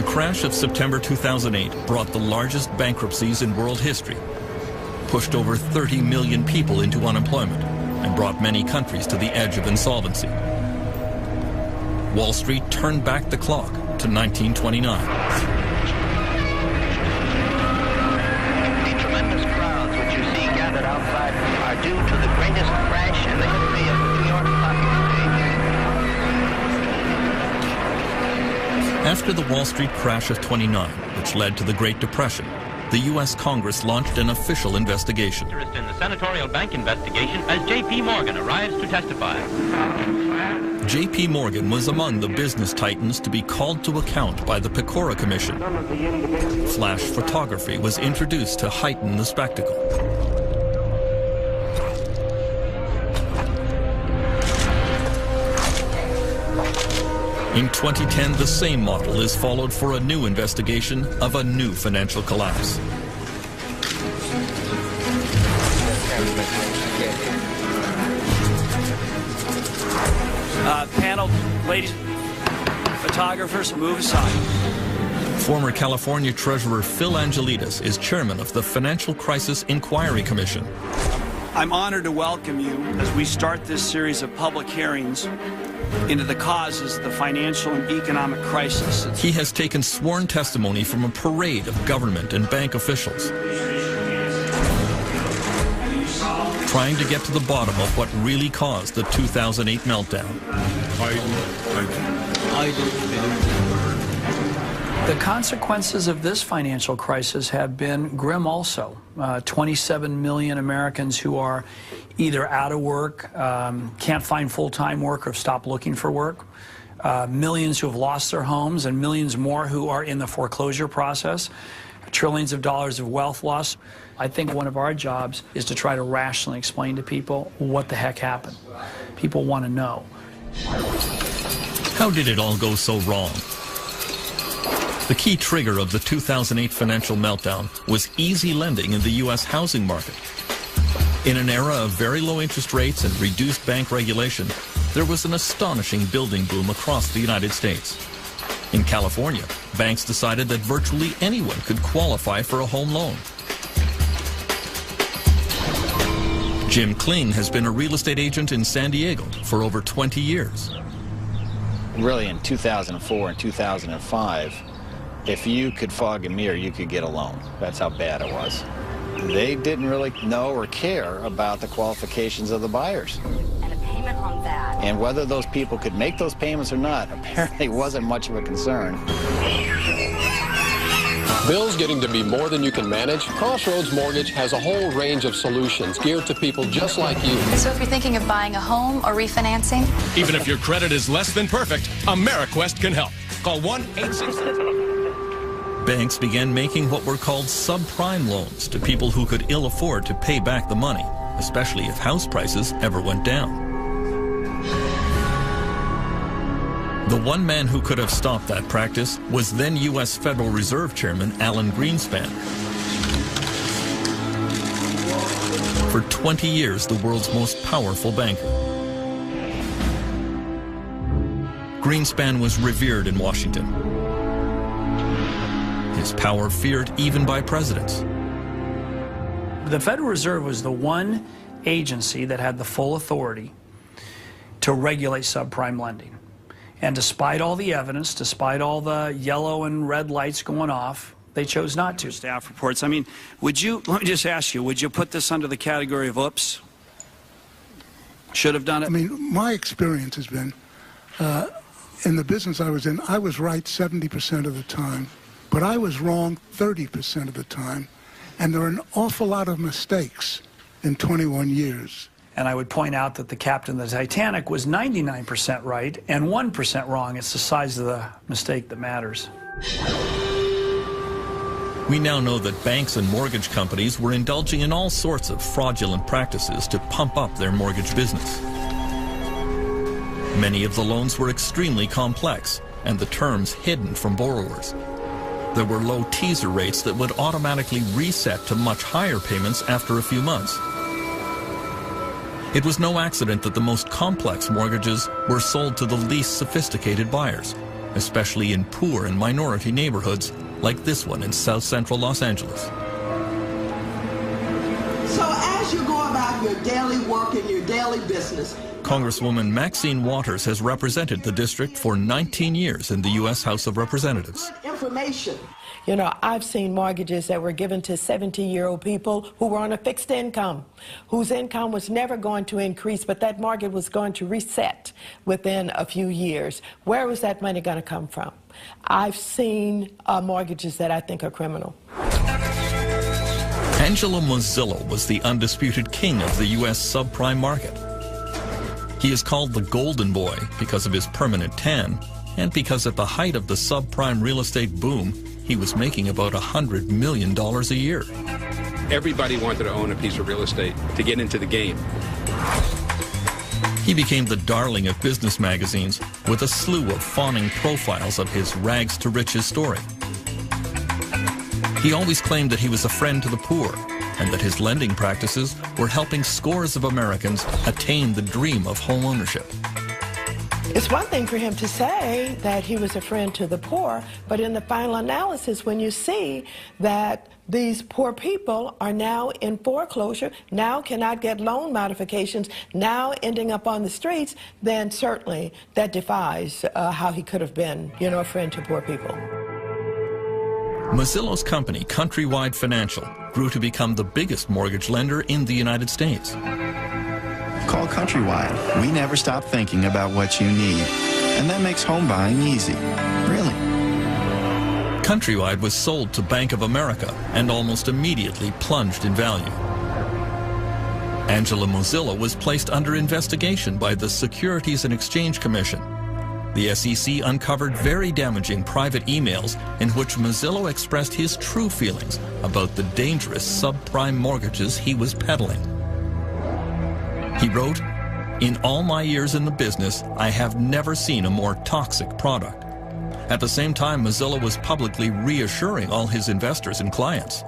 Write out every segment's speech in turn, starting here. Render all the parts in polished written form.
crash of September 2008 brought the largest bankruptcies in world history, pushed over 30 million people into unemployment, and brought many countries to the edge of insolvency. Wall Street turned back the clock to 1929. The tremendous crowds which you see gathered outside are due to the greatest crash in the history of the New York Stock Exchange. After the Wall Street crash of '29, which led to the Great Depression, the U.S. Congress launched an official investigation. Interest in the senatorial bank investigation as J.P. Morgan arrives to testify. J.P. Morgan was among the business titans to be called to account by the Pecora Commission. Flash photography was introduced to heighten the spectacle. In 2010, the same model is followed for a new investigation of a new financial collapse. Panel, ladies, photographers, move aside. Former California Treasurer Phil Angelides is chairman of the Financial Crisis Inquiry Commission. I'm honored to welcome you as we start this series of public hearings into the causes of the financial and economic crisis. He has taken sworn testimony from a parade of government and bank officials, trying to get to the bottom of what really caused the 2008 meltdown. The consequences of this financial crisis have been grim also. 27 million Americans who are either out of work, can't find full-time work, or have stopped looking for work. Millions who have lost their homes, and millions more who are in the foreclosure process. Trillions of dollars of wealth loss. I think one of our jobs is to try to rationally explain to people what the heck happened. People want to know. How did it all go so wrong? The key trigger of the 2008 financial meltdown was easy lending in the U.S. housing market. In an era of very low interest rates and reduced bank regulation, there was an astonishing building boom across the United States. In California, banks decided that virtually anyone could qualify for a home loan. Jim Kling has been a real estate agent in San Diego for over 20 years. Really, in 2004 and 2005, if you could fog a mirror, you could get a loan. That's how bad it was. They didn't really know or care about the qualifications of the buyers. And a payment on that. And whether those people could make those payments or not apparently wasn't much of a concern. Bills getting to be more than you can manage? Crossroads Mortgage has a whole range of solutions geared to people just like you. So if you're thinking of buying a home or refinancing? Even if your credit is less than perfect, AmeriQuest can help. Call 1-866. Banks began making what were called subprime loans to people who could ill afford to pay back the money, especially if house prices ever went down. The one man who could have stopped that practice was then U.S. Federal Reserve Chairman Alan Greenspan. For 20 years, the world's most powerful banker. Greenspan was revered in Washington. His power feared even by presidents. The Federal Reserve was the one agency that had the full authority to regulate subprime lending. And despite all the evidence, despite all the yellow and red lights going off, they chose not to. Staff reports. I mean, let me just ask you, would you put this under the category of oops? Should have done it? I mean, my experience has been, in the business I was in, I was right 70% of the time, but I was wrong 30% of the time. And there are an awful lot of mistakes in 21 years. And I would point out that the captain of the Titanic was 99% right and 1% wrong. It's the size of the mistake that matters. We now know that banks and mortgage companies were indulging in all sorts of fraudulent practices to pump up their mortgage business. Many of the loans were extremely complex and the terms hidden from borrowers. There were low teaser rates that would automatically reset to much higher payments after a few months. It was no accident that the most complex mortgages were sold to the least sophisticated buyers, especially in poor and minority neighborhoods like this one in South Central Los Angeles. So as you go about your daily work and your daily business, Congresswoman Maxine Waters has represented the district for 19 years in the U.S. House of Representatives. Information. You know, I've seen mortgages that were given to 70-year-old people who were on a fixed income, whose income was never going to increase, but that mortgage was going to reset within a few years. Where was that money going to come from? I've seen mortgages that I think are criminal. Angelo Mozillo was the undisputed king of the U.S. subprime market. He is called the Golden Boy because of his permanent tan and because at the height of the subprime real estate boom, he was making about $100 million a year. Everybody wanted to own a piece of real estate to get into the game. He became the darling of business magazines with a slew of fawning profiles of his rags to riches story. He always claimed that he was a friend to the poor and that his lending practices were helping scores of Americans attain the dream of home ownership. It's one thing for him to say that he was a friend to the poor, but in the final analysis, when you see that these poor people are now in foreclosure, now cannot get loan modifications, now ending up on the streets, then certainly that defies how he could have been, you know, a friend to poor people. Mozillo's company, Countrywide Financial, grew to become the biggest mortgage lender in the United States. Call Countrywide. We never stop thinking about what you need. And that makes home buying easy. Really. Countrywide was sold to Bank of America and almost immediately plunged in value. Angelo Mozillo was placed under investigation by the Securities and Exchange Commission. The SEC uncovered very damaging private emails in which Mozillo expressed his true feelings about the dangerous subprime mortgages he was peddling. He wrote, "In all my years in the business, I have never seen a more toxic product." At the same time, Mozillo was publicly reassuring all his investors and clients.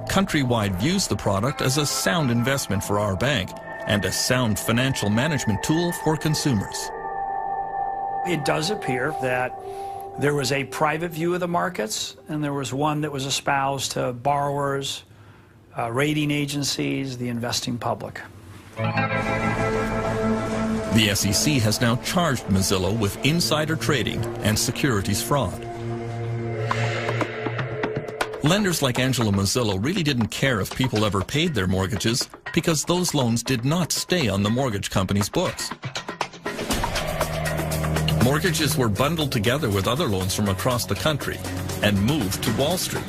Countrywide views the product as a sound investment for our bank and a sound financial management tool for consumers. It does appear that there was a private view of the markets, and there was one that was espoused to borrowers, rating agencies, the investing public. The SEC has now charged Mozillo with insider trading and securities fraud. Lenders like Angelo Mozillo really didn't care if people ever paid their mortgages because those loans did not stay on the mortgage company's books. Mortgages were bundled together with other loans from across the country and moved to Wall Street.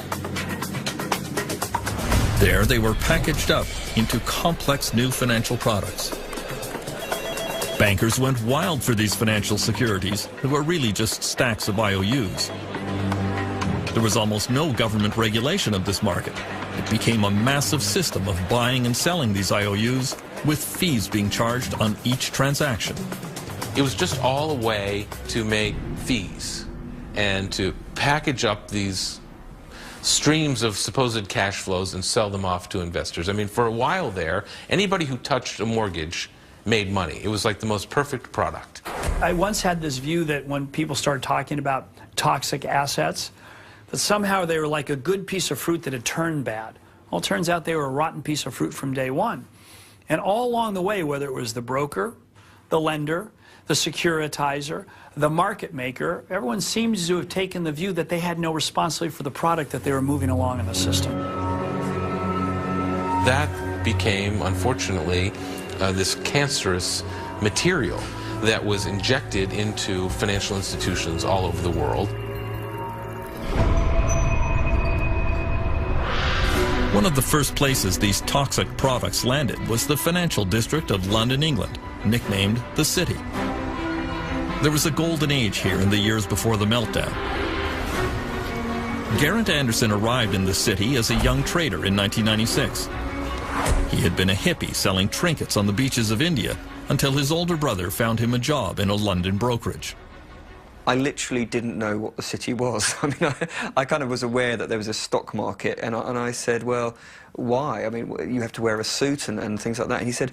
There they were packaged up into complex new financial products. Bankers went wild for these financial securities that were really just stacks of IOUs. There was almost no government regulation of this market. It became a massive system of buying and selling these IOUs with fees being charged on each transaction. It was just all a way to make fees and to package up these streams of supposed cash flows and sell them off to investors. I mean, for a while there, anybody who touched a mortgage made money. It was like the most perfect product. I once had this view that when people started talking about toxic assets, that somehow they were like a good piece of fruit that had turned bad. Well, it turns out they were a rotten piece of fruit from day one. And all along the way, whether it was the broker, the lender, the securitizer, the market maker, everyone seems to have taken the view that they had no responsibility for the product that they were moving along in the system. That became, unfortunately, this cancerous material that was injected into financial institutions all over the world. One of the first places these toxic products landed was the financial district of London, England, nicknamed the City. There was a golden age here in the years before the meltdown. Garrett Anderson arrived in the city as a young trader in 1996. He had been a hippie selling trinkets on the beaches of India until his older brother found him a job in a London brokerage. I literally didn't know what the city was. I mean, I kind of was aware that there was a stock market, and I said, well, why? I mean, you have to wear a suit and things like that. And he said,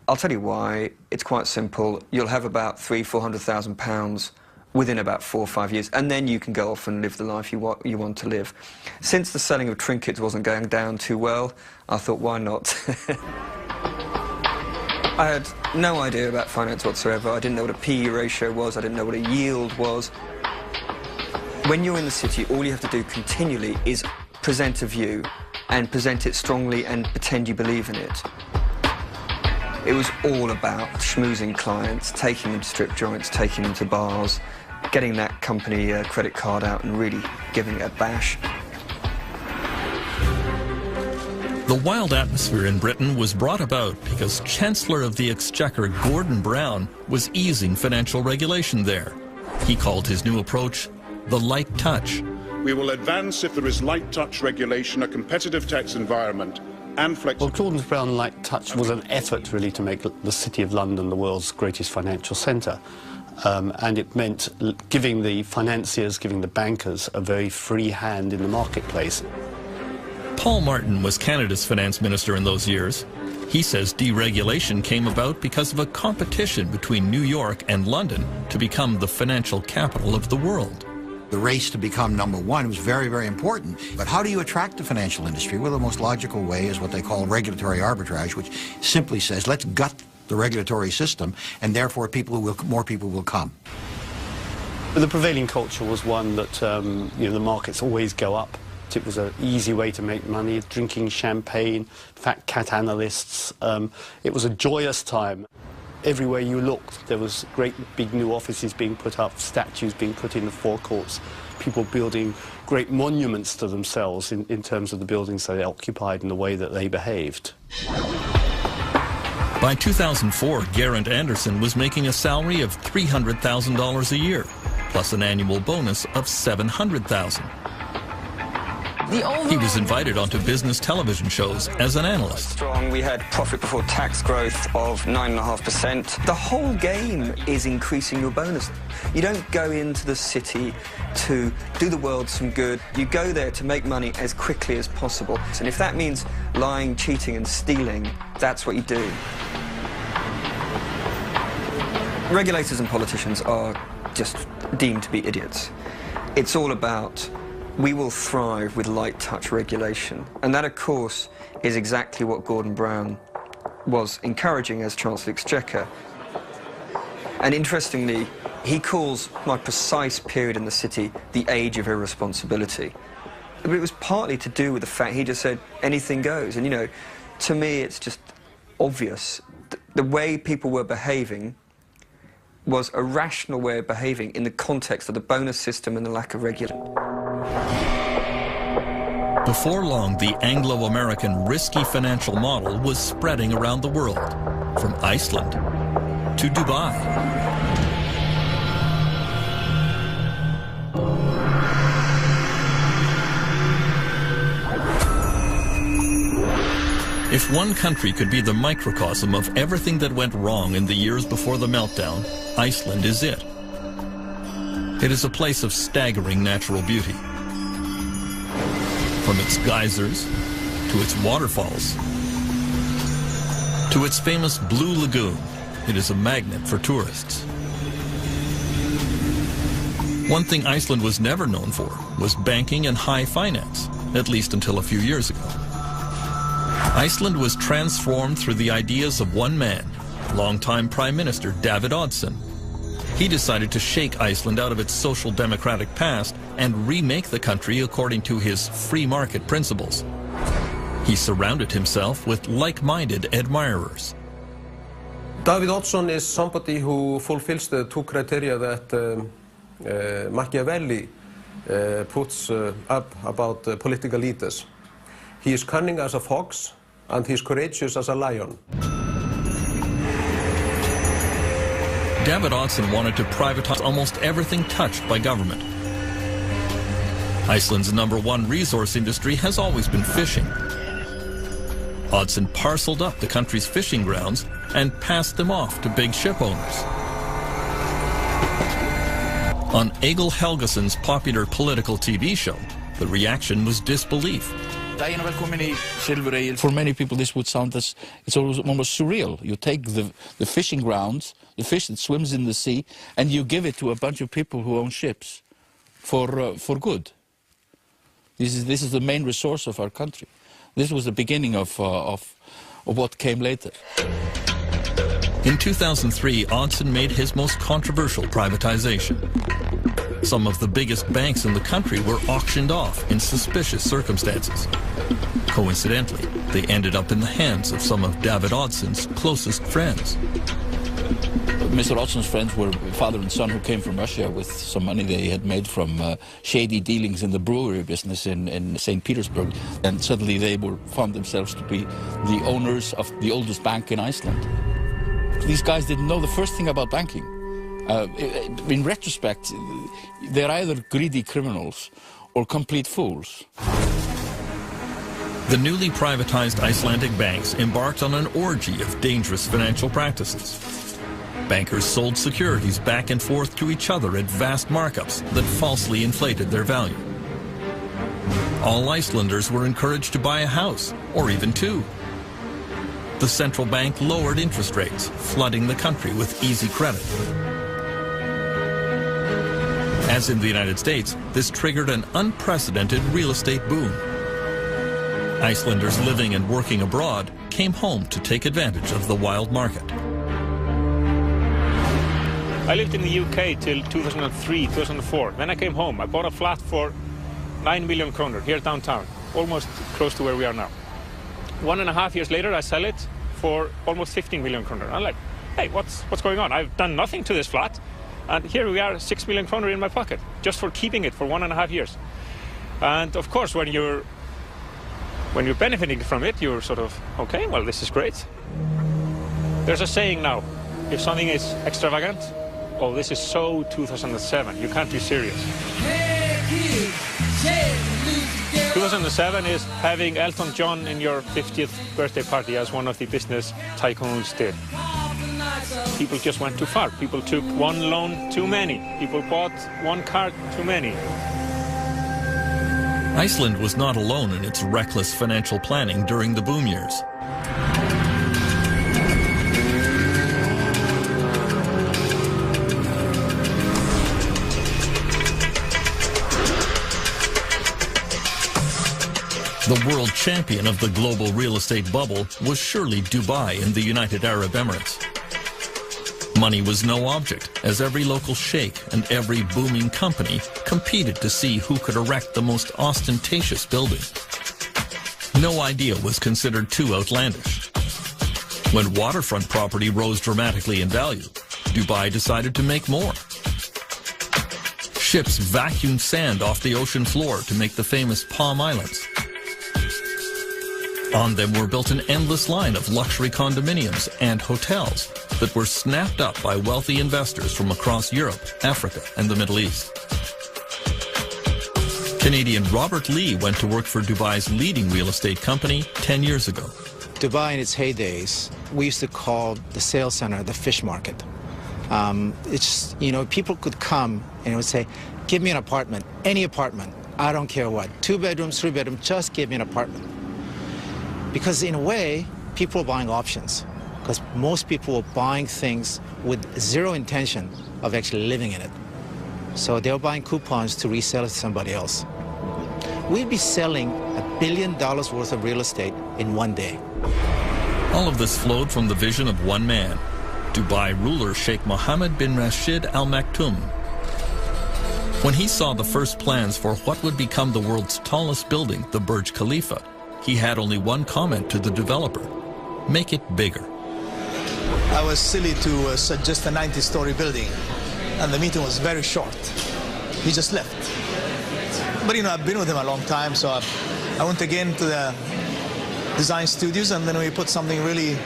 I'll tell you why. It's quite simple. You'll have about £300,000 to £400,000 within about 4 or 5 years, and then you can go off and live the life you want to live. Since the selling of trinkets wasn't going down too well, I thought, why not? I had no idea about finance whatsoever. I didn't know what a PE ratio was. I didn't know what a yield was. When you're in the city, all you have to do continually is present a view and present it strongly and pretend you believe in it. It was all about schmoozing clients, taking them to strip joints, taking them to bars, getting that company credit card out and really giving it a bash. The wild atmosphere in Britain was brought about because Chancellor of the Exchequer Gordon Brown was easing financial regulation there. He called his new approach the light touch. We will advance if there is light touch regulation, a competitive tax environment and flexibility. Well, Gordon Brown light touch was an effort really to make the City of London the world's greatest financial centre. And it meant giving the financiers, giving the bankers a very free hand in the marketplace. Paul Martin was Canada's finance minister in those years. He says deregulation came about because of a competition between New York and London to become the financial capital of the world. The race to become #1 was very, very important. But how do you attract the financial industry? Well, the most logical way is what they call regulatory arbitrage, which simply says, let's gut the regulatory system, and therefore more people will come. But the prevailing culture was one that the markets always go up. It was an easy way to make money, drinking champagne, fat cat analysts. It was a joyous time. Everywhere you looked, there was great big new offices being put up, statues being put in the forecourts, people building great monuments to themselves in terms of the buildings they occupied and the way that they behaved. By 2004, Geraint Anderson was making a salary of $300,000 a year, plus an annual bonus of $700,000. He was invited onto business television shows as an analyst. We had profit before tax growth of 9.5%. The whole game is increasing your bonus. You don't go into the city to do the world some good. You go there to make money as quickly as possible. And if that means lying, cheating and stealing, that's what you do. Regulators and politicians are just deemed to be idiots. It's all about we will thrive with light touch regulation. And that, of course, is exactly what Gordon Brown was encouraging as Chancellor of the Exchequer. And interestingly, he calls my precise period in the city the age of irresponsibility. But it was partly to do with the fact he just said anything goes. And, to me, it's just obvious. The way people were behaving was a rational way of behaving in the context of the bonus system and the lack of regulation. Before long, the Anglo-American risky financial model was spreading around the world, from Iceland to Dubai. If one country could be the microcosm of everything that went wrong in the years before the meltdown, Iceland is it. It is a place of staggering natural beauty. From its geysers, to its waterfalls, to its famous Blue Lagoon, it is a magnet for tourists. One thing Iceland was never known for was banking and high finance, at least until a few years ago. Iceland was transformed through the ideas of one man, longtime Prime Minister David Oddsson. He decided to shake Iceland out of its social democratic past and remake the country according to his free market principles. He surrounded himself with like-minded admirers. David Oddsson is somebody who fulfills the two criteria that Machiavelli puts up about political leaders. He is cunning as a fox and he is courageous as a lion. David Oddsson wanted to privatize almost everything touched by government. Iceland's #1 resource industry has always been fishing. Oddsson parceled up the country's fishing grounds and passed them off to big ship owners. On Egil Helgason's popular political TV show, the reaction was disbelief. For many people, this would sound as it's almost surreal. You take the fishing grounds, the fish that swims in the sea, and you give it to a bunch of people who own ships for good. This is the main resource of our country. This was the beginning of what came later. In 2003, Odson made his most controversial privatization. Some of the biggest banks in the country were auctioned off in suspicious circumstances. Coincidentally, they ended up in the hands of some of David Odson's closest friends. Mr. Odson's friends were father and son who came from Russia with some money they had made from shady dealings in the brewery business in St. Petersburg. And suddenly they found themselves to be the owners of the oldest bank in Iceland. These guys didn't know the first thing about banking. In retrospect, they're either greedy criminals or complete fools. The newly privatized Icelandic banks embarked on an orgy of dangerous financial practices. Bankers sold securities back and forth to each other at vast markups that falsely inflated their value. All Icelanders were encouraged to buy a house, or even two. The central bank lowered interest rates, flooding the country with easy credit. As in the United States, this triggered an unprecedented real estate boom. Icelanders living and working abroad came home to take advantage of the wild market. I lived in the UK till 2003, 2004. When I came home, I bought a flat for 9 million kroner here downtown, almost close to where we are now. 1.5 years later, I sell it for almost 15 million kroner. I'm like, hey, what's going on? I've done nothing to this flat, and here we are, 6 million kroner in my pocket, just for keeping it for 1.5 years. And of course, when you're benefiting from it, you're sort of, okay, well, this is great. There's a saying now, if something is extravagant, oh, this is so 2007, you can't be serious. 2007 is having Elton John in your 50th birthday party, as one of the business tycoons did. People just went too far. People took one loan too many. People bought one car too many. Iceland was not alone in its reckless financial planning during the boom years. The world champion of the global real estate bubble was surely Dubai in the United Arab Emirates. Money was no object, as every local sheikh and every booming company competed to see who could erect the most ostentatious building. No idea was considered too outlandish. When waterfront property rose dramatically in value, Dubai decided to make more. Ships vacuumed sand off the ocean floor to make the famous Palm Islands. On them were built an endless line of luxury condominiums and hotels that were snapped up by wealthy investors from across Europe, Africa, and the Middle East. Canadian Robert Lee went to work for Dubai's leading real estate company 10 years ago. Dubai in its heydays, we used to call the sales center the fish market. It's, you know, people could come and it would say, give me an apartment, any apartment, I don't care what, 2 bedrooms, 3 bedrooms, just give me an apartment. Because in a way, people are buying options, because most people are buying things with zero intention of actually living in it. So they're buying coupons to resell it to somebody else. We'd be selling $1 billion worth of real estate in one day. All of this flowed from the vision of one man, Dubai ruler Sheikh Mohammed bin Rashid Al Maktoum. When he saw the first plans for what would become the world's tallest building, the Burj Khalifa, he had only one comment to the developer: make it bigger. I was silly to suggest a 90-story building, and the meeting was very short. He just left. But, you know, I've been with him a long time, so I went again to the design studios, and then we put something really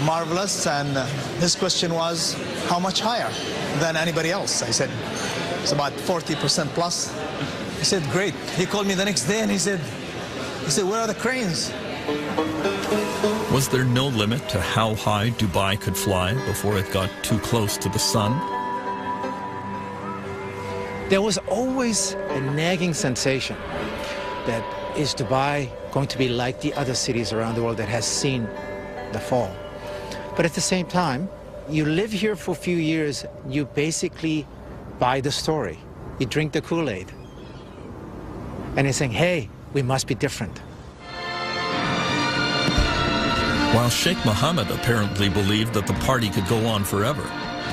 marvelous, and his question was, how much higher than anybody else? I said, it's about 40% plus. He said, great. He called me the next day, and he said, where are the cranes? Was there no limit to how high Dubai could fly before it got too close to the sun? There was always a nagging sensation that is Dubai going to be like the other cities around the world that has seen the fall? But at the same time, you live here for a few years, you basically buy the story. You drink the Kool-Aid. And you're saying, hey, we must be different. While Sheikh Mohammed apparently believed that the party could go on forever,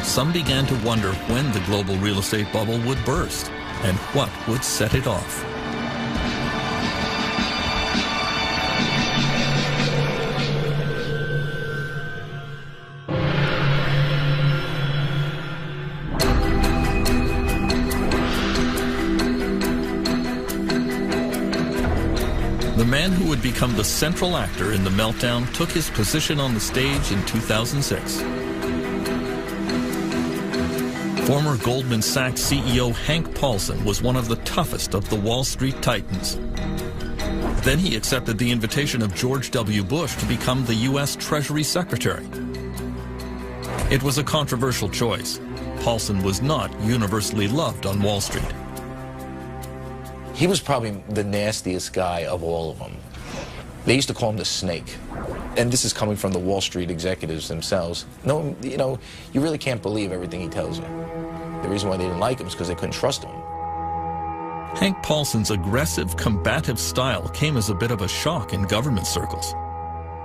some began to wonder when the global real estate bubble would burst and what would set it off. The man who would become the central actor in the meltdown took his position on the stage in 2006. Former Goldman Sachs CEO Hank Paulson was one of the toughest of the Wall Street titans. Then he accepted the invitation of George W. Bush to become the U.S. Treasury Secretary. It was a controversial choice. Paulson was not universally loved on Wall Street. He was probably the nastiest guy of all of them. They used to call him the snake. And this is coming from the Wall Street executives themselves. No, you know, you really can't believe everything he tells you. The reason why they didn't like him is because they couldn't trust him. Hank Paulson's aggressive, combative style came as a bit of a shock in government circles.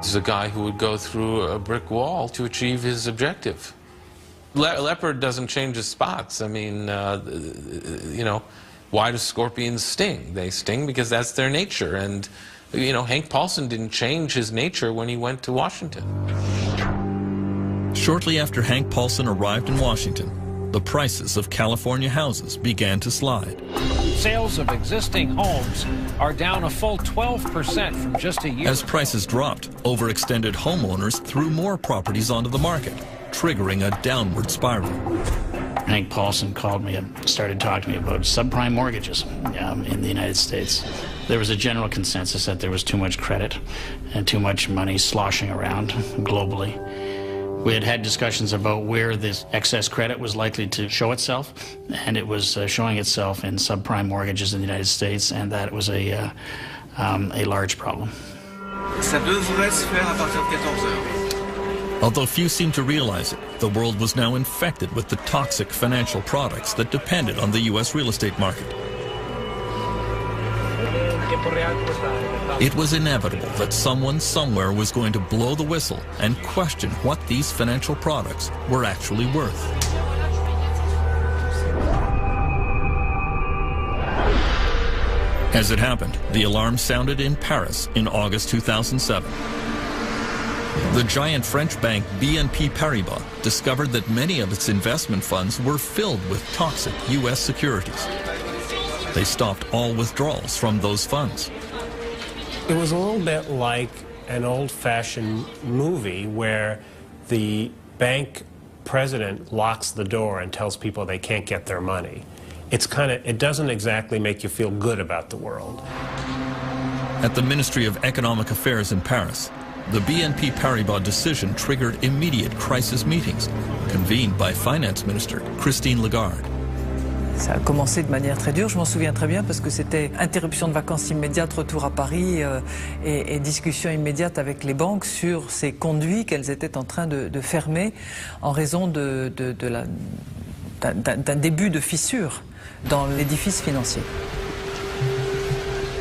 This is a guy who would go through a brick wall to achieve his objective. Leopard doesn't change his spots. I mean, you know, why do scorpions sting? They sting because that's their nature. And, you know, Hank Paulson didn't change his nature when he went to Washington. Shortly after Hank Paulson arrived in Washington, the prices of California houses began to slide. Sales of existing homes are down a full 12% from just a year As prices dropped, overextended homeowners threw more properties onto the market, triggering a downward spiral. Hank Paulson called me and started talking to me about subprime mortgages in the United States. There was a general consensus that there was too much credit and too much money sloshing around globally. We had had discussions about where this excess credit was likely to show itself, and it was showing itself in subprime mortgages in the United States, and that it was a large problem. Ça devrait se faire à partir de 14 heures. Although few seemed to realize it, the world was now infected with the toxic financial products that depended on the U.S. real estate market. It was inevitable that someone somewhere was going to blow the whistle and question what these financial products were actually worth. As it happened, the alarm sounded in Paris in August 2007. The giant French bank BNP Paribas discovered that many of its investment funds were filled with toxic U.S. securities. They stopped all withdrawals from those funds. It was a little bit like an old-fashioned movie where the bank president locks the door and tells people they can't get their money. It doesn't exactly make you feel good about the world. At the Ministry of Economic Affairs in Paris, the BNP Paribas decision triggered immediate crisis meetings, convened by Finance Minister Christine Lagarde. Ça a commencé de manière très dure, je m'en souviens très bien, parce que c'était interruption de vacances immédiate, retour à Paris et discussion immédiate avec les banques sur ces conduits qu'elles étaient en train de fermer en raison d'un début de fissure dans l'édifice financier.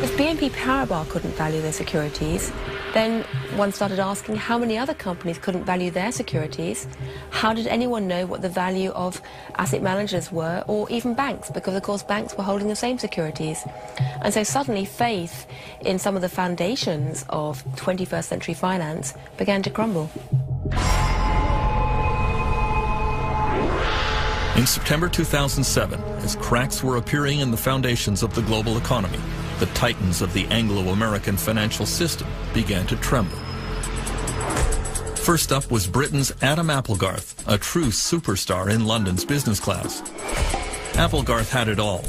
If BNP Paribas couldn't value their securities, then one started asking how many other companies couldn't value their securities. How did anyone know what the value of asset managers were, or even banks? Because of course banks were holding the same securities. And so suddenly faith in some of the foundations of 21st century finance began to crumble. In September 2007, as cracks were appearing in the foundations of the global economy, the titans of the Anglo-American financial system began to tremble. First up was Britain's Adam Applegarth, a true superstar in London's business class. Applegarth had it all.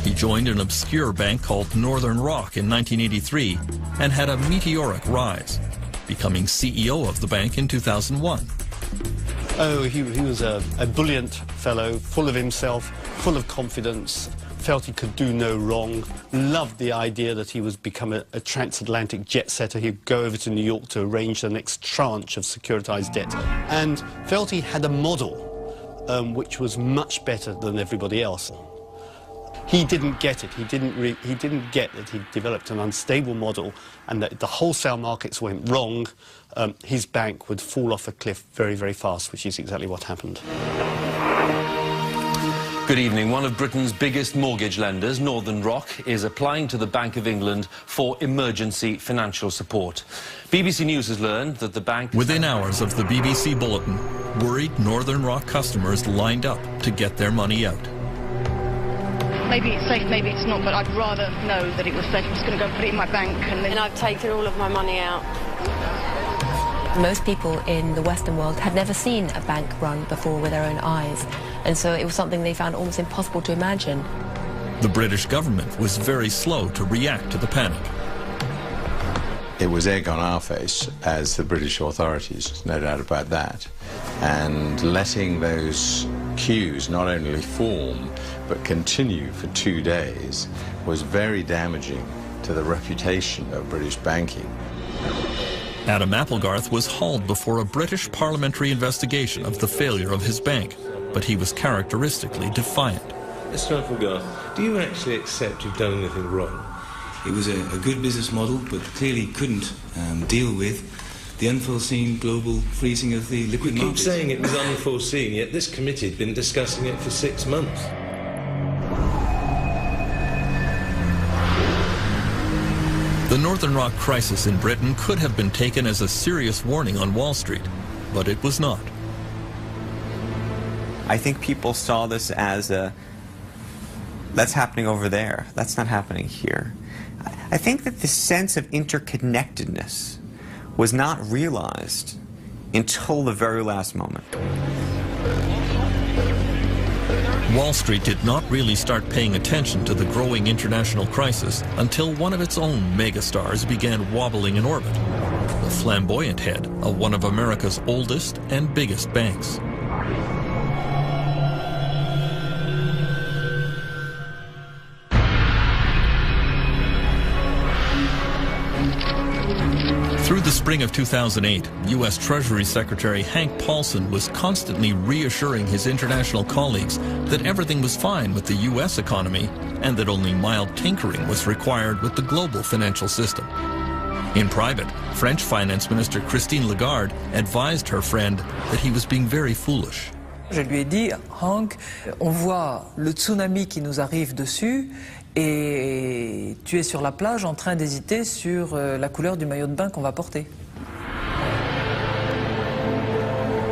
He joined an obscure bank called Northern Rock in 1983 and had a meteoric rise, becoming CEO of the bank in 2001. Oh, he was a brilliant fellow, full of himself, full of confidence, felt he could do no wrong, loved the idea that he was become a transatlantic jet setter. He'd go over to New York to arrange the next tranche of securitized debt, and felt he had a model which was much better than everybody else. He didn't get it. He didn't get that he'd developed an unstable model and that if the wholesale markets went wrong, his bank would fall off a cliff very, very fast, which is exactly what happened. Good evening. One of Britain's biggest mortgage lenders, Northern Rock, is applying to the Bank of England for emergency financial support. BBC News has learned that the bank... Within hours of the BBC bulletin, worried Northern Rock customers lined up to get their money out. Maybe it's safe, maybe it's not, but I'd rather know that it was safe. I'm just going to go put it in my bank and I've taken all of my money out. Most people in the Western world had never seen a bank run before with their own eyes, and so it was something they found almost impossible to imagine. The British government was very slow to react to the panic. It was egg on our face as the British authorities, no doubt about that, and letting those queues not only form but continue for 2 days was very damaging to the reputation of British banking. Adam Applegarth was hauled before a British parliamentary investigation of the failure of his bank, but he was characteristically defiant. Mr. Applegarth, do you actually accept you've done anything wrong? It was a good business model, but clearly couldn't deal with the unforeseen global freezing of the liquid markets. You keep saying it was unforeseen, yet this committee had been discussing it for 6 months. The Northern Rock crisis in Britain could have been taken as a serious warning on Wall Street, but it was not. I think people saw this as that's happening over there, that's not happening here. I think that the sense of interconnectedness was not realized until the very last moment. Wall Street did not really start paying attention to the growing international crisis until one of its own megastars began wobbling in orbit, the flamboyant head of one of America's oldest and biggest banks. Through the spring of 2008, U.S. Treasury Secretary Hank Paulson was constantly reassuring his international colleagues that everything was fine with the U.S. economy and that only mild tinkering was required with the global financial system. In private, French Finance Minister Christine Lagarde advised her friend that he was being very foolish. Je lui ai dit, Hank, on voit le tsunami qui nous arrive dessus, et tu es sur la plage en train d'hésiter sur la couleur du maillot de bain qu'on va porter.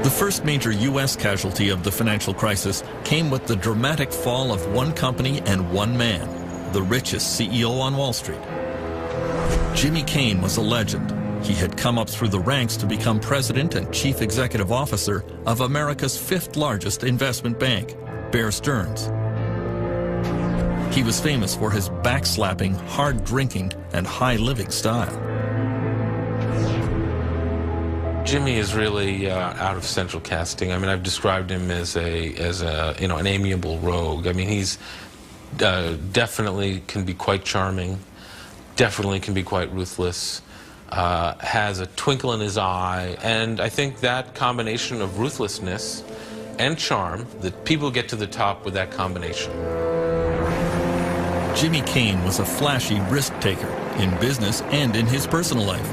The first major U.S. casualty of the financial crisis came with the dramatic fall of one company and one man, the richest CEO on Wall Street. Jimmy Cain was a legend. He had come up through the ranks to become president and chief executive officer of America's fifth largest investment bank, Bear Stearns. He was famous for his backslapping, hard drinking, and high living style. Jimmy is really out of central casting. I mean, I've described him as an amiable rogue. I mean, he's definitely can be quite charming, definitely can be quite ruthless, has a twinkle in his eye, and I think that combination of ruthlessness and charm, that people get to the top with that combination. Jimmy Cain was a flashy risk-taker in business and in his personal life.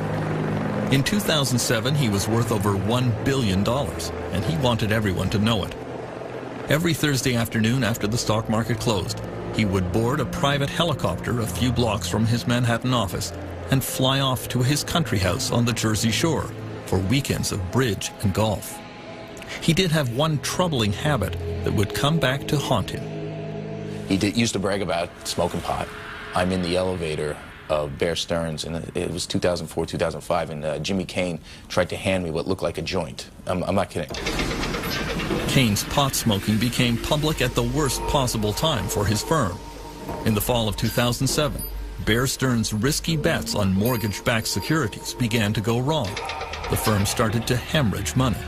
In 2007, he was worth over $1 billion, and he wanted everyone to know it. Every Thursday afternoon after the stock market closed, he would board a private helicopter a few blocks from his Manhattan office and fly off to his country house on the Jersey Shore for weekends of bridge and golf. He did have one troubling habit that would come back to haunt him. He used to brag about smoking pot. I'm in the elevator of Bear Stearns, and it was 2004, 2005, and Jimmy Cain tried to hand me what looked like a joint. I'm not kidding. Cain's pot smoking became public at the worst possible time for his firm. In the fall of 2007, Bear Stearns' risky bets on mortgage-backed securities began to go wrong. The firm started to hemorrhage money.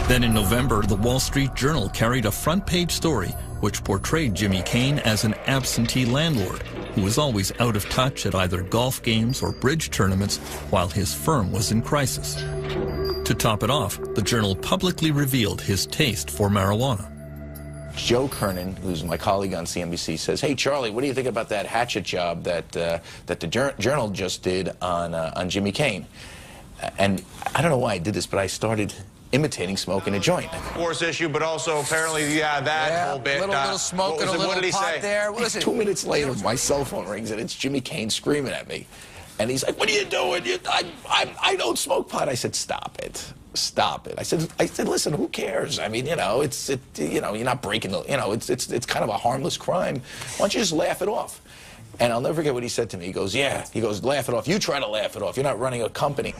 Then in November, the Wall Street Journal carried a front-page story which portrayed Jimmy Kane as an absentee landlord who was always out of touch at either golf games or bridge tournaments while his firm was in crisis. To top it off, the journal publicly revealed his taste for marijuana. Joe Kernan, who's my colleague on CNBC, says, "Hey, Charlie, what do you think about that hatchet job that the Journal just did on Jimmy Kane?" And I don't know why I did this, but I started imitating smoking a joint. Force issue, but also apparently, that whole bit. Little smoke and a what little did he pot say? there. Listen, 2 minutes later, my cell phone rings, and it's Jimmy Kane screaming at me. And he's like, "What are you doing? I don't smoke pot." I said, "Stop it. Stop it." I said, "Listen, who cares? I mean, you're not breaking the, it's kind of a harmless crime. Why don't you just laugh it off?" And I'll never forget what he said to me. He goes, "Laugh it off. You try to laugh it off. You're not running a company."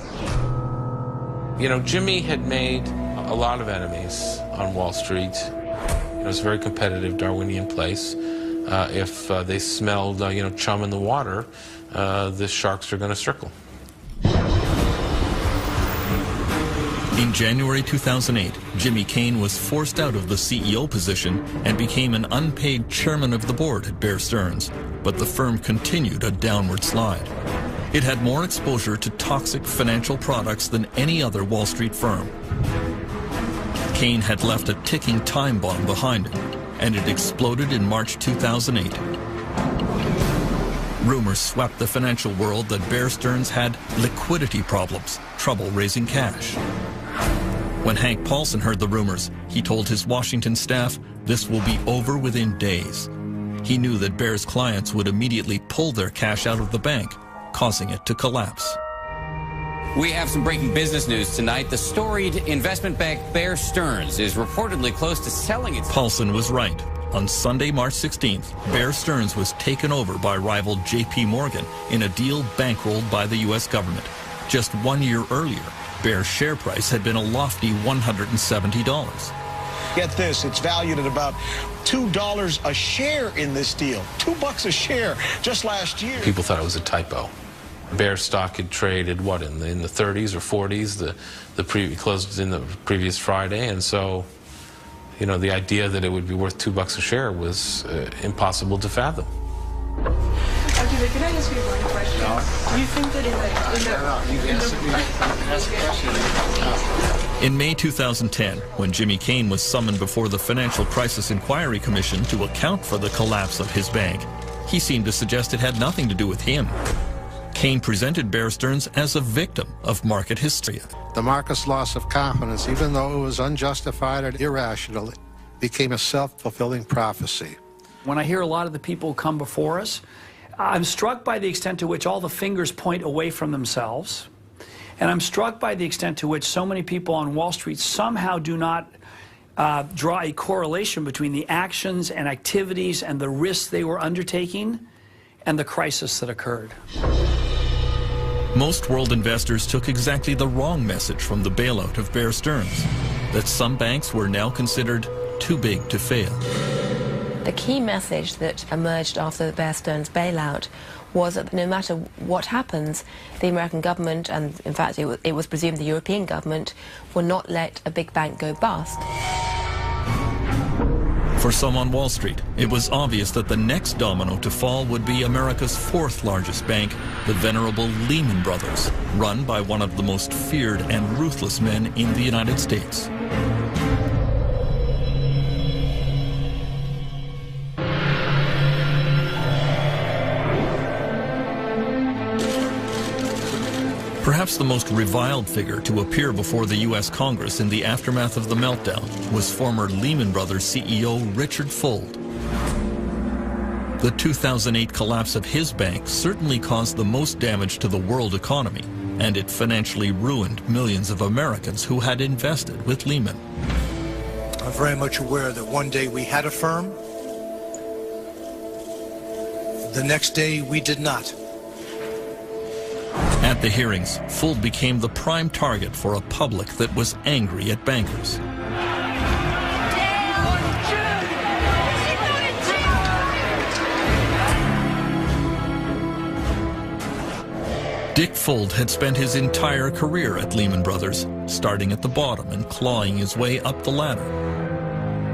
Jimmy had made a lot of enemies on Wall Street. It was a very competitive Darwinian place. If they smelled, chum in the water, the sharks are going to circle. In January 2008, Jimmy Kane was forced out of the CEO position and became an unpaid chairman of the board at Bear Stearns, but the firm continued a downward slide. It had more exposure to toxic financial products than any other Wall Street firm. Kane had left a ticking time bomb behind him, and it exploded in March 2008. Rumors swept the financial world that Bear Stearns had liquidity problems, trouble raising cash. When Hank Paulson heard the rumors, he told his Washington staff this will be over within days. He knew that Bear's clients would immediately pull their cash out of the bank, causing it to collapse. We have some breaking business news tonight. The storied investment bank Bear Stearns is reportedly close to selling its... Paulson was right. On Sunday, March 16th, Bear Stearns was taken over by rival J.P. Morgan in a deal bankrolled by the U.S. government. Just 1 year earlier, Bear's share price had been a lofty $170. Get this, it's valued at about $2 a share in this deal. $2 a share just last year. People thought it was a typo. Bear stock had traded, what, in the 30s or 40s? Closed in the previous Friday, and so, the idea that it would be worth $2 a share was impossible to fathom. Okay, can I ask you one question? No. Do you think that in May 2010, when Jimmy Kane was summoned before the Financial Crisis Inquiry Commission to account for the collapse of his bank, he seemed to suggest it had nothing to do with him. Kane presented Bear Stearns as a victim of market hysteria. The market's loss of confidence, even though it was unjustified and irrational, became a self-fulfilling prophecy. When I hear a lot of the people who come before us, I'm struck by the extent to which all the fingers point away from themselves. And I'm struck by the extent to which so many people on Wall Street somehow do not draw a correlation between the actions and activities and the risks they were undertaking and the crisis that occurred. Most world investors took exactly the wrong message from the bailout of Bear Stearns, that some banks were now considered too big to fail. The key message that emerged after the Bear Stearns bailout was that no matter what happens, the American government, and in fact it was presumed the European government, will not let a big bank go bust. For some on Wall Street, it was obvious that the next domino to fall would be America's fourth largest bank, the venerable Lehman Brothers, run by one of the most feared and ruthless men in the United States. Perhaps the most reviled figure to appear before the U.S. Congress in the aftermath of the meltdown was former Lehman Brothers CEO Richard Fuld. The 2008 collapse of his bank certainly caused the most damage to the world economy, and it financially ruined millions of Americans who had invested with Lehman. I'm very much aware that one day we had a firm, the next day we did not. At the hearings, Fuld became the prime target for a public that was angry at bankers. Dick Fuld had spent his entire career at Lehman Brothers, starting at the bottom and clawing his way up the ladder.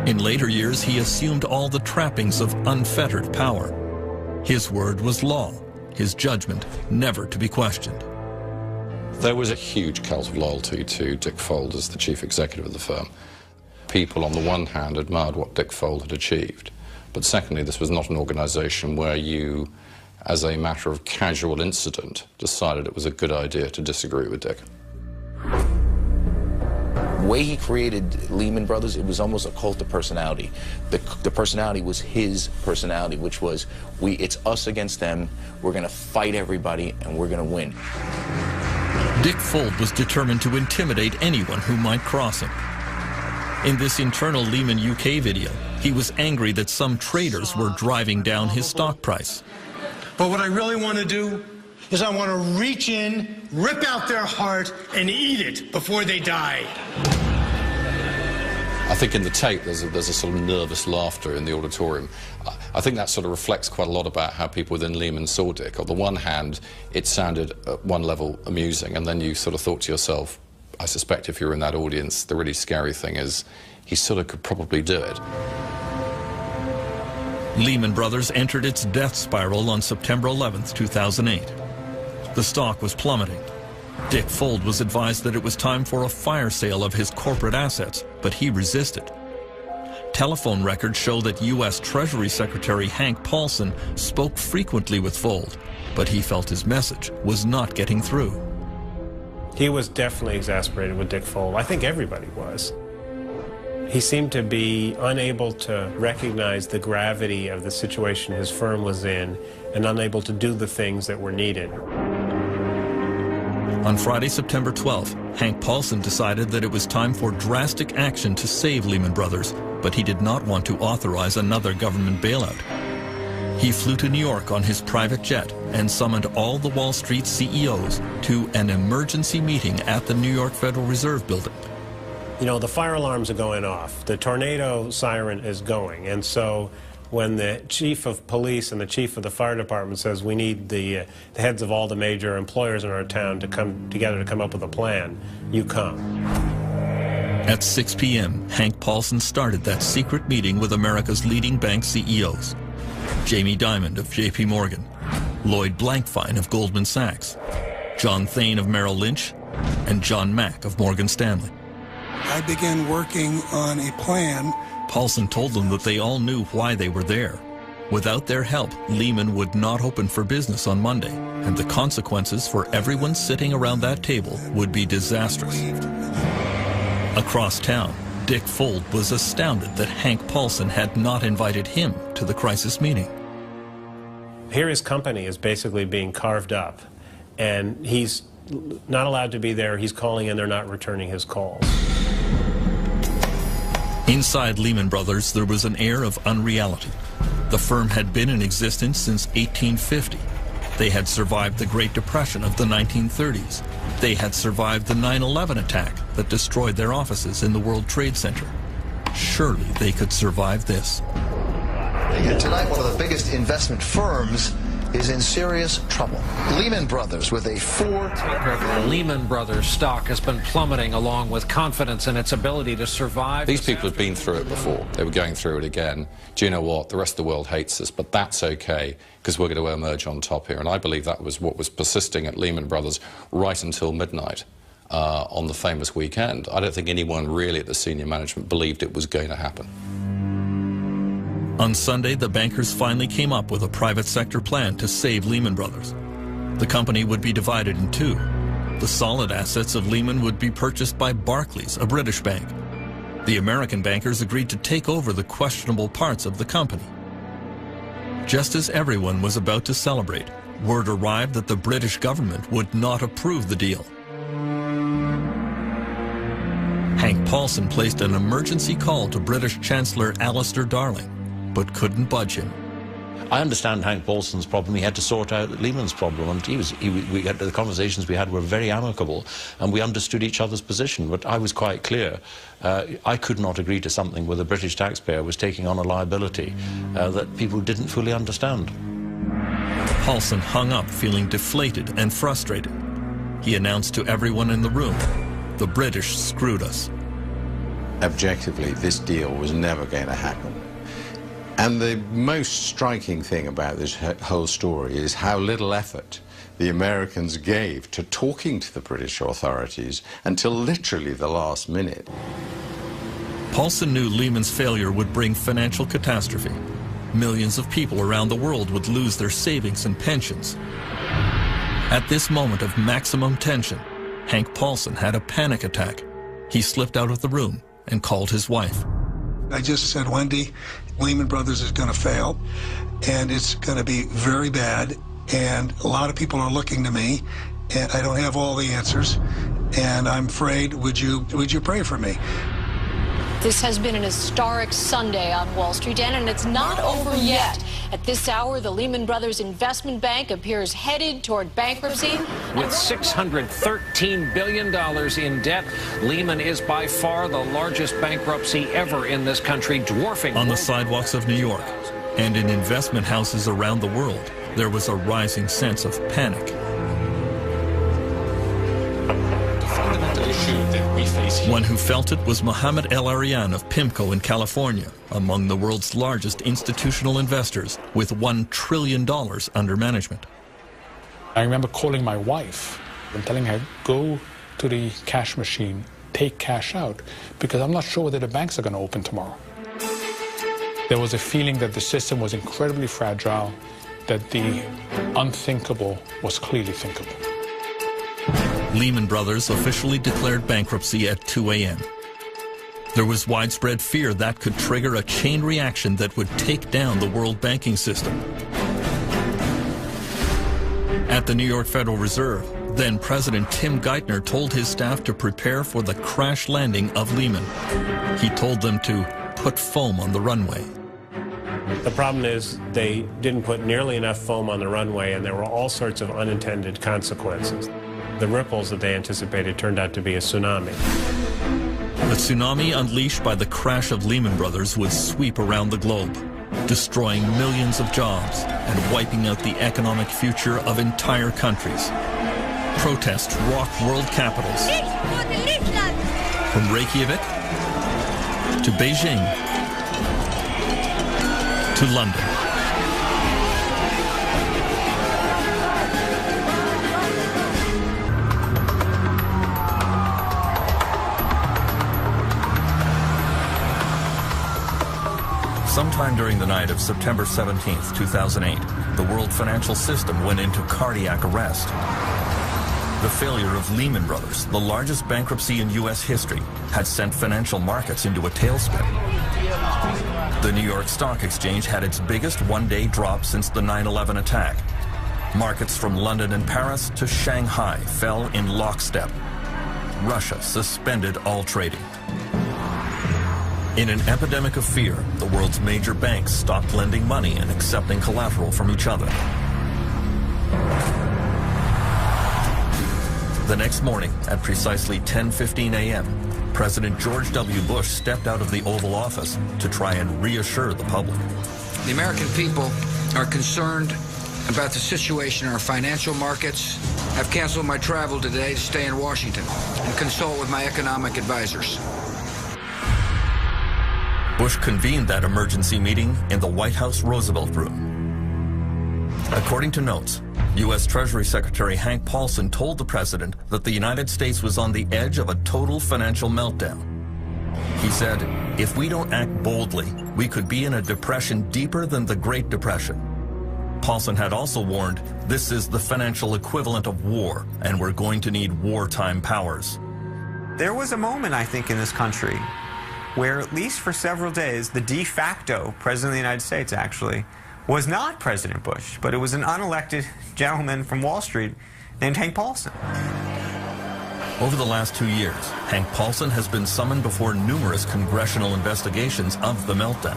In later years, he assumed all the trappings of unfettered power. His word was law, his judgment never to be questioned. There was a huge cult of loyalty to Dick Fuld as the chief executive of the firm. People, on the one hand, admired what Dick Fuld had achieved, but secondly, this was not an organization where you, as a matter of casual incident, decided it was a good idea to disagree with Dick. The way he created Lehman Brothers, it was almost a cult of personality. The personality was his personality, which was, it's us against them, we're going to fight everybody, and we're going to win. Dick Fuld was determined to intimidate anyone who might cross him. In this internal Lehman UK video, he was angry that some traders were driving down his stock price. But what I really want to do is I want to reach in, rip out their heart, and eat it before they die. I think in the tape there's a sort of nervous laughter in the auditorium. I think that sort of reflects quite a lot about how people within Lehman saw Dick. On the one hand, it sounded at one level amusing, and then you sort of thought to yourself, I suspect if you're in that audience, the really scary thing is he sort of could probably do it. Lehman Brothers entered its death spiral on September 11th, 2008. The stock was plummeting. Dick Fuld was advised that it was time for a fire sale of his corporate assets, but he resisted. Telephone records show that U.S. Treasury Secretary Hank Paulson spoke frequently with Fuld, but he felt his message was not getting through. He was definitely exasperated with Dick Fuld. I think everybody was. He seemed to be unable to recognize the gravity of the situation his firm was in and unable to do the things that were needed. On Friday, September 12th, Hank Paulson decided that it was time for drastic action to save Lehman Brothers, but he did not want to authorize another government bailout. He flew to New York on his private jet and summoned all the Wall Street CEOs to an emergency meeting at the New York Federal Reserve Building. You know, the fire alarms are going off. The tornado siren is going. And so when the chief of police and the chief of the fire department says we need the heads of all the major employers in our town to come together to come up with a plan, you come. At 6 p.m., Hank Paulson started that secret meeting with America's leading bank CEOs. Jamie Dimon of J.P. Morgan, Lloyd Blankfein of Goldman Sachs, John Thain of Merrill Lynch, and John Mack of Morgan Stanley. I began working on a plan. Paulson told them that they all knew why they were there. Without their help, Lehman would not open for business on Monday, and the consequences for everyone sitting around that table would be disastrous. Across town, Dick Fuld was astounded that Hank Paulson had not invited him to the crisis meeting. Here his company is basically being carved up, and he's not allowed to be there. He's calling in, they're not returning his calls. Inside Lehman Brothers, there was an air of unreality. The firm had been in existence since 1850. They had survived the Great Depression of the 1930s. They had survived the 9/11 attack that destroyed their offices in the World Trade Center. Surely they could survive this. Yet tonight, one of the biggest investment firms is in serious trouble. Lehman Brothers with a Lehman Brothers stock has been plummeting along with confidence in its ability to survive. These people have been through it before. They were going through it again. Do you know what? The rest of the world hates us, but that's okay because we're going to emerge on top here. And I believe that was what was persisting at Lehman Brothers right until midnight on the famous weekend. I don't think anyone really at the senior management believed it was going to happen. On Sunday, the bankers finally came up with a private sector plan to save Lehman Brothers. The company would be divided in two. The solid assets of Lehman would be purchased by Barclays, a British bank. The American bankers agreed to take over the questionable parts of the company. Just as everyone was about to celebrate, word arrived that the British government would not approve the deal. Hank Paulson placed an emergency call to British Chancellor Alistair Darling, but couldn't budge him. I understand Hank Paulson's problem. He had to sort out Lehman's problem, and the conversations we had were very amicable, and we understood each other's position. But I was quite clear. I could not agree to something where the British taxpayer was taking on a liability that people didn't fully understand. Paulson hung up feeling deflated and frustrated. He announced to everyone in the room, "The British screwed us." objectively, this deal was never going to happen. And the most striking thing about this whole story is how little effort the Americans gave to talking to the British authorities until literally the last minute. Paulson knew Lehman's failure would bring financial catastrophe. Millions of people around the world would lose their savings and pensions. At this moment of maximum tension, Hank Paulson had a panic attack. He slipped out of the room and called his wife. I just said, Wendy, Lehman Brothers is going to fail, and it's going to be very bad, and a lot of people are looking to me, and I don't have all the answers, and I'm afraid, would you pray for me? This has been an historic Sunday on Wall Street, and it's not over yet. At this hour, the Lehman Brothers Investment Bank appears headed toward bankruptcy. With $613 billion in debt, Lehman is by far the largest bankruptcy ever in this country, dwarfing... On the sidewalks of New York and in investment houses around the world, there was a rising sense of panic. One who felt it was Mohammed El Arian of PIMCO in California, among the world's largest institutional investors with $1 trillion under management. I remember calling my wife and telling her, go to the cash machine, take cash out, because I'm not sure whether the banks are going to open tomorrow. There was a feeling that the system was incredibly fragile, that the unthinkable was clearly thinkable. Lehman Brothers officially declared bankruptcy at 2 a.m. There was widespread fear that could trigger a chain reaction that would take down the world banking system. At the New York Federal Reserve, then President Tim Geithner told his staff to prepare for the crash landing of Lehman. He told them to put foam on the runway. The problem is they didn't put nearly enough foam on the runway, and there were all sorts of unintended consequences. The ripples that they anticipated turned out to be a tsunami. The tsunami unleashed by the crash of Lehman Brothers would sweep around the globe, destroying millions of jobs and wiping out the economic future of entire countries. Protests rocked world capitals, from Reykjavik to Beijing to London. Sometime during the night of September 17, 2008, the world financial system went into cardiac arrest. The failure of Lehman Brothers, the largest bankruptcy in U.S. history, had sent financial markets into a tailspin. The New York Stock Exchange had its biggest one-day drop since the 9/11 attack. Markets from London and Paris to Shanghai fell in lockstep. Russia suspended all trading. In an epidemic of fear, the world's major banks stopped lending money and accepting collateral from each other. The next morning, at precisely 10:15 a.m., President George W. Bush stepped out of the Oval Office to try and reassure the public. The American people are concerned about the situation in our financial markets. I've canceled my travel today to stay in Washington and consult with my economic advisors. Bush convened that emergency meeting in the White House Roosevelt Room. According to notes, U.S. Treasury Secretary Hank Paulson told the president that the United States was on the edge of a total financial meltdown. He said, if we don't act boldly, we could be in a depression deeper than the Great Depression. Paulson had also warned, this is the financial equivalent of war, and we're going to need wartime powers. There was a moment, I think, in this country where, at least for several days, the de facto president of the United States, actually, was not President Bush, but it was an unelected gentleman from Wall Street named Hank Paulson. Over the last 2 years, Hank Paulson has been summoned before numerous congressional investigations of the meltdown.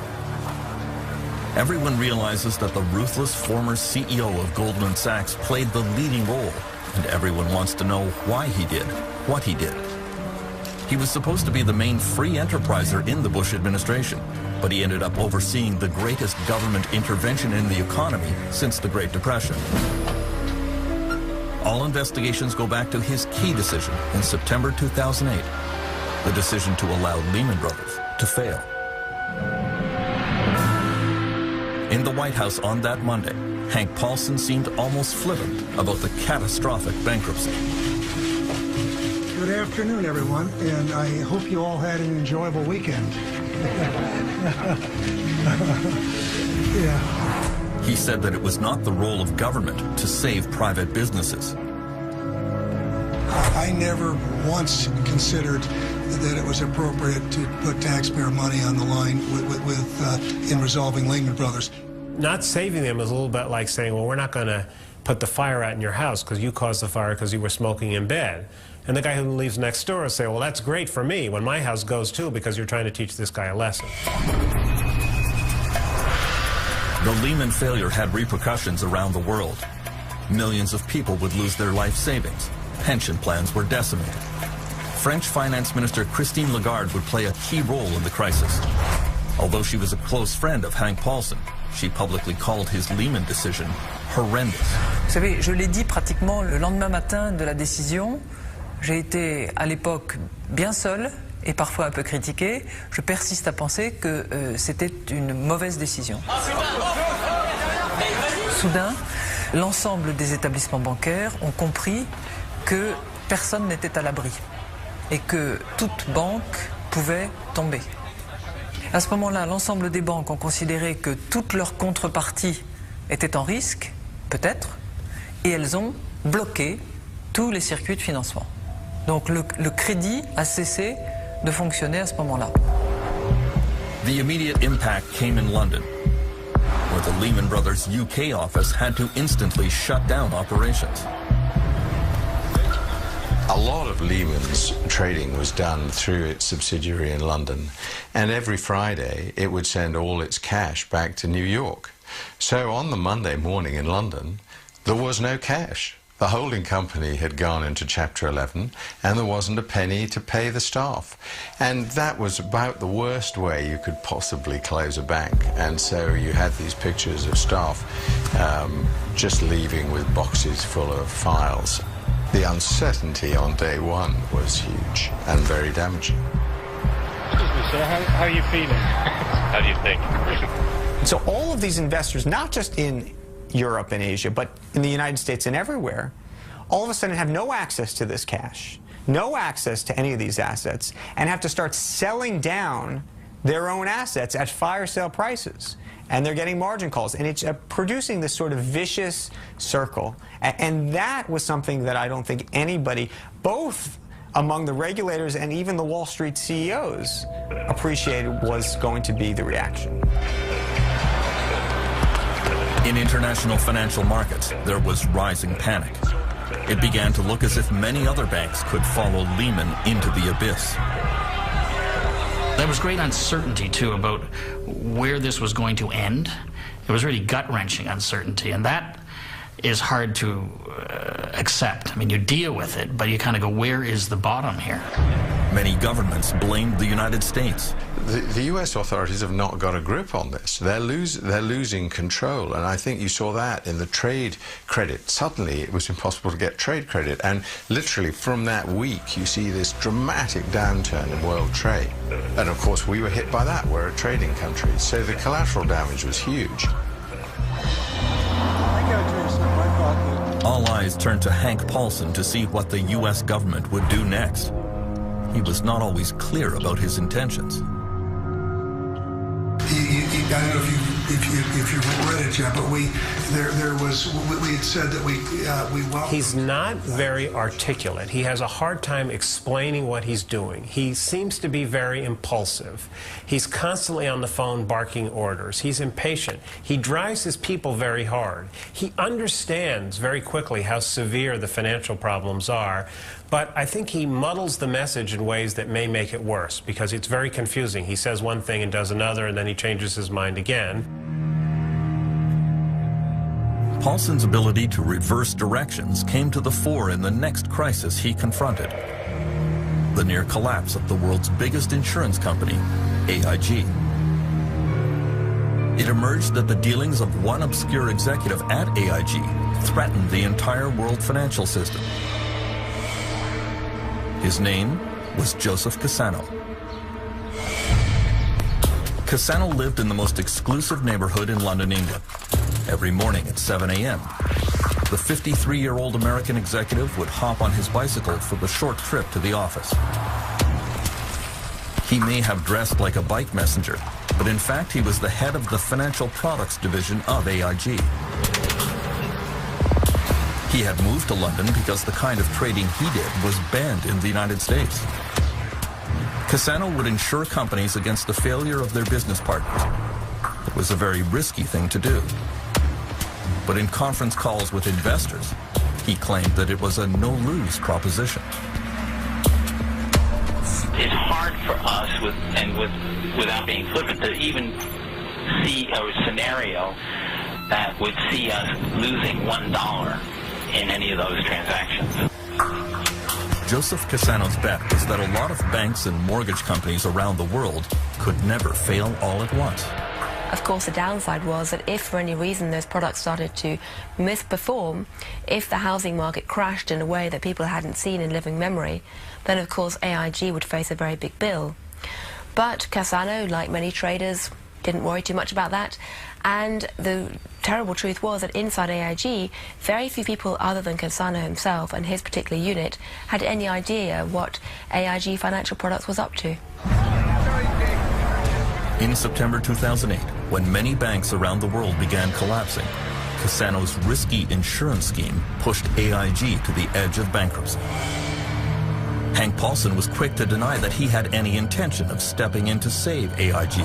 Everyone realizes that the ruthless former CEO of Goldman Sachs played the leading role, and everyone wants to know why he did what he did. He was supposed to be the main free enterpriser in the Bush administration, but he ended up overseeing the greatest government intervention in the economy since the Great Depression. All investigations go back to his key decision in September 2008 the decision to allow Lehman Brothers to fail. In the White House on that Monday, Hank Paulson seemed almost flippant about the catastrophic bankruptcy. Good afternoon, everyone, and I hope you all had an enjoyable weekend. Yeah. He said that it was not the role of government to save private businesses. I never once considered that it was appropriate to put taxpayer money on the line in resolving Lehman Brothers. Not saving them is a little bit like saying, well, we're not going to put the fire out in your house because you caused the fire because you were smoking in bed. And the guy who lives next door will say, well, that's great for me when my house goes too because you're trying to teach this guy a lesson. The Lehman failure had repercussions around the world. Millions of people would lose their life savings. Pension plans were decimated. French Finance Minister Christine Lagarde would play a key role in the crisis. Although she was a close friend of Hank Paulson, she publicly called his Lehman decision horrendous. Vous savez, je l'ai dit pratiquement le lendemain matin de la décision. J'ai été à l'époque bien seul et parfois un peu critiqué. Je persiste à penser que c'était une mauvaise décision. Soudain, l'ensemble des établissements bancaires ont compris que personne n'était à l'abri et que toute banque pouvait tomber. À ce moment-là, l'ensemble des banques ont considéré que toutes leurs contreparties étaient en risque, peut-être, et elles ont bloqué tous les circuits de financement. Donc le crédit a cessé de fonctionner à ce moment-là. The immediate impact came in London, where the Lehman Brothers UK office had to instantly shut down operations. A lot of Lehman's trading was done through its subsidiary in London, and every Friday it would send all its cash back to New York. So on the Monday morning in London, there was no cash. The holding company had gone into Chapter 11, and there wasn't a penny to pay the staff. And that was about the worst way you could possibly close a bank. And so you had these pictures of staff just leaving with boxes full of files. The uncertainty on day one was huge and very damaging. So how are you feeling? How do you think? So all of these investors, not just in Europe and Asia, but in the United States and everywhere, all of a sudden have no access to this cash, no access to any of these assets, and have to start selling down their own assets at fire sale prices. And they're getting margin calls, and it's producing this sort of vicious circle. And that was something that I don't think anybody, both among the regulators and even the Wall Street CEOs, appreciated was going to be the reaction. In international financial markets, there was rising panic. It began to look as if many other banks could follow Lehman into the abyss. There was great uncertainty, too, about where this was going to end. It was really gut-wrenching uncertainty, and that is hard to accept. I mean, you deal with it, but you kind of go, where is the bottom here? Many governments blamed the United States. The U.S. authorities have not got a grip on this. They're losing control, and I think you saw that in the trade credit. Suddenly, it was impossible to get trade credit, and literally from that week, you see this dramatic downturn in world trade. And of course, we were hit by that. We're a trading country, so the collateral damage was huge. All eyes turned to Hank Paulson to see what the U.S. government would do next. He was not always clear about his intentions. I don't know if you've read it yet, but we had said that we welcome. He's not very articulate. He has a hard time explaining what he's doing. He seems to be very impulsive. He's constantly on the phone barking orders. He's impatient. He drives his people very hard. He understands very quickly how severe the financial problems are, but I think he muddles the message in ways that may make it worse, because it's very confusing. He says one thing and does another, and then he changes his mind again. Paulson's ability to reverse directions came to the fore in the next crisis he confronted: the near collapse of the world's biggest insurance company, AIG. It emerged that the dealings of one obscure executive at AIG threatened the entire world financial system. His name, was Joseph Cassano. Cassano lived in the most exclusive neighborhood in London, England. Every morning at 7 a.m., the 53-year-old American executive would hop on his bicycle for the short trip to the office. He may have dressed like a bike messenger, but in fact he was the head of the financial products division of AIG. He had moved to London because the kind of trading he did was banned in the United States. Cassano would insure companies against the failure of their business partners. It was a very risky thing to do. But in conference calls with investors, he claimed that it was a no-lose proposition. It's hard for us, without being flippant, to even see a scenario that would see us losing $1 in any of those transactions. Joseph Cassano's bet was that a lot of banks and mortgage companies around the world could never fail all at once. Of course, the downside was that if for any reason those products started to misperform, if the housing market crashed in a way that people hadn't seen in living memory, then of course AIG would face a very big bill. But Cassano, like many traders, didn't worry too much about that. And the terrible truth was that inside AIG, very few people other than Cassano himself and his particular unit had any idea what AIG Financial Products was up to. In September 2008, when many banks around the world began collapsing, Cassano's risky insurance scheme pushed AIG to the edge of bankruptcy. Hank Paulson was quick to deny that he had any intention of stepping in to save AIG.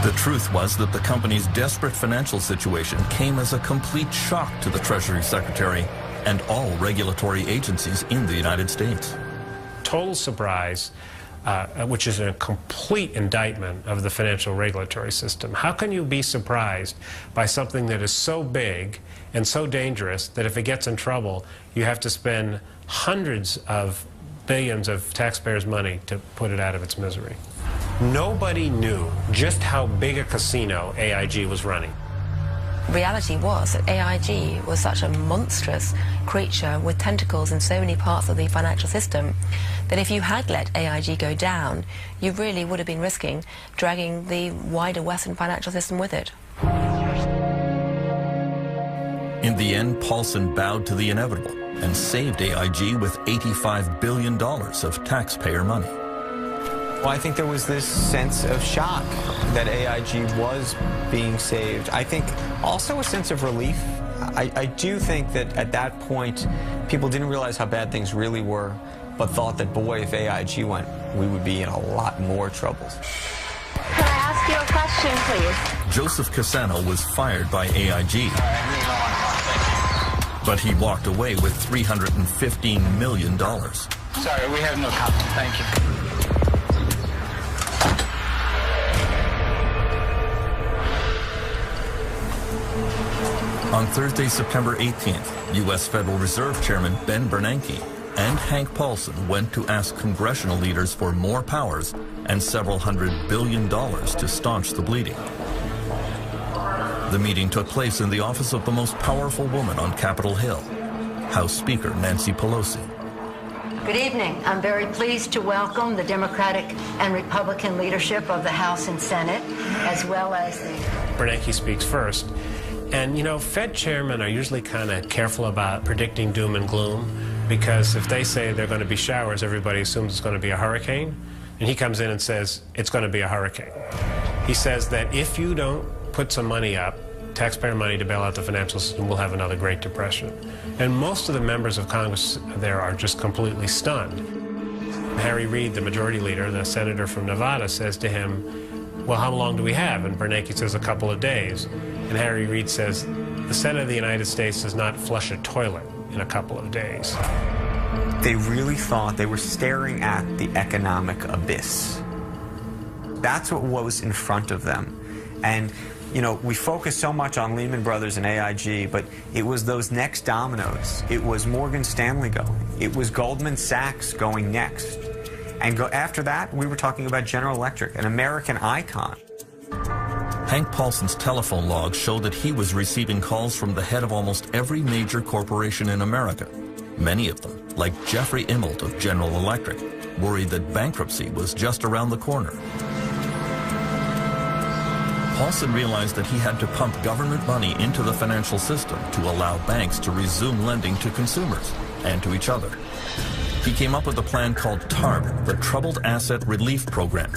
The truth was that the company's desperate financial situation came as a complete shock to the Treasury Secretary and all regulatory agencies in the United States. Total surprise, which is a complete indictment of the financial regulatory system. How can you be surprised by something that is so big and so dangerous that if it gets in trouble, you have to spend hundreds of billions of taxpayers' money to put it out of its misery? Nobody knew just how big a casino AIG was running. Reality was that AIG was such a monstrous creature with tentacles in so many parts of the financial system that if you had let AIG go down, you really would have been risking dragging the wider Western financial system with it. In the end, Paulson bowed to the inevitable and saved AIG with $85 billion of taxpayer money. Well, I think there was this sense of shock that AIG was being saved. I think also a sense of relief. I do think that at that point, people didn't realize how bad things really were, but thought that, boy, if AIG went, we would be in a lot more trouble. Can I ask you a question, please? Joseph Cassano was fired by AIG, but he walked away with $315 million. Sorry, we have no comment. Thank you. On Thursday, September 18th, U.S. Federal Reserve Chairman Ben Bernanke and Hank Paulson went to ask congressional leaders for more powers and several $100 billion to staunch the bleeding. The meeting took place in the office of the most powerful woman on Capitol Hill, House Speaker Nancy Pelosi. Good evening. I'm very pleased to welcome the Democratic and Republican leadership of the House and Senate, as well as the... Bernanke speaks first. And, you know, Fed chairmen are usually kind of careful about predicting doom and gloom, because if they say they're going to be showers, everybody assumes it's going to be a hurricane. And he comes in and says, it's going to be a hurricane. He says that if you don't put some money up, taxpayer money to bail out the financial system, we'll have another Great Depression. And most of the members of Congress there are just completely stunned. Harry Reid, the majority leader, the senator from Nevada, says to him, well, how long do we have? And Bernanke says a couple of days. And Harry Reid says, the Senate of the United States does not flush a toilet in a couple of days. They really thought they were staring at the economic abyss. That's what was in front of them. And, you know, we focus so much on Lehman Brothers and AIG, but it was those next dominoes. It was Morgan Stanley going. It was Goldman Sachs going next. And after that, we were talking about General Electric, an American icon. Hank Paulson's telephone logs show that he was receiving calls from the head of almost every major corporation in America, Many of them, like Jeffrey Immelt of General Electric, worried that bankruptcy was just around the corner. Paulson realized that he had to pump government money into the financial system to allow banks to resume lending to consumers and to each other. He came up with a plan called TARP, the Troubled Asset Relief Program.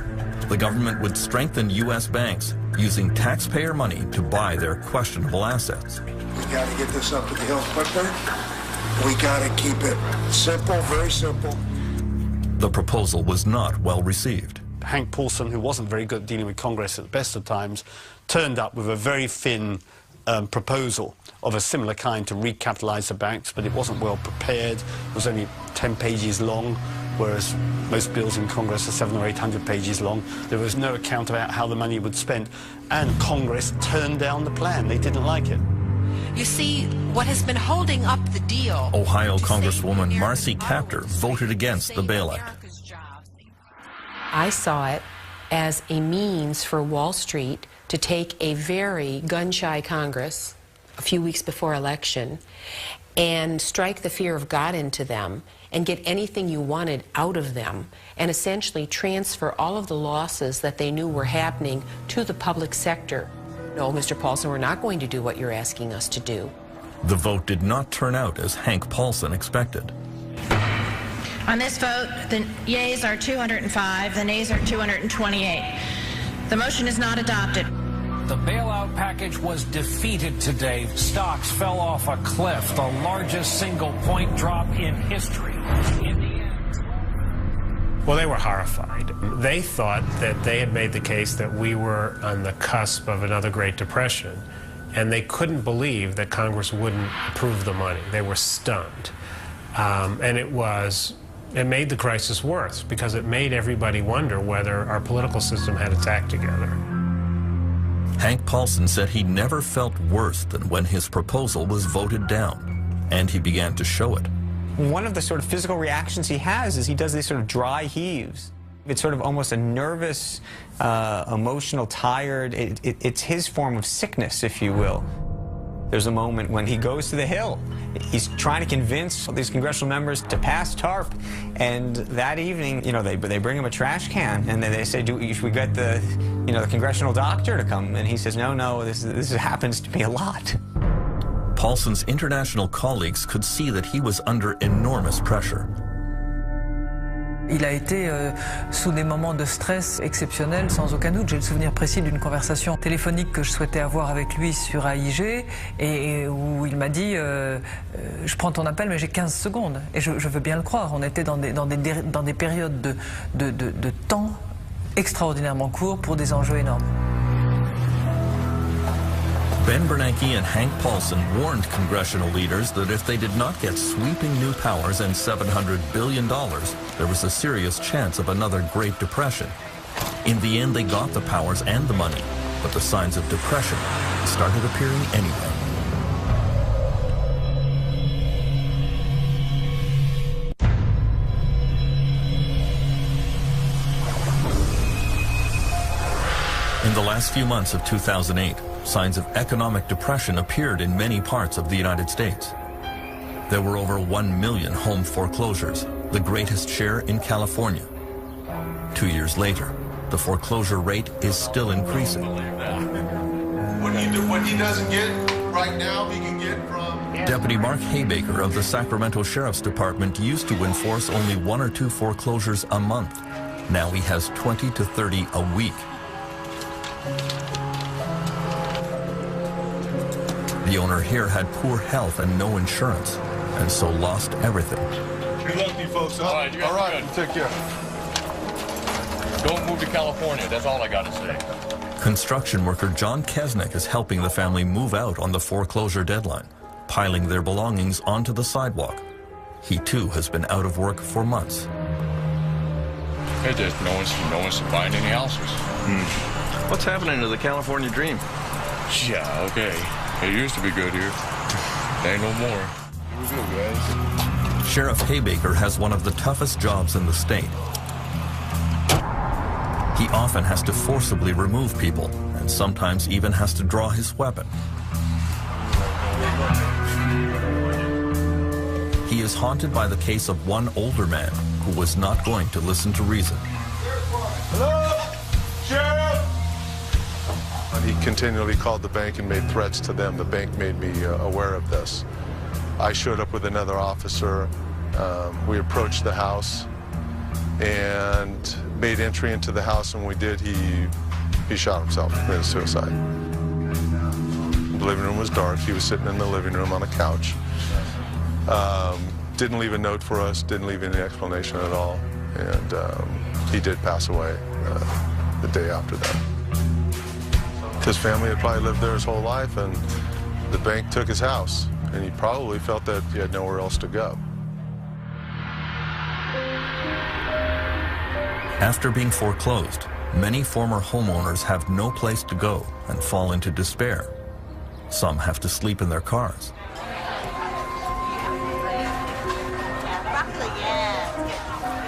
The government would strengthen U.S. banks using taxpayer money to buy their questionable assets. We got to get this up to the hill quicker. We got to keep it simple, very simple. The proposal was not well received. Hank Paulson, who wasn't very good at dealing with Congress at the best of times, turned up with a very thin proposal of a similar kind to recapitalize the banks, but it wasn't well prepared. It was only 10 pages long, whereas most bills in Congress are 700 or 800 pages long. There was no account about how the money would be spent, and Congress turned down the plan. They didn't like it. You see, what has been holding up the deal... Ohio Congresswoman Marcy Kaptur voted against the bailout. I saw it as a means for Wall Street to take a very gun-shy Congress a few weeks before election and strike the fear of God into them and get anything you wanted out of them and essentially transfer all of the losses that they knew were happening to the public sector. No, Mr. Paulson, we're not going to do what you're asking us to do. The vote did not turn out as Hank Paulson expected. On this vote, the yeas are 205, the nays are 228. The motion is not adopted. The bailout package was defeated today. Stocks fell off a cliff, the largest single point drop in history. In the end... Well, they were horrified. They thought that they had made the case that we were on the cusp of another Great Depression, and they couldn't believe that Congress wouldn't approve the money. They were stunned. And it made the crisis worse because it made everybody wonder whether our political system had its act together. Hank Paulson said he never felt worse than when his proposal was voted down, and he began to show it. One of the sort of physical reactions he has is he does these sort of dry heaves. It's sort of almost a nervous, emotional, tired, it's his form of sickness, if you will. There's a moment when he goes to the Hill. He's trying to convince these congressional members to pass TARP, and that evening, you know, they bring him a trash can, and then they say, should we get the, you know, the congressional doctor to come? And he says, no, this happens to be a lot. Paulson's international colleagues could see that he was under enormous pressure. Il a été sous des moments de stress exceptionnels, sans aucun doute. J'ai le souvenir précis d'une conversation téléphonique que je souhaitais avoir avec lui sur AIG et où il m'a dit je prends ton appel mais j'ai 15 secondes. Et je veux bien le croire. On était dans des périodes de temps extraordinairement courts pour des enjeux énormes. Ben Bernanke and Hank Paulson warned congressional leaders that if they did not get sweeping new powers and $700 billion, there was a serious chance of another Great Depression. In the end, they got the powers and the money, but the signs of depression started appearing anyway. In the last few months of 2008, signs of economic depression appeared in many parts of the United States. There were over 1 million home foreclosures, the greatest share in California. 2 years later, the foreclosure rate is still increasing. What he doesn't get right now, he can get from... Deputy Mark Haybaker of the Sacramento Sheriff's Department used to enforce only 1 or 2 foreclosures a month. Now he has 20 to 30 a week. The owner here had poor health and no insurance, and so lost everything. Good luck to you folks. All right, take care. Don't move to California, that's all I gotta say. Construction worker John Kesnick is helping the family move out on the foreclosure deadline, piling their belongings onto the sidewalk. He too has been out of work for months. Hey, there's no one's buying any houses. What's happening to the California dream? Yeah, okay. It used to be good here. Ain't no more. Here we go, guys. Sheriff Haybaker has one of the toughest jobs in the state. He often has to forcibly remove people, and sometimes even has to draw his weapon. He is is haunted by the case of one older man who was not going to listen to reason. Hello? Sheriff? He continually called the bank and made threats to them. The bank made me aware of this. I showed up with another officer. We approached the house and made entry into the house, and when we did, he shot himself, committed suicide. The living room was dark. He was sitting in the living room on a couch. Didn't leave a note for us, didn't leave any explanation at all, and he did pass away the day after that. His family had probably lived there his whole life, and the bank took his house, and he probably felt that he had nowhere else to go. After being foreclosed, many former homeowners have no place to go and fall into despair. Some have to sleep in their cars.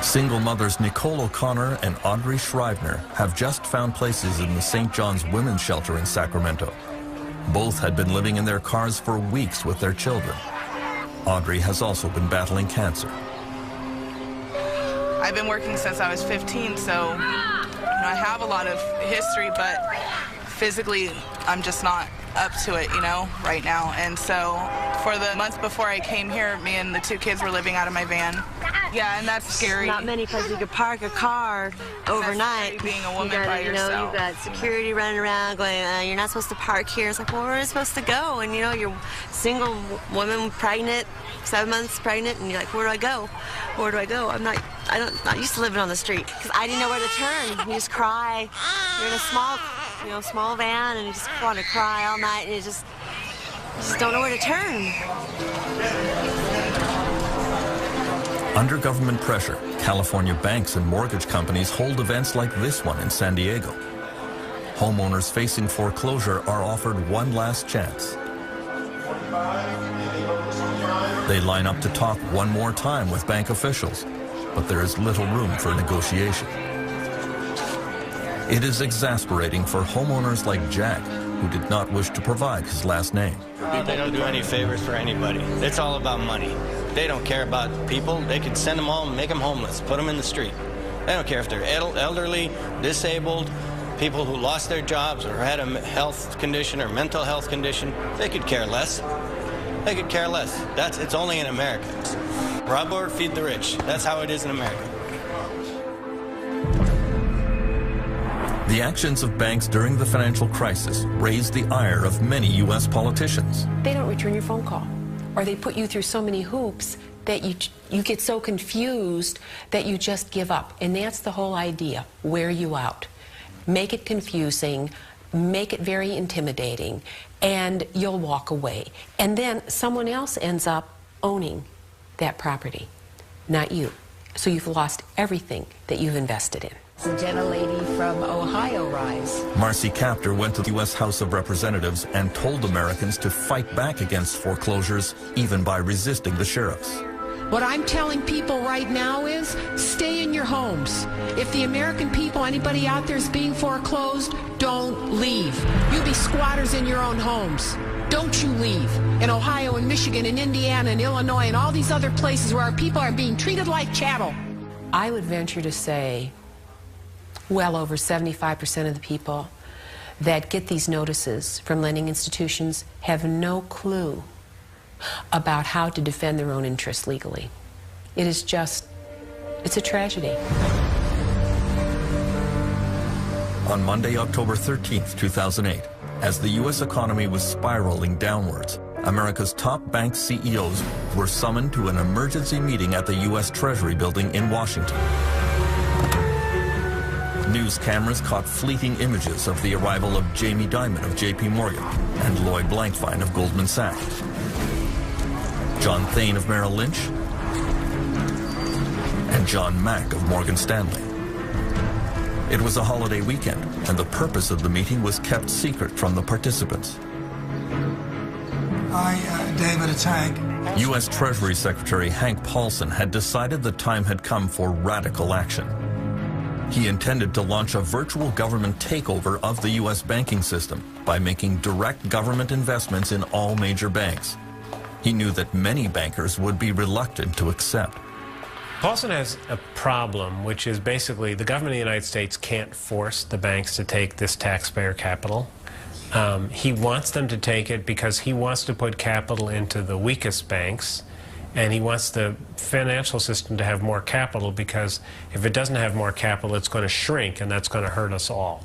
Single mothers Nicole O'Connor and Audrey Schreibner have just found places in the St. John's Women's Shelter in Sacramento. Both had been living in their cars for weeks with their children. Audrey has also been battling cancer. I've been working since I was 15, so I have a lot of history, but physically I'm just not up to it, right now. And so for the month before I came here, me and the two kids were living out of my van. Yeah, and that's scary. Not many places you could park a car overnight. Being a woman by yourself. You've got security running around going, you're not supposed to park here. It's like, well, where are you supposed to go? And you're single woman, pregnant, 7 months pregnant, and you're like, where do I go? Where do I go? I'm not used to living on the street because I didn't know where to turn. You just cry. You're in a small van, and you just want to cry all night, and you just don't know where to turn. Under government pressure, California banks and mortgage companies hold events like this one in San Diego. Homeowners facing foreclosure are offered one last chance. They line up to talk one more time with bank officials, but there is little room for negotiation. It is exasperating for homeowners like Jack, who did not wish to provide his last name. They don't do any favors for anybody. It's all about money. They don't care about people. They can send them home, make them homeless, put them in the street. They don't care if they're elderly, disabled, people who lost their jobs or had a health condition or mental health condition. They could care less. They could care less. It's only in America. Rob or feed the rich. That's how it is in America. The actions of banks during the financial crisis raised the ire of many U.S. politicians. They don't return your phone call, or they put you through so many hoops that you get so confused that you just give up. And that's the whole idea. Wear you out. Make it confusing, make it very intimidating, and you'll walk away. And then someone else ends up owning that property, not you. So you've lost everything that you've invested in. The gentlelady from Ohio rise. Marcy Kaptur went to the U.S. House of Representatives and told Americans to fight back against foreclosures, even by resisting the sheriffs. What I'm telling people right now is stay in your homes. If the American people, anybody out there is being foreclosed, don't leave. You be squatters in your own homes. Don't you leave. In Ohio and Michigan and Indiana and Illinois and all these other places where our people are being treated like chattel. I would venture to say well over 75% of the people that get these notices from lending institutions have no clue about how to defend their own interests legally. It's a tragedy. On Monday, October 13th, 2008, as the U.S. economy was spiraling downwards, America's top bank CEOs were summoned to an emergency meeting at the U.S. Treasury building in Washington. News cameras caught fleeting images of the arrival of Jamie Dimon of JP Morgan and Lloyd Blankfein of Goldman Sachs, John Thain of Merrill Lynch, and John Mack of Morgan Stanley. It was a holiday weekend, and the purpose of the meeting was kept secret from the participants. David, it's Hank. U.S. Treasury Secretary Hank Paulson had decided the time had come for radical action. He intended to launch a virtual government takeover of the U.S. banking system by making direct government investments in all major banks. he knew that many bankers would be reluctant to accept. Paulson has a problem, which is basically the government of the United States can't force the banks to take this taxpayer capital. He wants them to take it because he wants to put capital into the weakest banks, and he wants the financial system to have more capital, because if it doesn't have more capital, it's going to shrink, and that's going to hurt us all.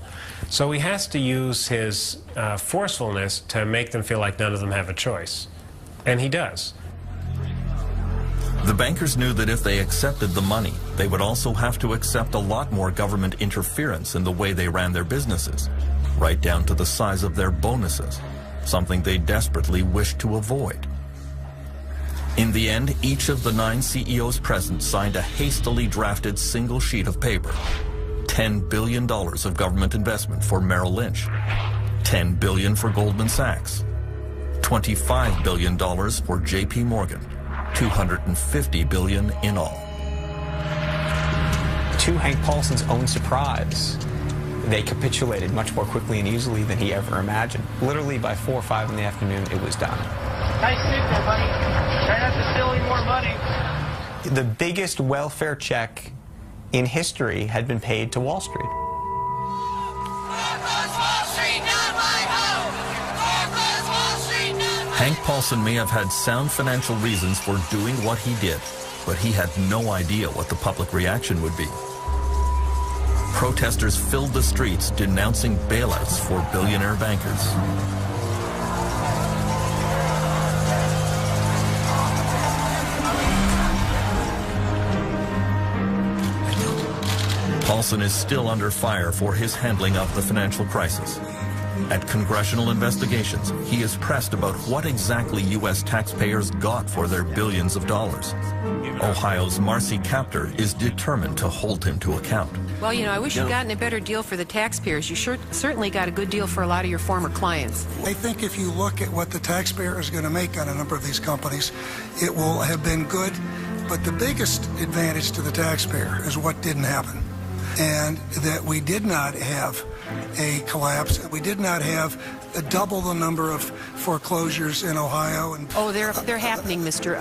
So he has to use his forcefulness to make them feel like none of them have a choice. And he does. The bankers knew that if they accepted the money, they would also have to accept a lot more government interference in the way they ran their businesses, right down to the size of their bonuses, something they desperately wished to avoid. In the end, each of the 9 CEOs present signed a hastily drafted single sheet of paper. $10 billion of government investment for Merrill Lynch, $10 billion for Goldman Sachs, $25 billion for JP Morgan, $250 billion in all. To Hank Paulson's own surprise, they capitulated much more quickly and easily than he ever imagined. Literally by 4 or 5 in the afternoon, it was done. Nice sit there, buddy. Try not to steal any more money. The biggest welfare check in history had been paid to Wall Street. Hank Paulson may have had sound financial reasons for doing what he did, but he had no idea what the public reaction would be. Protesters filled the streets denouncing bailouts for billionaire bankers. Paulson is still under fire for his handling of the financial crisis. At congressional investigations, he is pressed about what exactly U.S. taxpayers got for their billions of dollars. Ohio's Marcy Kaptur is determined to hold him to account. Well, you know, I wish you'd gotten a better deal for the taxpayers. You certainly got a good deal for a lot of your former clients. I think if you look at what the taxpayer is going to make on a number of these companies, it will have been good. But the biggest advantage to the taxpayer is what didn't happen, and that we did not have a collapse. We did not have double the number of foreclosures in Ohio. And oh, they're happening, Mr.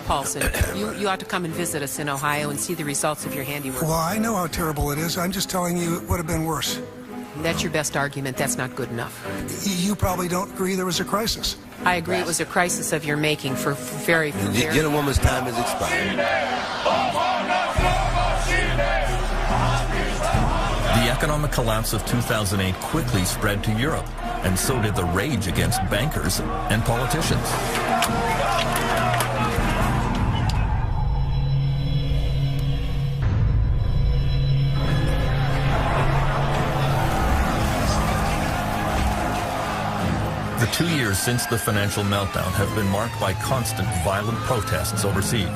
Paulson. You ought to come and visit us in Ohio and see the results of your handiwork. Well, I know how terrible it is. I'm just telling you it would have been worse. That's your best argument. That's not good enough. You probably don't agree there was a crisis. I agree it was a crisis of your making for very... The gentlewoman's time has expired. The economic collapse of 2008 quickly spread to Europe, and so did the rage against bankers and politicians. The 2 years since the financial meltdown have been marked by constant violent protests overseas.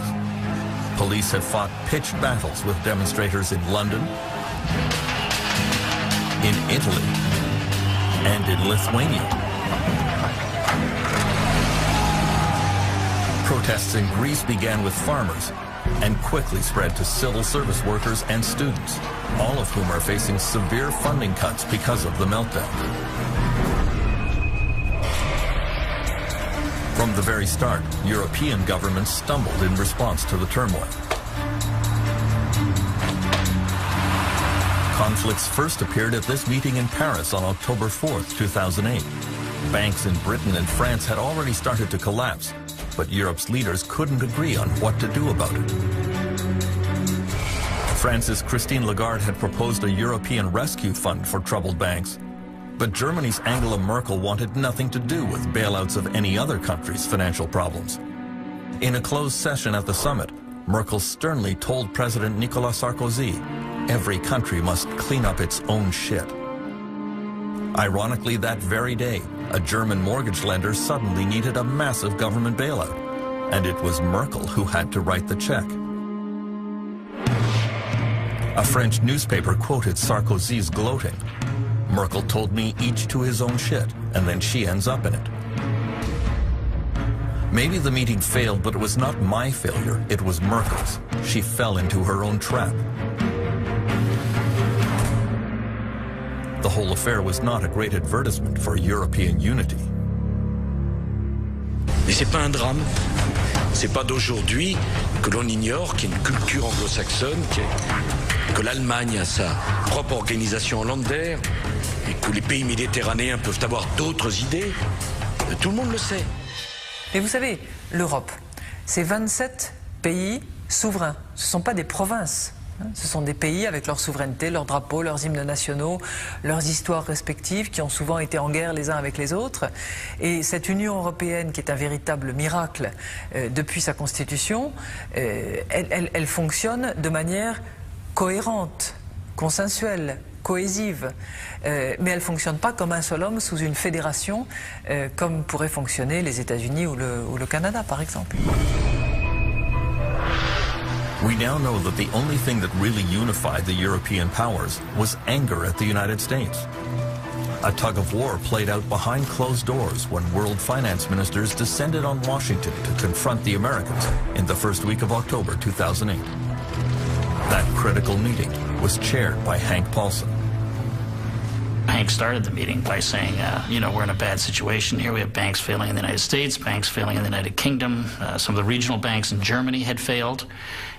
Police have fought pitched battles with demonstrators in London, in Italy, and in Lithuania. Protests in Greece began with farmers and quickly spread to civil service workers and students, all of whom are facing severe funding cuts because of the meltdown. From the very start, European governments stumbled in response to the turmoil. Conflicts first appeared at this meeting in Paris on October 4th, 2008. Banks in Britain and France had already started to collapse, but Europe's leaders couldn't agree on what to do about it. France's Christine Lagarde had proposed a European rescue fund for troubled banks, but Germany's Angela Merkel wanted nothing to do with bailouts of any other country's financial problems. In a closed session at the summit, Merkel sternly told President Nicolas Sarkozy, every country must clean up its own shit. Ironically, that very day, a German mortgage lender suddenly needed a massive government bailout, and it was Merkel who had to write the check. A French newspaper quoted Sarkozy's gloating. Merkel told me each to his own shit, and then she ends up in it. Maybe the meeting failed, but it was not my failure, it was Merkel's. She fell into her own trap. The whole affair was not a great advertisement for European unity. Mais c'est pas un drame. C'est pas d'aujourd'hui que l'on ignore qu'il y a une culture anglo-saxonne, que l'Allemagne a sa propre organisation hollandaise et que les pays méditerranéens peuvent avoir d'autres idées. Tout le monde le sait. Mais vous savez, l'Europe, c'est 27 pays souverains. Ce ne sont pas des provinces. Ce sont des pays avec leur souveraineté, leurs drapeaux, leurs hymnes nationaux, leurs histoires respectives qui ont souvent été en guerre les uns avec les autres. Et cette Union européenne qui est un véritable miracle depuis sa constitution, elle fonctionne de manière cohérente, consensuelle, cohésive. Mais elle ne fonctionne pas comme un seul homme sous une fédération comme pourraient fonctionner les États-Unis ou le Canada par exemple. We now know that the only thing that really unified the European powers was anger at the United States. A tug of war played out behind closed doors when world finance ministers descended on Washington to confront the Americans in the first week of October 2008. That critical meeting was chaired by Hank Paulson. Hank started the meeting by saying, you know, we're in a bad situation here. We have banks failing in the United States, banks failing in the United Kingdom. Some of the regional banks in Germany had failed.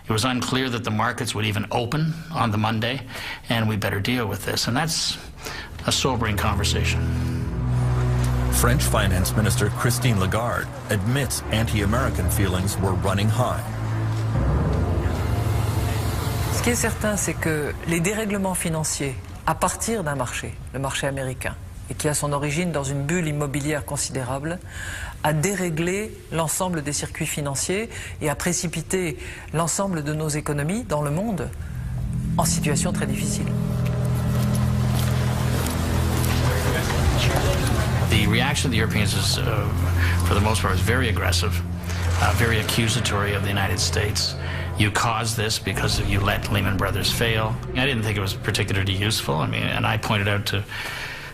It was unclear that the markets would even open on the Monday, and we better deal with this. And that's a sobering conversation. French Finance Minister Christine Lagarde admits anti-American feelings were running high. Ce qui est certain, c'est que les dérèglements financiers à partir d'un marché, le marché américain, et qui a son origine dans une bulle immobilière considérable, a déréglé l'ensemble des circuits financiers et a précipité l'ensemble de nos économies dans le monde en situation très difficile. The reaction of the Europeans is, for the most part, is very aggressive, very accusatory of the United States. You caused this because you let Lehman Brothers fail. I didn't think it was particularly useful. I mean, and I pointed out to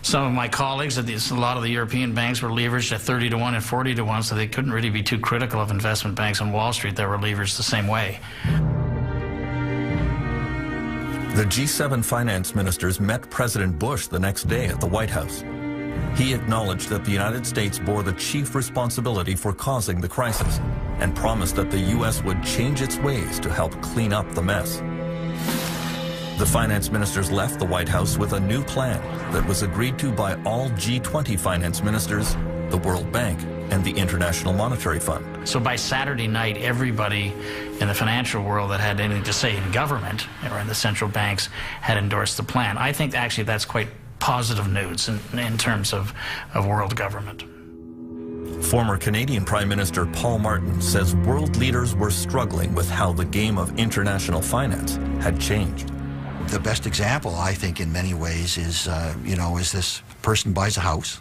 some of my colleagues that a lot of the European banks were leveraged at 30 to 1 and 40 to 1, so they couldn't really be too critical of investment banks on Wall Street that were leveraged the same way. The G7 finance ministers met President Bush the next day at the White House. He acknowledged that the United States bore the chief responsibility for causing the crisis and promised that the U.S. would change its ways to help clean up the mess. The finance ministers left the White House with a new plan that was agreed to by all G20 finance ministers, the World Bank, and the International Monetary Fund. So by Saturday night, everybody in the financial world that had anything to say in government or in the central banks had endorsed the plan. I think actually that's quite positive news in terms of world government. Former Canadian Prime Minister Paul Martin says world leaders were struggling with how the game of international finance had changed. The best example, I think, in many ways is, is this person buys a house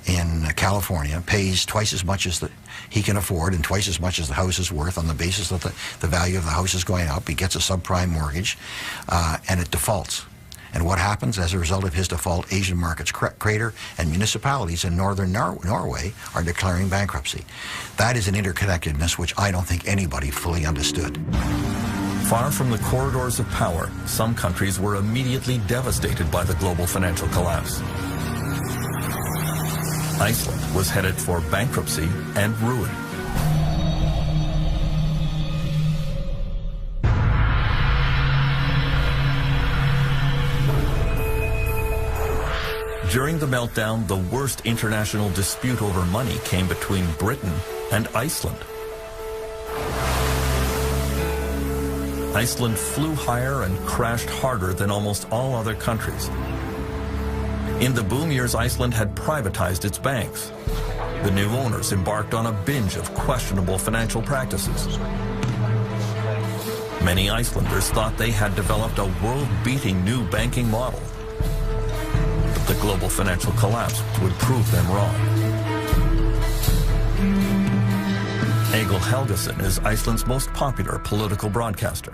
in California, pays twice as much as he can afford and twice as much as the house is worth on the basis that the value of the house is going up. He gets a subprime mortgage, and it defaults. And what happens as a result of his default? Asian markets crater, and municipalities in northern Norway are declaring bankruptcy. That is an interconnectedness which I don't think anybody fully understood. Far from the corridors of power, some countries were immediately devastated by the global financial collapse. Iceland was headed for bankruptcy and ruin. During the meltdown, the worst international dispute over money came between Britain and Iceland. Iceland flew higher and crashed harder than almost all other countries. In the boom years, Iceland had privatized its banks. The new owners embarked on a binge of questionable financial practices. Many Icelanders thought they had developed a world-beating new banking model. But the global financial collapse would prove them wrong. Egil Helgason is Iceland's most popular political broadcaster.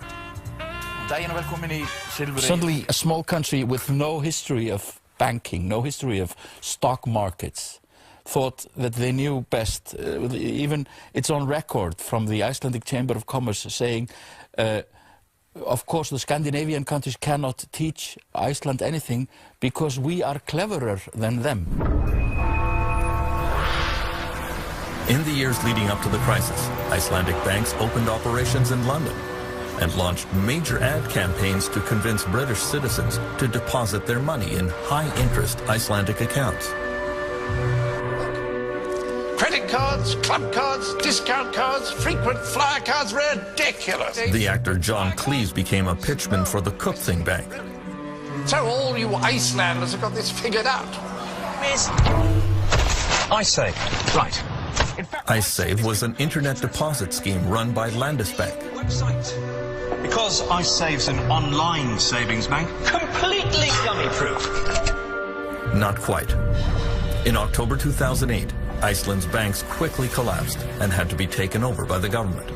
Suddenly, a small country with no history of banking, no history of stock markets, thought that they knew best. Even it's on record from the Icelandic Chamber of Commerce saying, of course, the Scandinavian countries cannot teach Iceland anything because we are cleverer than them. In the years leading up to the crisis, Icelandic banks opened operations in London and launched major ad campaigns to convince British citizens to deposit their money in high-interest Icelandic accounts. Credit cards, club cards, discount cards, frequent flyer cards, ridiculous. The actor John Cleese became a pitchman for the Kaupthing Bank. So all you Icelanders have got this figured out. Miss. IceSave, right. IceSave was an internet deposit scheme run by Landesbank. Because IceSave's an online savings bank, completely dummy-proof. Not quite. In October 2008, Iceland's banks quickly collapsed and had to be taken over by the government.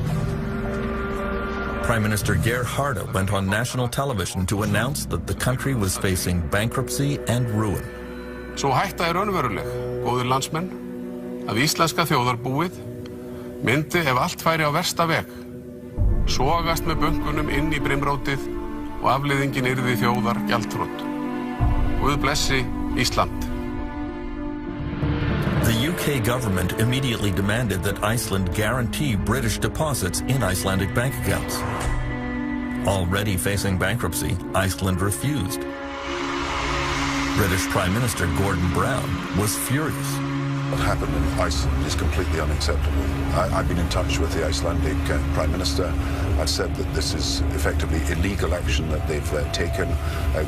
Prime Minister Geir Haarde went on national television to announce that the country was facing bankruptcy and ruin. Svo hætta raunveruleg, góðir landsmenn, að íslenska þjóðarbúið myndi ef allt færi á versta veg, sogast með bönkunum inn í brimrótið og afleiðingin yrði þjóðar gjaldþrot. Guð blessi Ísland. The UK government immediately demanded that Iceland guarantee British deposits in Icelandic bank accounts. Already facing bankruptcy, Iceland refused. British Prime Minister Gordon Brown was furious. What happened in Iceland is completely unacceptable. I've been in touch with the Icelandic Prime Minister. I've said that this is effectively illegal action that they've taken.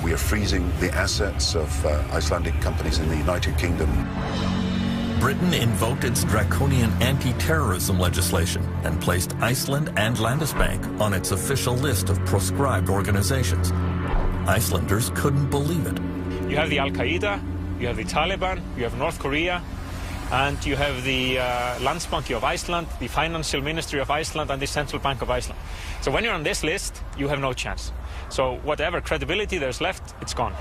We are freezing the assets of Icelandic companies in the United Kingdom. Britain invoked its draconian anti-terrorism legislation and placed Iceland and Landesbank on its official list of proscribed organizations. Icelanders couldn't believe it. You have the Al-Qaeda, you have the Taliban, you have North Korea, and you have the Landsbanki of Iceland, the Financial Ministry of Iceland, and the Central Bank of Iceland. So when you're on this list, you have no chance. So whatever credibility there's left, it's gone.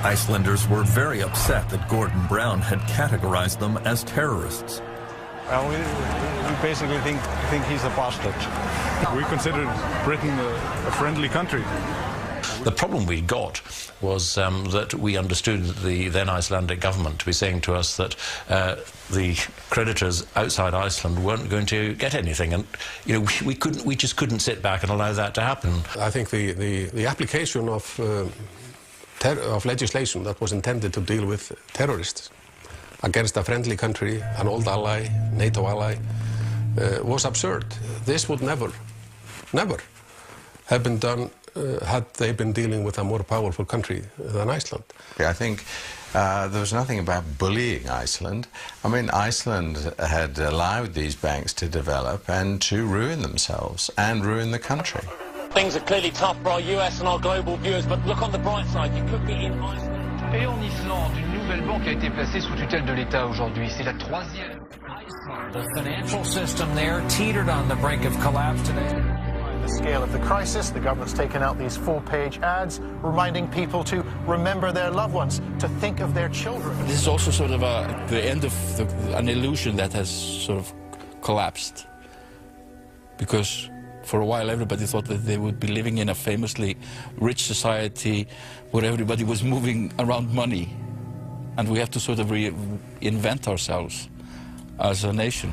Icelanders were very upset that Gordon Brown had categorized them as terrorists. Well, we basically think he's a bastard. We consider Britain a friendly country. The problem we got was that we understood the then Icelandic government to be saying to us that the creditors outside Iceland weren't going to get anything, and we just couldn't sit back and allow that to happen. I think the application of legislation that was intended to deal with terrorists against a friendly country, an old ally, NATO ally, was absurd. This would never have been done had they been dealing with a more powerful country than Iceland. I think there was nothing about bullying Iceland. I mean, Iceland had allowed these banks to develop and to ruin themselves and ruin the country. Things are clearly tough for our US and our global viewers, but look on the bright side, you could be in Iceland. Et en Islande, une nouvelle banque a été placée sous tutelle de l'État aujourd'hui. C'est la troisième. The financial system there teetered on the brink of collapse today. The scale of the crisis, the government's taken out these full-page ads reminding people to remember their loved ones, to think of their children. This is also sort of the end of an illusion that has sort of collapsed, because for a while everybody thought that they would be living in a famously rich society where everybody was moving around money, and we have to sort of reinvent ourselves as a nation.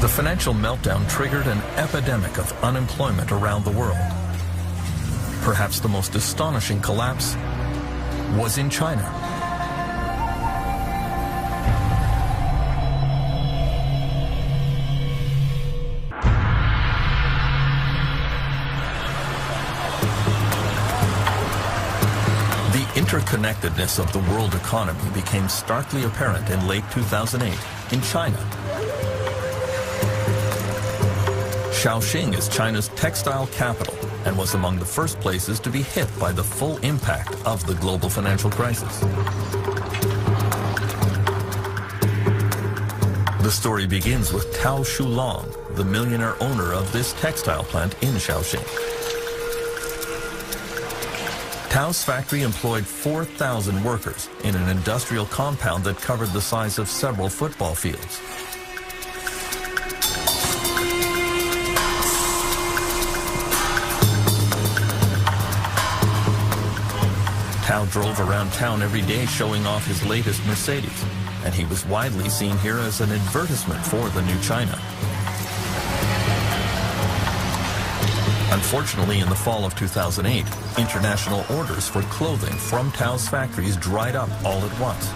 The financial meltdown triggered an epidemic of unemployment around the world. Perhaps the most astonishing collapse was in China. The interconnectedness of the world economy became starkly apparent in late 2008 in China. Shaoxing is China's textile capital and was among the first places to be hit by the full impact of the global financial crisis. The story begins with Tao Shulong, the millionaire owner of this textile plant in Shaoxing. Tao's factory employed 4,000 workers in an industrial compound that covered the size of several football fields. Tao drove around town every day showing off his latest Mercedes. and he was widely seen here as an advertisement for the new China. Unfortunately, in the fall of 2008, international orders for clothing from Tao's factories dried up all at once.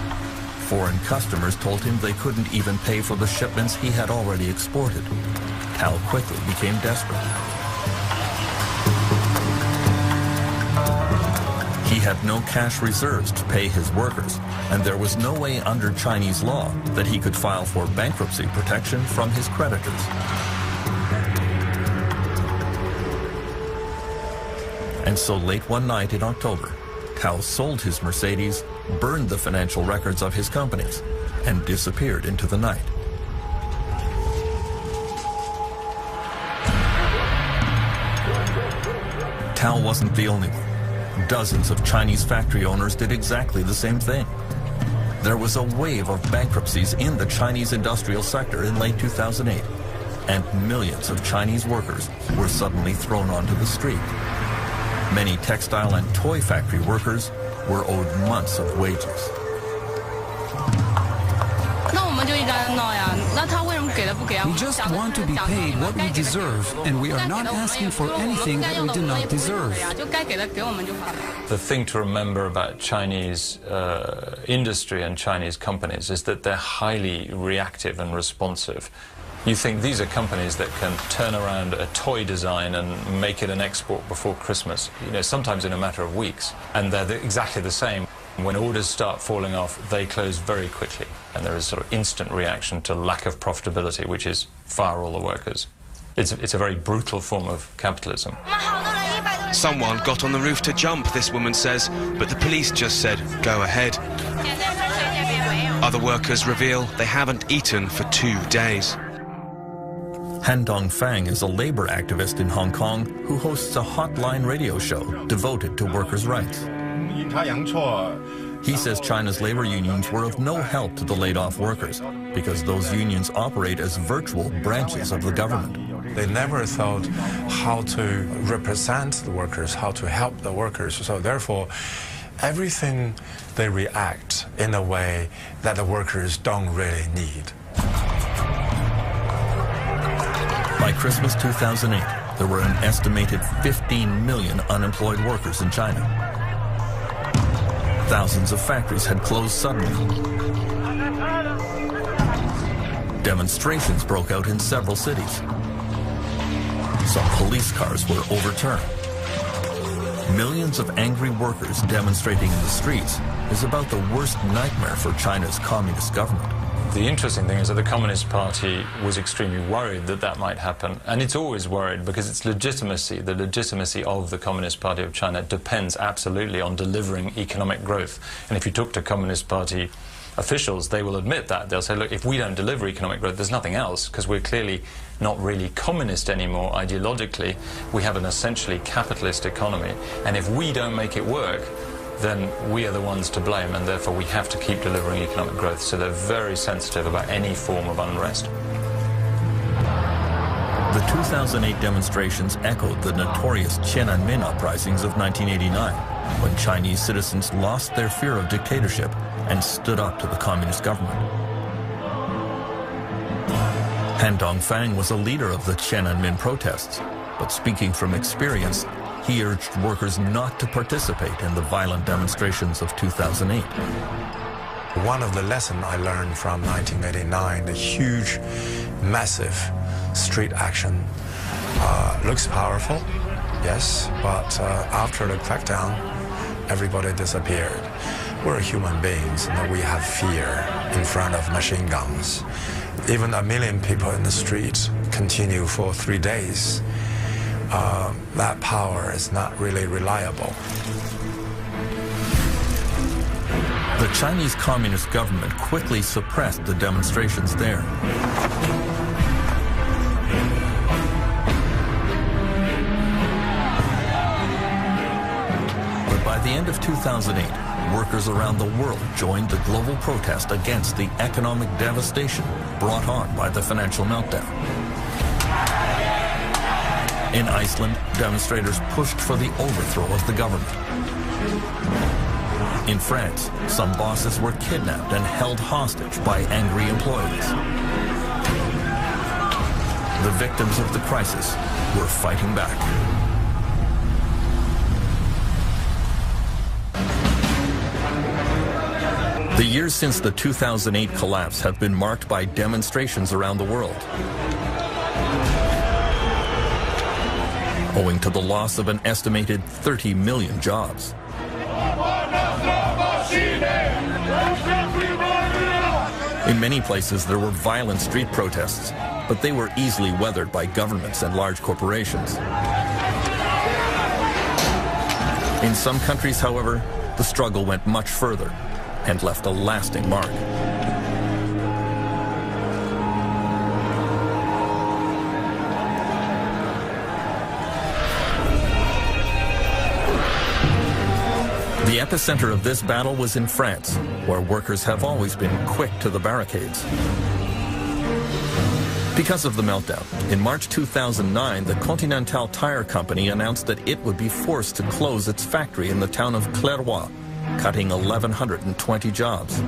Foreign customers told him they couldn't even pay for the shipments he had already exported. Tao quickly became desperate. He had no cash reserves to pay his workers, and there was no way under Chinese law that he could file for bankruptcy protection from his creditors. And so late one night in October, Tao sold his Mercedes, burned the financial records of his companies, and disappeared into the night. Tao wasn't the only one. Dozens of Chinese factory owners did exactly the same thing. There was a wave of bankruptcies in the Chinese industrial sector in late 2008, and millions of Chinese workers were suddenly thrown onto the street. Many textile and toy factory workers were owed months of wages. We just want to be paid what we deserve, and we are not asking for anything that we do not deserve. The thing to remember about Chinese industry and Chinese companies is that they're highly reactive and responsive. You think these are companies that can turn around a toy design and make it an export before Christmas, sometimes in a matter of weeks. And they're exactly the same. When orders start falling off, they close very quickly. And there is sort of instant reaction to lack of profitability, which is fire all the workers. It's a very brutal form of capitalism. Someone got on the roof to jump, this woman says, but the police just said, go ahead. Other workers reveal they haven't eaten for 2 days. Han Dongfang is a labor activist in Hong Kong who hosts a hotline radio show devoted to workers' rights. He says China's labor unions were of no help to the laid-off workers because those unions operate as virtual branches of the government. They never thought how to represent the workers, how to help the workers. So therefore, everything they react in a way that the workers don't really need. By Christmas 2008, there were an estimated 15 million unemployed workers in China. Thousands of factories had closed suddenly. Demonstrations broke out in several cities. Some police cars were overturned. Millions of angry workers demonstrating in the streets is about the worst nightmare for China's communist government. The interesting thing is that the Communist Party was extremely worried that that might happen. And it's always worried because its legitimacy, the legitimacy of the Communist Party of China, depends absolutely on delivering economic growth. And if you talk to Communist Party officials, they will admit that. They'll say, look, if we don't deliver economic growth, there's nothing else, because we're clearly not really communist anymore ideologically. We have an essentially capitalist economy. And if we don't make it work, then we are the ones to blame, and therefore we have to keep delivering economic growth. So they're very sensitive about any form of unrest. The 2008 demonstrations echoed the notorious Tiananmen uprisings of 1989, when Chinese citizens lost their fear of dictatorship and stood up to the communist government. Han Dongfang was a leader of the Tiananmen protests, but speaking from experience, he urged workers not to participate in the violent demonstrations of 2008. One of the lessons I learned from 1989, the huge, massive street action, looks powerful, yes, but after the crackdown, everybody disappeared. We're human beings, and we have fear in front of machine guns. Even 1 million people in the street continue for 3 days. That power is not really reliable. The Chinese Communist government quickly suppressed the demonstrations there. But by the end of 2008, workers around the world joined the global protest against the economic devastation brought on by the financial meltdown. In Iceland, demonstrators pushed for the overthrow of the government. In France, some bosses were kidnapped and held hostage by angry employees. The victims of the crisis were fighting back. The years since the 2008 collapse have been marked by demonstrations around the world. Owing to the loss of an estimated 30 million jobs. In many places, there were violent street protests, but they were easily weathered by governments and large corporations. In some countries, however, the struggle went much further and left a lasting mark. The epicenter of this battle was in France, where workers have always been quick to the barricades. Because of the meltdown, in March 2009, the Continental Tire Company announced that it would be forced to close its factory in the town of Clairvaux, cutting 1,120 jobs.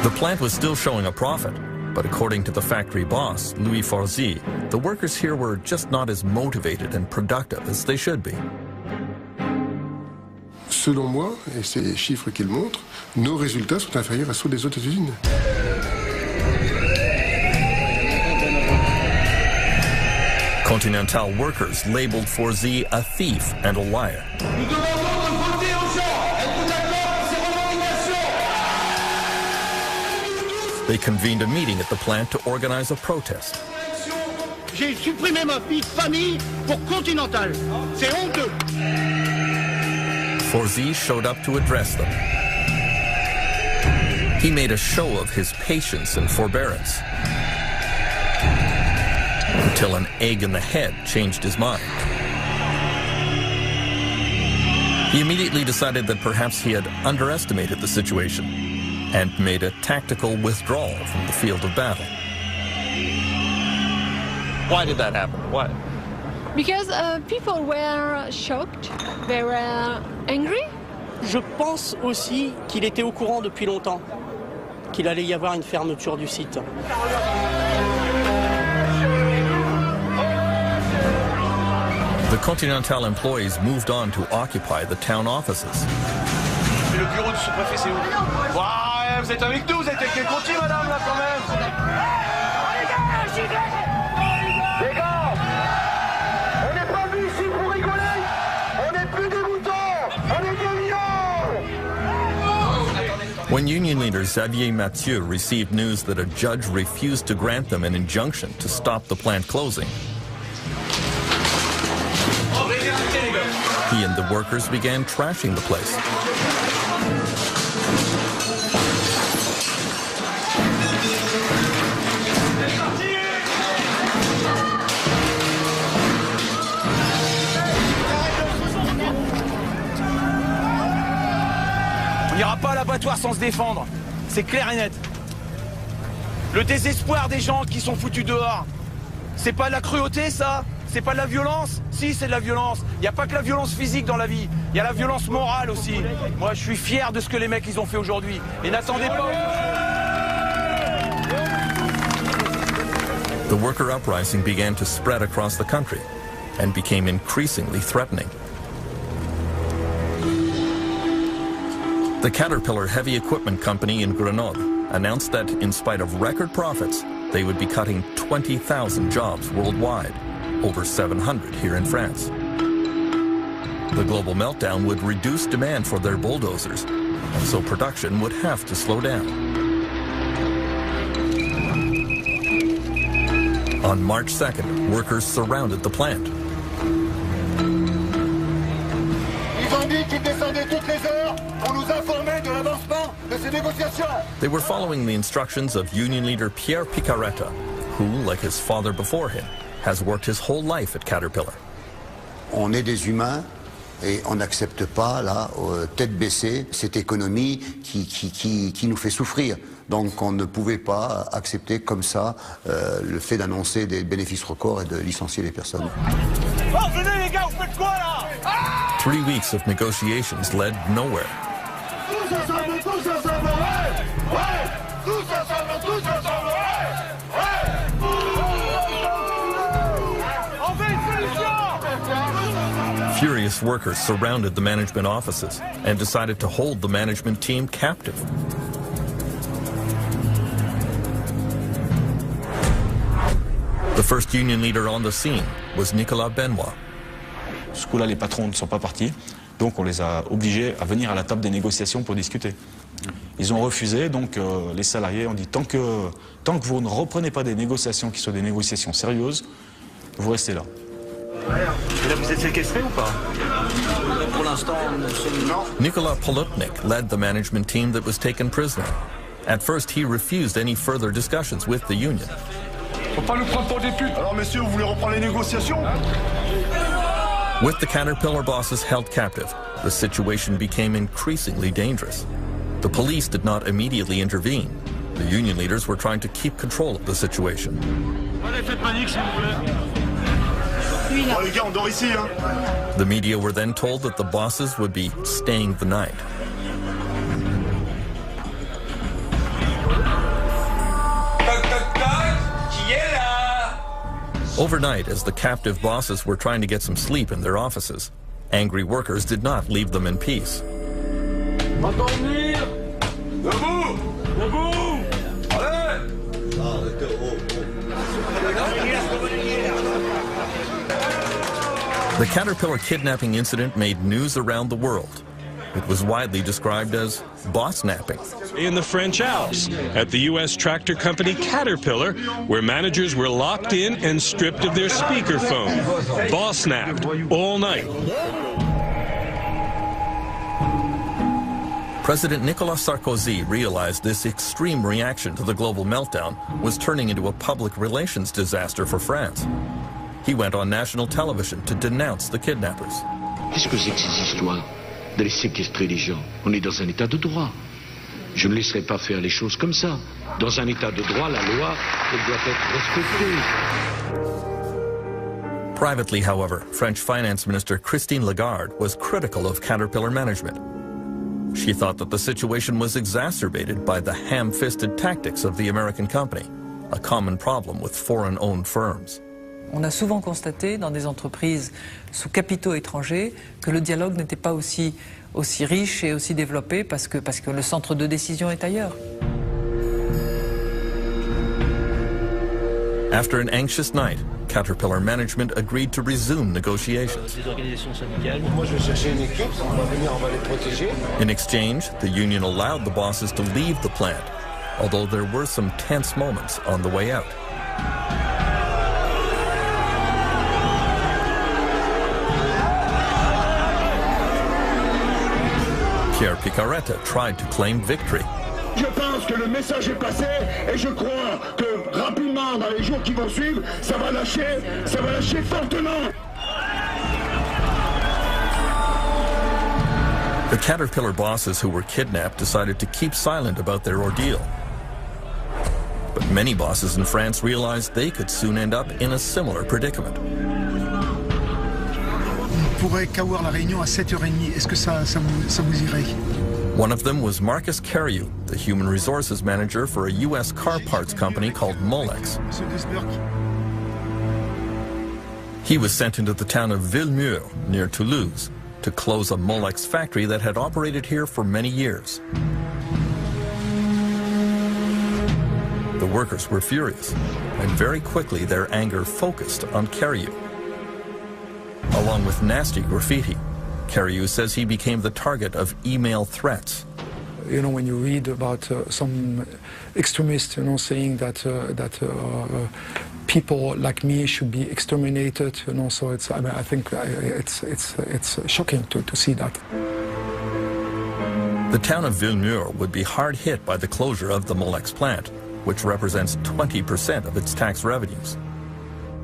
The plant was still showing a profit, but according to the factory boss, Louis Forzy, the workers here were just not as motivated and productive as they should be. Selon moi, et c'est les chiffres qu'ils montrent, nos résultats sont inférieurs à ceux des autres usines. Continental workers labeled Forzy a thief and a liar. They convened a meeting at the plant to organize a protest. J'ai supprimé ma vie de famille pour Continental. C'est honteux. Forzy showed up to address them. He made a show of his patience and forbearance, until an egg in the head changed his mind. He immediately decided that perhaps he had underestimated the situation and made a tactical withdrawal from the field of battle. Why did that happen? Why? Because people were shocked, they were angry. Je pense aussi qu'il était au courant depuis longtemps qu'il allait y avoir une fermeture du site. The Continental employees moved on to occupy the town offices. Le bureau du sous-préfet, c'est où? Ouais, vous êtes avec nous, vous êtes avec les Conti, madame, là, quand même. Les gars, on n'est pas venus ici pour rigoler. On n'est plus des moutons, on est des lions. When union leader Xavier Mathieu received news that a judge refused to grant them an injunction to stop the plant closing, he and the workers began trashing the place. On n'ira pas à l'abattoir sans se défendre, c'est clair et net. Le désespoir des gens qui sont foutus dehors, c'est pas de la cruauté ça? C'est pas de la violence? Si, c'est de la violence. Il n'y a pas que la violence physique dans la vie, il y a la violence morale aussi. Moi, je suis fier de ce que les mecs ils ont fait aujourd'hui. Et n'attendez pas. The worker uprising began to spread across the country and became increasingly threatening. The Caterpillar Heavy Equipment Company in Grenoble announced that, in spite of record profits, they would be cutting 20,000 jobs worldwide, over 700 here in France. The global meltdown would reduce demand for their bulldozers, and so production would have to slow down. On March 2nd, workers surrounded the plant. Ils ont dit qu'ils descendaient toutes les heures pour nous informer de l'avancement de ces négociations. They were following the instructions of union leader Pierre Picaretta, who, like his father before him, has worked his whole life at Caterpillar. On est des humains Et on n'accepte pas, là, tête baissée, cette économie qui nous fait souffrir. Donc on ne pouvait pas accepter comme ça le fait d'annoncer des bénéfices records et de licencier les personnes. Oh, venez les gars, vous faites quoi là? 3 weeks of negotiations led nowhere. Tous ensemble, ouais! Ouais! Tous ensemble, ouais! On veut une solution! Furious workers surrounded the management offices and decided to hold the management team captive. The first union leader on the scene was Nicolas Benoit. Ce coup-là, les patrons ne sont pas partis, donc on les a obligés à venir à la table des négociations pour discuter. Ils ont refusé, donc les salariés ont dit tant que vous ne reprenez pas des négociations qui soient des négociations sérieuses, vous restez là. Et là, vous êtes séquestré ou pas? Pour l'instant, non. Nicolas Polutnik led the management team that was taken prisoner. At first, he refused any further discussions with the union. Faut pas nous prendre pour des putes. Alors messieurs, vous voulez reprendre les négociations? With the Caterpillar bosses held captive, the situation became increasingly dangerous. The police did not immediately intervene. The union leaders were trying to keep control of the situation. Les gars, on dort ici, hein. The media were then told that the bosses would be staying the night. Overnight, as the captive bosses were trying to get some sleep in their offices, angry workers did not leave them in peace. The Caterpillar kidnapping incident made news around the world. It was widely described as boss-napping. In the French Alps, at the U.S. tractor company Caterpillar, where managers were locked in and stripped of their speakerphone, boss-napped all night. President Nicolas Sarkozy realized this extreme reaction to the global meltdown was turning into a public relations disaster for France. He went on national television to denounce the kidnappers. Qu'est-ce que c'est que ces histoires d'aller séquestrer les gens? On est dans un état de droit. Je ne laisserai pas faire les choses comme ça. Dans un état de droit, la loi, elle doit être respectée. Privately, however, French Finance Minister Christine Lagarde was critical of Caterpillar management. She thought that the situation was exacerbated by the ham-fisted tactics of the American company, a common problem with foreign-owned firms. On a souvent constaté dans des entreprises sous capitaux étrangers que le dialogue n'était pas aussi riche et aussi développé parce que le centre de décision est ailleurs. After an anxious night, Caterpillar management agreed to resume negotiations. In exchange, the union allowed the bosses to leave the plant, although there were some tense moments on the way out. Pierre Picaretta tried to claim victory. Je pense que le message est passé et je crois que rapidement, dans les jours qui vont suivre, ça va lâcher fortement. The Caterpillar bosses who were kidnapped decided to keep silent about their ordeal. But many bosses in France realized they could soon end up in a similar predicament. On pourrait qu'avoir la réunion à 7h30. Est-ce que ça vous irait? One of them was Marcus Cariou, the human resources manager for a U.S. car parts company called Molex. He was sent into the town of Villemur, near Toulouse, to close a Molex factory that had operated here for many years. The workers were furious, and very quickly their anger focused on Cariou. Along with nasty graffiti, Cariou says he became the target of email threats. You know, when you read about some extremists, you know, saying that people like me should be exterminated, you know, so it's, I think it's shocking to see that. The town of Villemur would be hard hit by the closure of the Molex plant, which represents 20% of its tax revenues.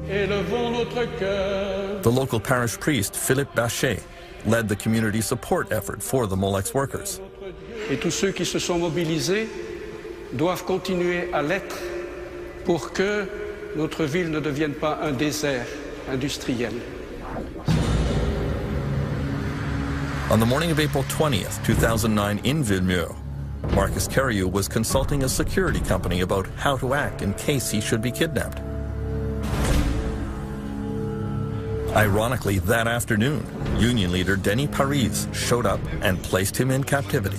The local parish priest, Philippe Bachet, led the community support effort for the Molex workers. Et tous ceux qui se sont mobilisés doivent continuer à l'être pour que notre ville ne devienne pas un désert industriel. On the morning of April 20th, 2009 in Villemur, Marcus Carriou was consulting a security company about how to act in case he should be kidnapped. Ironically, that afternoon, union leader Denis Paris showed up and placed him in captivity.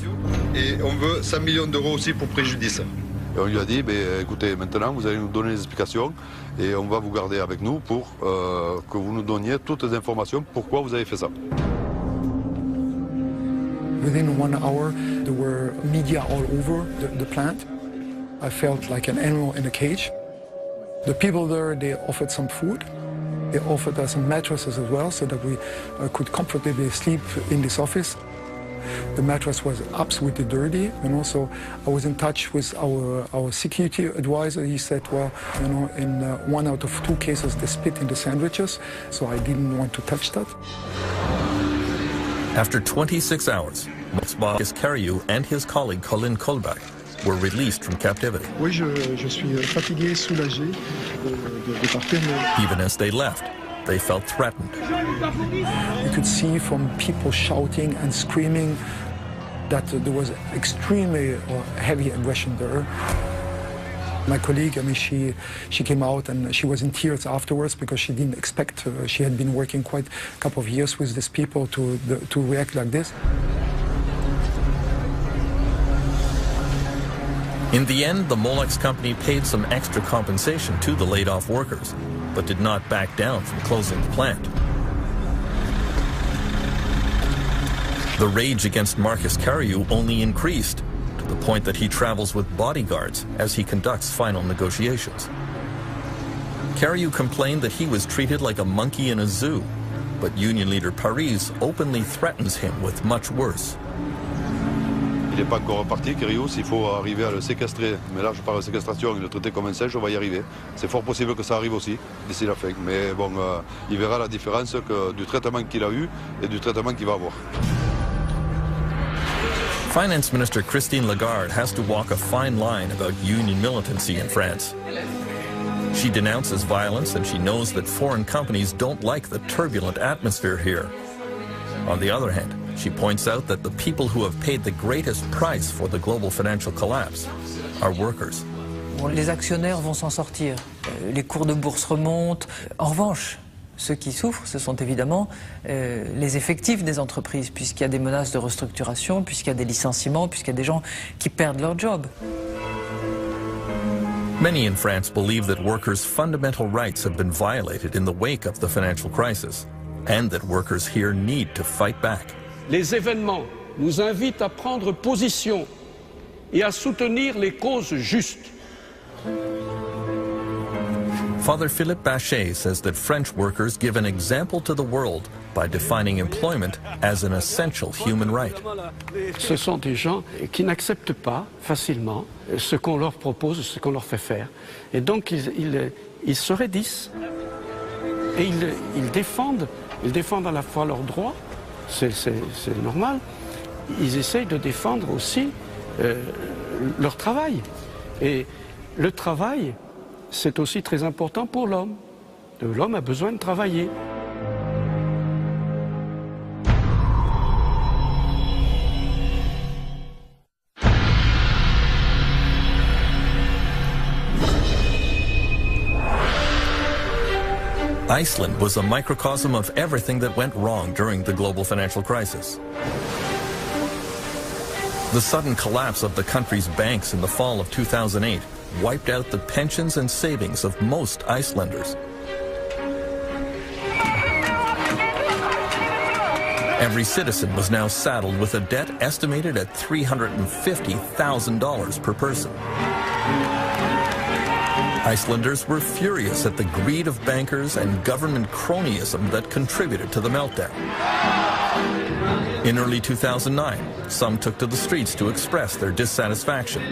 Et on veut 100 millions d'euros aussi pour préjudice. Et on lui a dit, écoutez, maintenant vous allez nous donner les explications et on va vous garder avec nous pour que vous nous donniez toutes les informations pourquoi vous avez fait ça. Within 1 hour, there were media all over the plant. I felt like an animal in a cage. The people there, they offered some food. They offered us some mattresses as well so that we could comfortably sleep in this office. The mattress was absolutely dirty, so I was in touch with our security advisor. He said, well, in 1 out of 2 cases they spit in the sandwiches, so I didn't want to touch that. After 26 hours, Marcus Carriou and his colleague Colin Colbach were released from captivity. Oui, je suis fatigué, soulagé de partir. Even as they left, they felt threatened. You could see from people shouting and screaming that there was extremely heavy aggression there. My colleague, she came out and she was in tears afterwards because she didn't expect, she had been working quite a couple of years with these people to react like this. In the end, the Molex company paid some extra compensation to the laid-off workers, but did not back down from closing the plant. The rage against Marcus Carriou only increased, to the point that he travels with bodyguards as he conducts final negotiations. Carriou complained that he was treated like a monkey in a zoo, but union leader Paris openly threatens him with much worse. Il n'est pas encore reparti, Carriou, s'il faut arriver à le séquestrer. Mais là, je parle de séquestration et le traiter comme un singe, on va y arriver. C'est fort possible que ça arrive aussi, d'ici la fin. Mais bon, il verra la différence du traitement qu'il a eu et du traitement qu'il va avoir. Finance Minister Christine Lagarde has to walk a fine line about union militancy in France. She denounces violence and she knows that foreign companies don't like the turbulent atmosphere here. On the other hand, she points out that the people who have paid the greatest price for the global financial collapse are workers. Bon, les actionnaires vont s'en sortir. Les cours de bourse remontent. En revanche, ceux qui souffrent, ce sont évidemment les effectifs des entreprises, puisqu'il y a des menaces de restructuration, puisqu'il y a des licenciements, puisqu'il y a des gens qui perdent leur job. Many in France believe that workers' fundamental rights have been violated in the wake of the financial crisis, and that workers here need to fight back. Les événements nous invitent à prendre position et à soutenir les causes justes. Father Philippe Bachet says that French workers give an example to the world by defining employment as an essential human right. Ce sont des gens qui n'acceptent pas facilement ce qu'on leur propose, ce qu'on leur fait faire. Et donc ils se raidissent et ils défendent à la fois leurs droits, c'est normal, ils essayent de défendre aussi leur travail. Et le travail, c'est aussi très important pour l'homme. L'homme a besoin de travailler. Iceland was a microcosm of everything that went wrong during the global financial crisis. The sudden collapse of the country's banks in the fall of 2008 wiped out the pensions and savings of most Icelanders. Every citizen was now saddled with a debt estimated at $350,000 per person. Icelanders were furious at the greed of bankers and government cronyism that contributed to the meltdown. In early 2009, some took to the streets to express their dissatisfaction.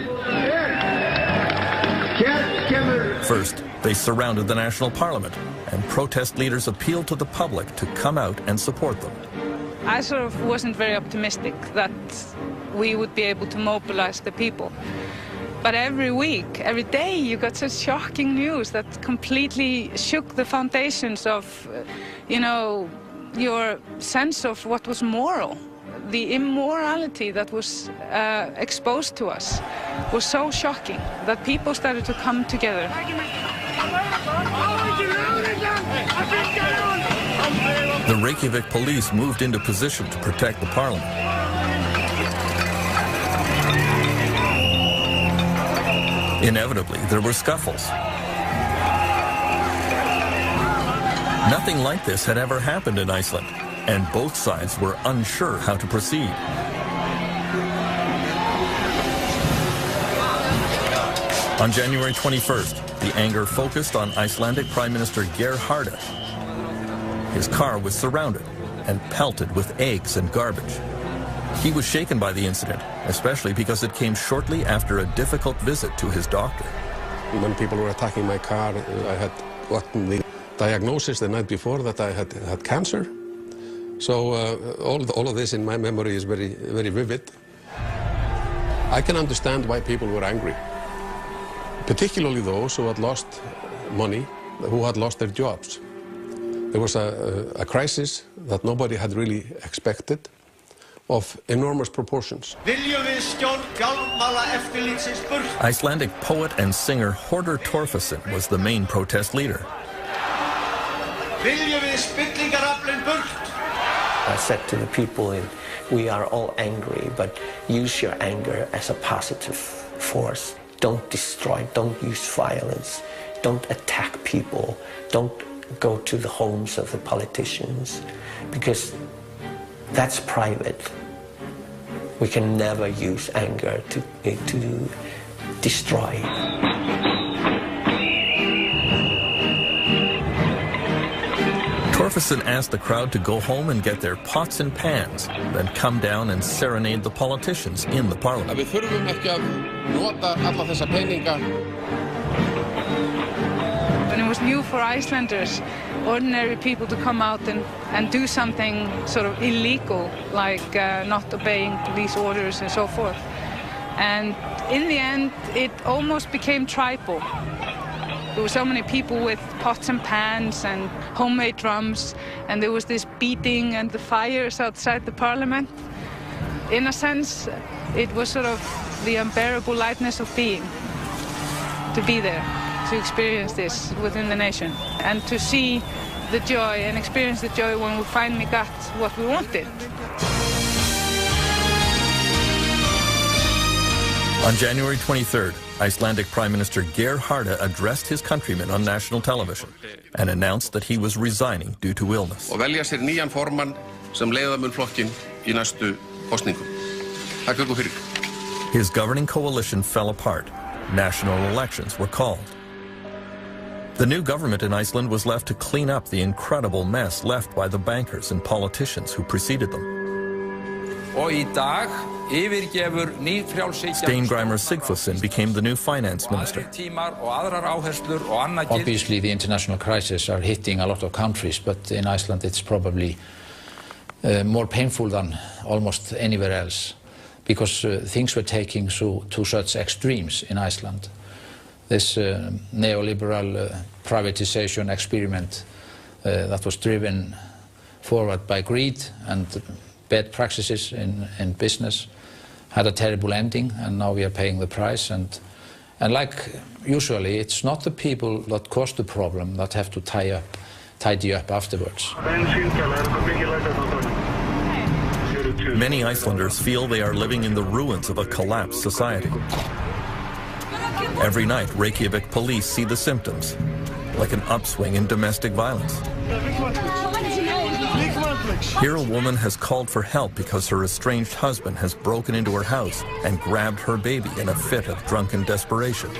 First, they surrounded the National Parliament, and protest leaders appealed to the public to come out and support them. I sort of wasn't very optimistic that we would be able to mobilize the people. But every week, every day, you got such shocking news that completely shook the foundations of, you know, your sense of what was moral. The immorality that was exposed to us was so shocking that people started to come together. The Reykjavik police moved into position to protect the parliament. Inevitably, there were scuffles. Nothing like this had ever happened in Iceland, and both sides were unsure how to proceed. On January 21st, the anger focused on Icelandic Prime Minister Geir Haarde. His car was surrounded and pelted with eggs and garbage. He was shaken by the incident, especially because it came shortly after a difficult visit to his doctor. When people were attacking my car, I had gotten the diagnosis the night before that I had cancer. So all of this in my memory is very, very vivid. I can understand why people were angry, particularly those who had lost money, who had lost their jobs. There was a crisis that nobody had really expected, of enormous proportions. Icelandic poet and singer Hordur Torfason was the main protest leader. I said to the people, we are all angry, but use your anger as a positive force. Don't destroy, don't use violence, don't attack people, don't go to the homes of the politicians, because that's private. We can never use anger to destroy. Torfason asked the crowd to go home and get their pots and pans, then come down and serenade the politicians in the parliament. Við þurfum ekki að nota alla þessa peninga. And it was new for Icelanders, ordinary people, to come out and do something sort of illegal, like not obeying police orders and so forth. And in the end, it almost became tribal. There were so many people with pots and pans and homemade drums, and there was this beating and the fires outside the parliament. In a sense, it was sort of the unbearable lightness of being, to be there, to experience this within the nation, and to see the joy and experience the joy when we finally got what we wanted. On January 23rd, Icelandic Prime Minister Geir Haarde addressed his countrymen on national television and announced that he was resigning due to illness. Og velja sér nýjan formann sem leiða mun flokkinn í næstu kosningum. Takk fyrir. His governing coalition fell apart. National elections were called. The new government in Iceland was left to clean up the incredible mess left by the bankers and politicians who preceded them. Og í dag yfirgefur nýfrjálshyggjan Steingrímur Sigfússon became the new finance minister. Obviously, the international crises are hitting a lot of countries, but in Iceland it's probably more painful than almost anywhere else, because things were taking to such extremes in Iceland. This neoliberal privatization experiment that was driven forward by greed and bad practices in business had a terrible ending, and now we are paying the price. And like usually, it's not the people that caused the problem that have to tidy up afterwards. Many Icelanders feel they are living in the ruins of a collapsed society. Every night, Reykjavik police see the symptoms, like an upswing in domestic violence. Here a woman has called for help because her estranged husband has broken into her house and grabbed her baby in a fit of drunken desperation.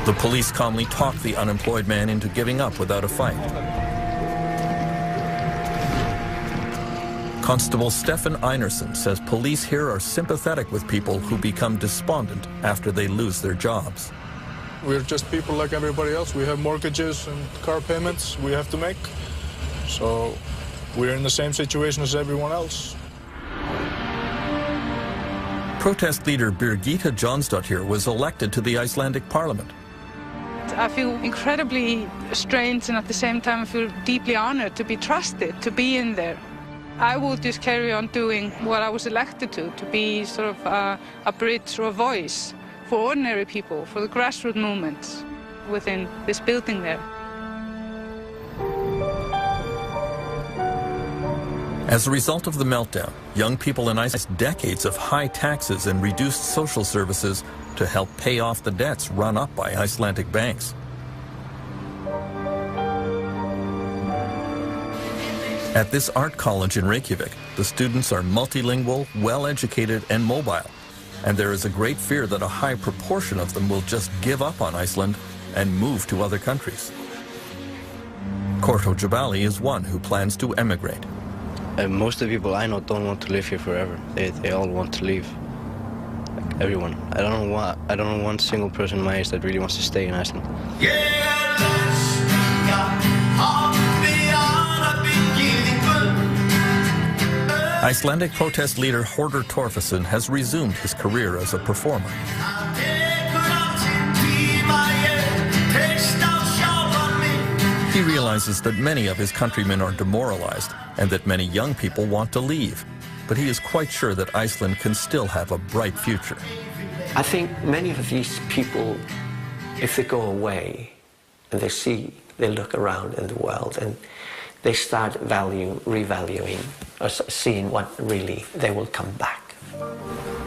The police calmly talk the unemployed man into giving up without a fight. Constable Stefan Einarsson says police here are sympathetic with people who become despondent after they lose their jobs. We're just people like everybody else. We have mortgages and car payments we have to make. So we're in the same situation as everyone else. Protest leader Birgitta Jonsdottir was elected to the Icelandic parliament. I feel incredibly strange, and at the same time I feel deeply honored to be trusted, to be in there. I will just carry on doing what I was elected to be sort of a bridge or a voice for ordinary people, for the grassroots movements within this building there. As a result of the meltdown, young people in Iceland faced decades of high taxes and reduced social services to help pay off the debts run up by Icelandic banks. At this art college in Reykjavik, the students are multilingual, well-educated, and mobile. And there is a great fear that a high proportion of them will just give up on Iceland and move to other countries. Korto Jabali is one who plans to emigrate. Most of the people I know don't want to live here forever. They all want to leave. Like everyone. I don't know one single person my age that really wants to stay in Iceland. Icelandic protest leader Hordur Torfason has resumed his career as a performer. He realizes that many of his countrymen are demoralized and that many young people want to leave. But he is quite sure that Iceland can still have a bright future. I think many of these people, if they go away and they look around in the world and they start revaluing, or seeing what really they will come back.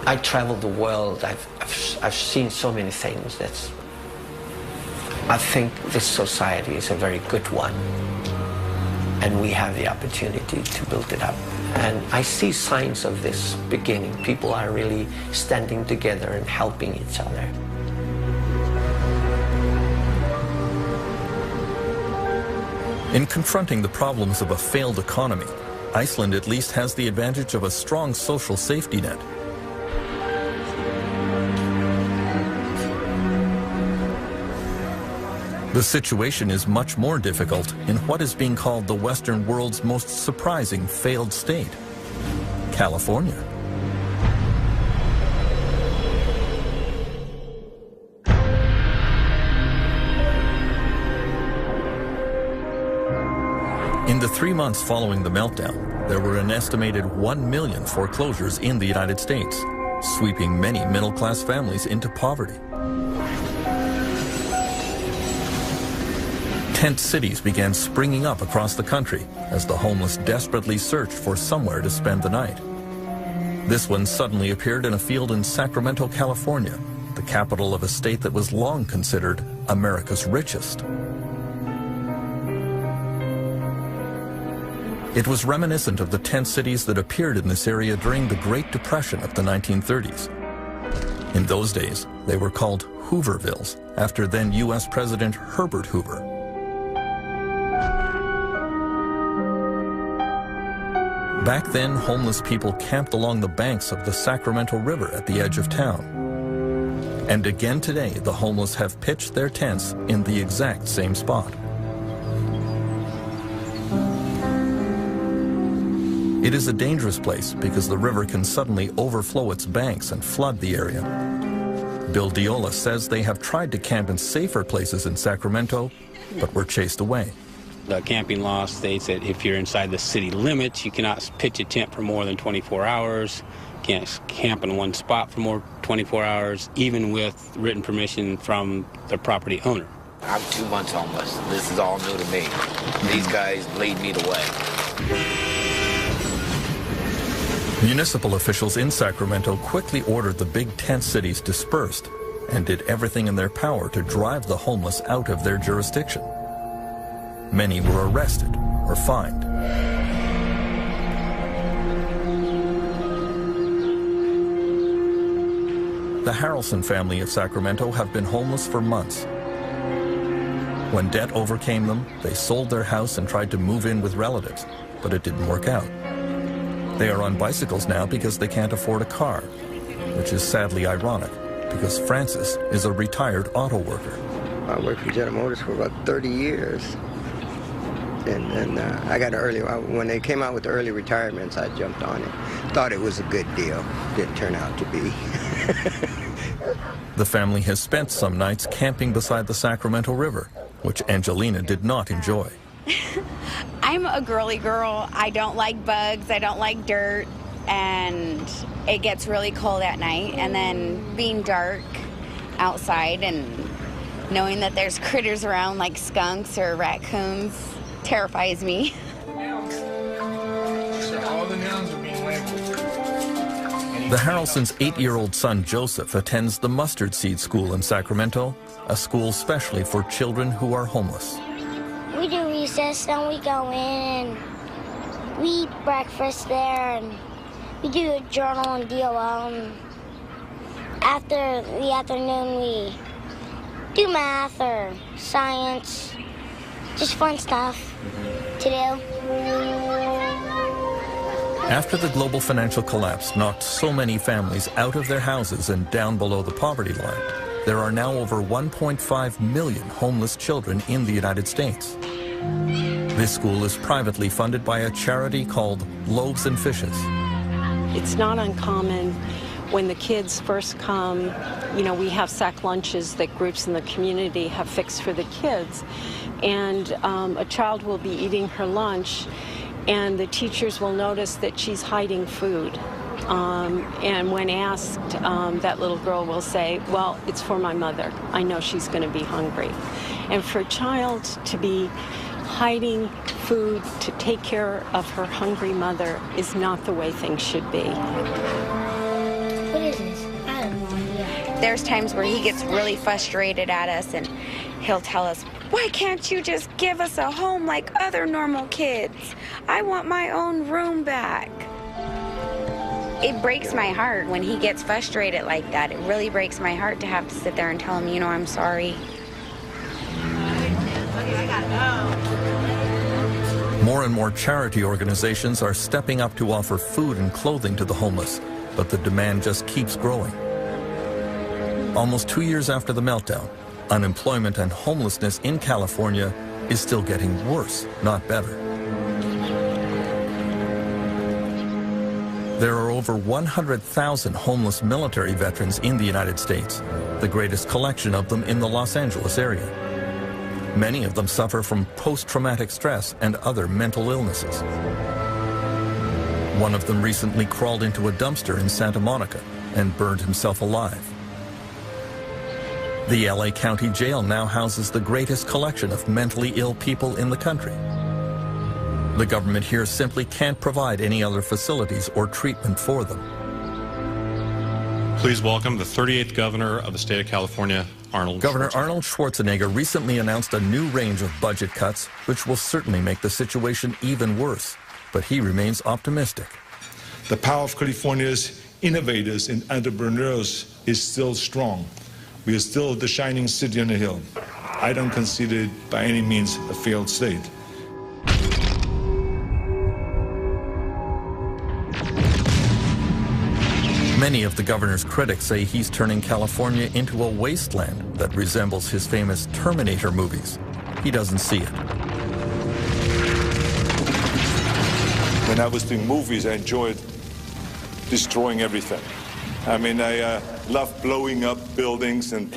I travel the world, I've seen so many things that I think this society is a very good one, and we have the opportunity to build it up. And I see signs of this beginning. People are really standing together and helping each other. In confronting the problems of a failed economy, Iceland at least has the advantage of a strong social safety net. The situation is much more difficult in what is being called the Western world's most surprising failed state, California. In the 3 months following the meltdown, there were an estimated 1 million foreclosures in the United States, sweeping many middle-class families into poverty. Tent cities began springing up across the country as the homeless desperately searched for somewhere to spend the night. This one suddenly appeared in a field in Sacramento, California, the capital of a state that was long considered America's richest. It was reminiscent of the tent cities that appeared in this area during the Great Depression of the 1930s. In those days, they were called Hoovervilles, after then U.S. President Herbert Hoover. Back then, homeless people camped along the banks of the Sacramento River at the edge of town. And again today, the homeless have pitched their tents in the exact same spot. It is a dangerous place because the river can suddenly overflow its banks and flood the area. Bill Diola says they have tried to camp in safer places in Sacramento, but were chased away. The camping law states that if you're inside the city limits, you cannot pitch a tent for more than 24 hours, can't camp in one spot for more than 24 hours, even with written permission from the property owner. I'm 2 months homeless. This is all new to me. These guys lead me the way. Municipal officials in Sacramento quickly ordered the big tent cities dispersed and did everything in their power to drive the homeless out of their jurisdiction. Many were arrested or fined. The Harrelson family of Sacramento have been homeless for months. When debt overcame them, they sold their house and tried to move in with relatives, but it didn't work out. They are on bicycles now because they can't afford a car, which is sadly ironic because Francis is a retired auto worker. I worked for General Motors for about 30 years. And I got an early, when they came out with the early retirements, I jumped on it. Thought it was a good deal. Didn't turn out to be. The family has spent some nights camping beside the Sacramento River, which Angelina did not enjoy. I'm a girly girl. I don't like bugs. I don't like dirt. And it gets really cold at night. And then being dark outside and knowing that there's critters around like skunks or raccoons terrifies me. The Harrelsons' 8-year-old son Joseph attends the Mustard Seed School in Sacramento, a school specially for children who are homeless. We do recess and we go in and we eat breakfast there and we do a journal and DOL. And after the afternoon we do math or science, just fun stuff to do. After the global financial collapse knocked so many families out of their houses and down below the poverty line, there are now over 1.5 million homeless children in the United States. This school is privately funded by a charity called Loaves and Fishes. It's not uncommon when the kids first come, you know, we have sack lunches that groups in the community have fixed for the kids. And a child will be eating her lunch and the teachers will notice that she's hiding food. And when asked, that little girl will say, well, it's for my mother. I know she's going to be hungry. And for a child to be hiding food to take care of her hungry mother is not the way things should be. What is this? I have no idea. There's times where he gets really frustrated at us and he'll tell us, why can't you just give us a home like other normal kids? I want my own room back. It breaks my heart when he gets frustrated like that. It really breaks my heart to have to sit there and tell him, you know, I'm sorry. More and more charity organizations are stepping up to offer food and clothing to the homeless, but the demand just keeps growing. Almost 2 years after the meltdown, unemployment and homelessness in California is still getting worse, not better. There are over 100,000 homeless military veterans in the United States, the greatest collection of them in the Los Angeles area. Many of them suffer from post-traumatic stress and other mental illnesses. One of them recently crawled into a dumpster in Santa Monica and burned himself alive. The LA County Jail now houses the greatest collection of mentally ill people in the country. The government here simply can't provide any other facilities or treatment for them. Please welcome the 38th Governor of the state of California, Governor Arnold Schwarzenegger recently announced a new range of budget cuts, which will certainly make the situation even worse. But he remains optimistic. The power of California's innovators and entrepreneurs is still strong. We are still the shining city on the hill. I don't consider it by any means a failed state. Many of the governor's critics say he's turning California into a wasteland that resembles his famous Terminator movies. He doesn't see it. When I was doing movies, I enjoyed destroying everything. I mean, I love blowing up buildings and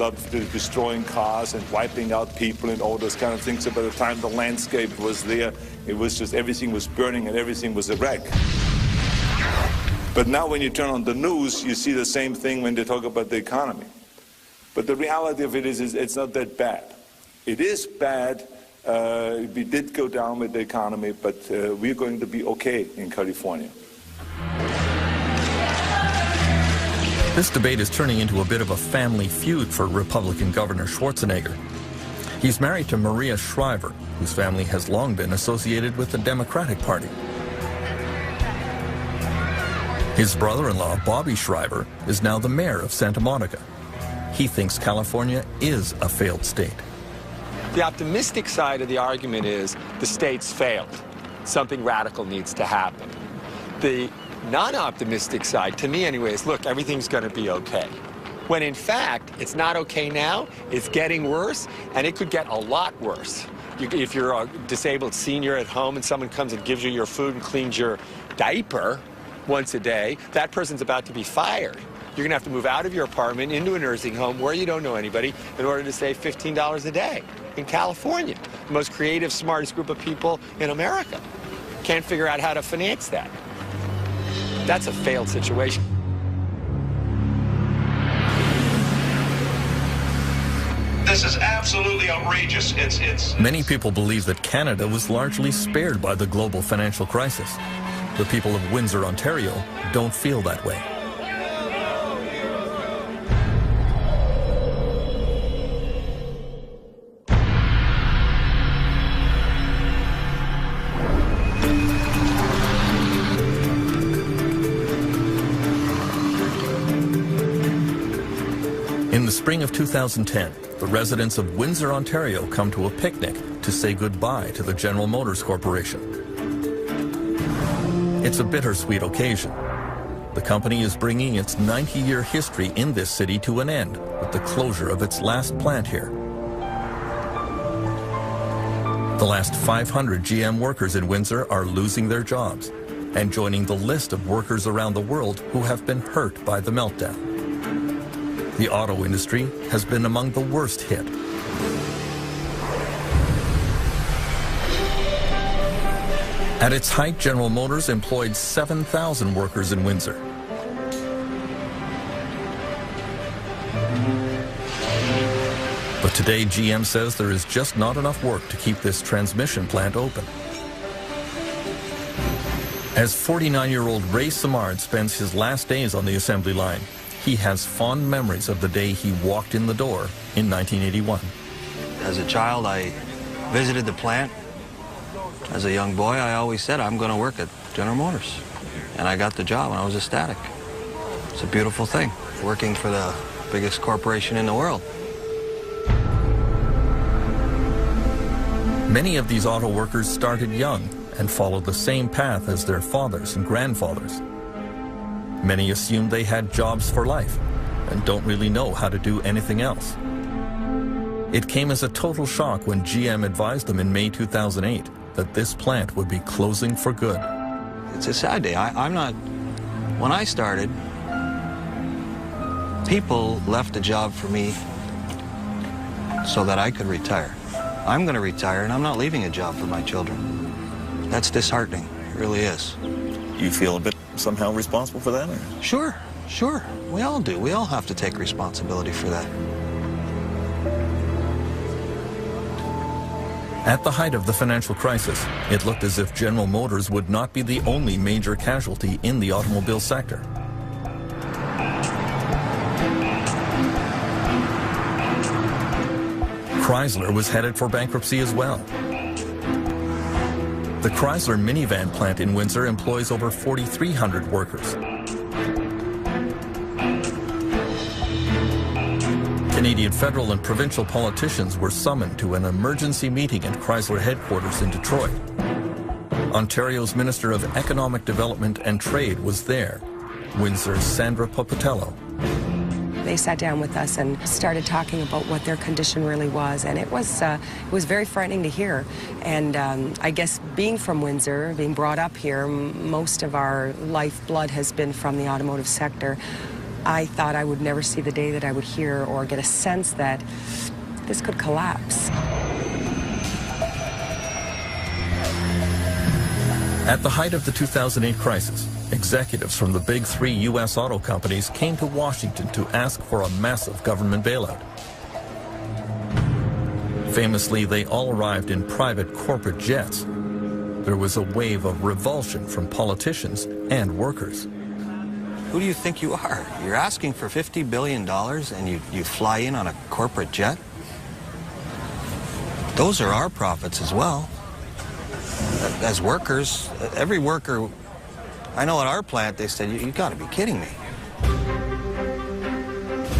destroying cars and wiping out people and all those kind of things. So by the time the landscape was there, it was just everything was burning and everything was a wreck. But now when you turn on the news, you see the same thing when they talk about the economy. But the reality of it is it's not that bad. It is bad. We did go down with the economy, but we're going to be okay in California. This debate is turning into a bit of a family feud for Republican Governor Schwarzenegger. He's married to Maria Shriver, whose family has long been associated with the Democratic Party. His brother-in-law, Bobby Shriver, is now the mayor of Santa Monica. He thinks California is a failed state. The optimistic side of the argument is the state's failed. Something radical needs to happen. The non-optimistic side, to me anyways, look, everything's going to be okay. when in fact, it's not okay now, it's getting worse, and it could get a lot worse. If you're a disabled senior at home and someone comes and gives you your food and cleans your diaper once a day, that person's about to be fired. You're going to have to move out of your apartment into a nursing home where you don't know anybody in order to save $15 a day in California. The most creative, smartest group of people in America. Can't figure out how to finance that. That's a failed situation. This is absolutely outrageous. Many people believe that Canada was largely spared by the global financial crisis. The people of Windsor, Ontario, don't feel that way. In the spring of 2010, the residents of Windsor, Ontario come to a picnic to say goodbye to the General Motors Corporation. It's a bittersweet occasion. The company is bringing its 90-year history in this city to an end with the closure of its last plant here. The last 500 GM workers in Windsor are losing their jobs and joining the list of workers around the world who have been hurt by the meltdown. The auto industry has been among the worst hit. At its height, General Motors employed 7,000 workers in Windsor. But today, GM says there is just not enough work to keep this transmission plant open. As 49-year-old Ray Simard spends his last days on the assembly line, he has fond memories of the day he walked in the door in 1981. As a child, I visited the plant. As a young boy, I always said, I'm going to work at General Motors. And I got the job, and I was ecstatic. It's a beautiful thing, working for the biggest corporation in the world. Many of these auto workers started young and followed the same path as their fathers and grandfathers. Many assumed they had jobs for life and don't really know how to do anything else. It came as a total shock when GM advised them in May 2008 that this plant would be closing for good. It's a sad day. When I started, people left a job for me so that I could retire. I'm going to retire, and I'm not leaving a job for my children. That's disheartening. It really is. You feel a bit somehow responsible for that? Or? Sure. We all do. We all have to take responsibility for that. At the height of the financial crisis, it looked as if General Motors would not be the only major casualty in the automobile sector. Chrysler was headed for bankruptcy as well. The Chrysler minivan plant in Windsor employs over 4,300 workers. Canadian federal and provincial politicians were summoned to an emergency meeting at Chrysler headquarters in Detroit. Ontario's Minister of Economic Development and Trade was there, Windsor's Sandra Popatello. They sat down with us and started talking about what their condition really was, and it was very frightening to hear. And I guess being from Windsor, being brought up here, most of our lifeblood has been from the automotive sector. I thought I would never see the day that I would hear or get a sense that this could collapse. At the height of the 2008 crisis, executives from the big three U.S. auto companies came to Washington to ask for a massive government bailout. Famously, they all arrived in private corporate jets. There was a wave of revulsion from politicians and workers. Who do you think you are? You're asking for $50 billion and you fly in on a corporate jet? Those are our profits as well. As workers, every worker, I know at our plant they said, you got to be kidding me.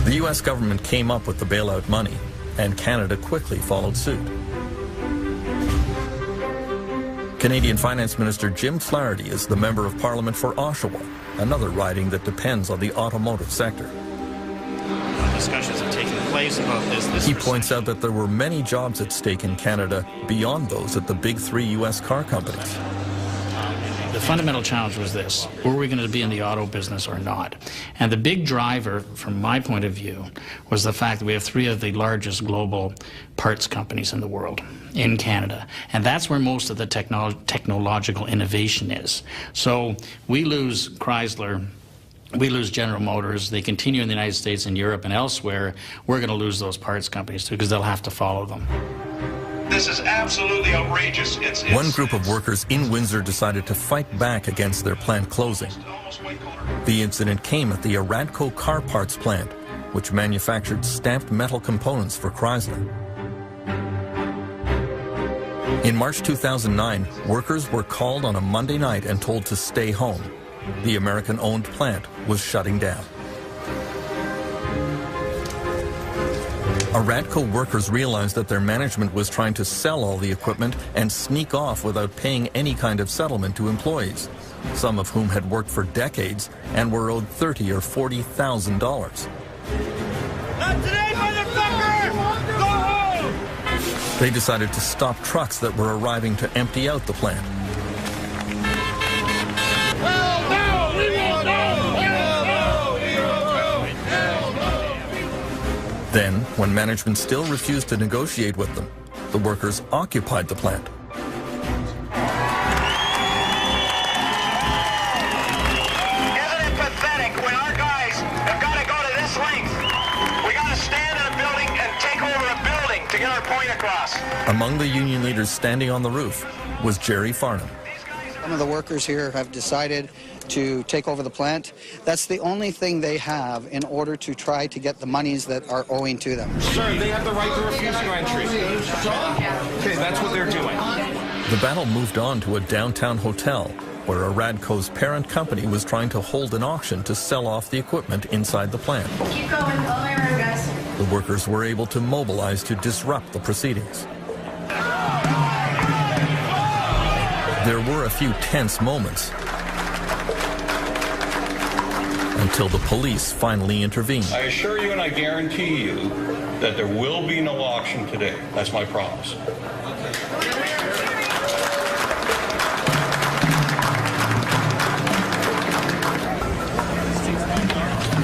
The U.S. government came up with the bailout money, and Canada quickly followed suit. Canadian Finance Minister Jim Flaherty is the Member of Parliament for Oshawa, another riding that depends on the automotive sector. discussions have taken place about this. He points out that there were many jobs at stake in Canada beyond those at the big three U.S. car companies. The fundamental challenge was this: were we going to be in the auto business or not? And the big driver, from my point of view, was the fact that we have three of the largest global parts companies in the world in Canada. And that's where most of the technological innovation is. So we lose Chrysler, we lose General Motors, they continue in the United States and Europe and elsewhere, we're going to lose those parts companies too, because they'll have to follow them. This is absolutely outrageous. One group of workers in Windsor decided to fight back against their plant closing. The incident came at the Aradco car parts plant, which manufactured stamped metal components for Chrysler. In March 2009, workers were called on a Monday night and told to stay home. The American-owned plant was shutting down. Aradco workers realized that their management was trying to sell all the equipment and sneak off without paying any kind of settlement to employees, some of whom had worked for decades and were owed $30,000 or $40,000. Not today, motherfucker! Go home! They decided to stop trucks that were arriving to empty out the plant. Then, when management still refused to negotiate with them, the workers occupied the plant. Isn't it pathetic when our guys have got to go to this length? We got to stand in a building and take over a building to get our point across. Among the union leaders standing on the roof was Jerry Farnham. Some of the workers here have decided to take over the plant. That's the only thing they have in order to try to get the monies that are owing to them. Sir, they have the right to refuse you entry. Okay, that's what they're doing. The battle moved on to a downtown hotel where Aradco's parent company was trying to hold an auction to sell off the equipment inside the plant. Keep going, all the way around, guys. The workers were able to mobilize to disrupt the proceedings. There were a few tense moments until the police finally intervened. I assure you and I guarantee you that there will be no auction today. That's my promise.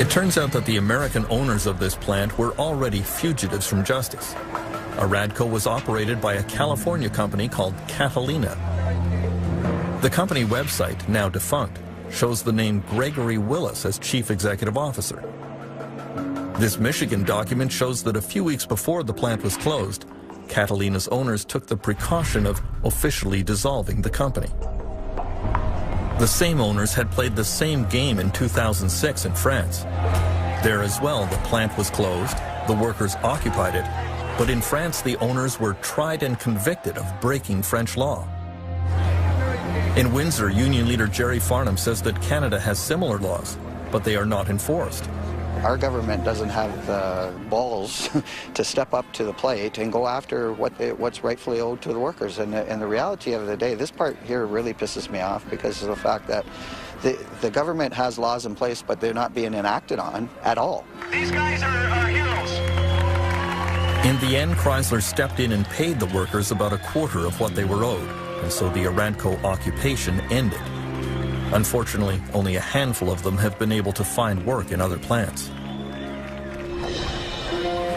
It turns out that the American owners of this plant were already fugitives from justice. Aradco was operated by a California company called Catalina. The company website, now defunct, shows the name Gregory Willis as chief executive officer. This Michigan document shows that a few weeks before the plant was closed, Catalina's owners took the precaution of officially dissolving the company. The same owners had played the same game in 2006 in France. There as well, the plant was closed, the workers occupied it, but in France the owners were tried and convicted of breaking French law. In Windsor, union leader Jerry Farnham says that Canada has similar laws, but they are not enforced. Our government doesn't have the balls to step up to the plate and go after what's rightfully owed to the workers. And the reality of the day, this part here really pisses me off because of the fact that the government has laws in place, but they're not being enacted on at all. These guys are heroes. In the end, Chrysler stepped in and paid the workers about a quarter of what they were owed, and so the Aradco occupation ended. Unfortunately, only a handful of them have been able to find work in other plants.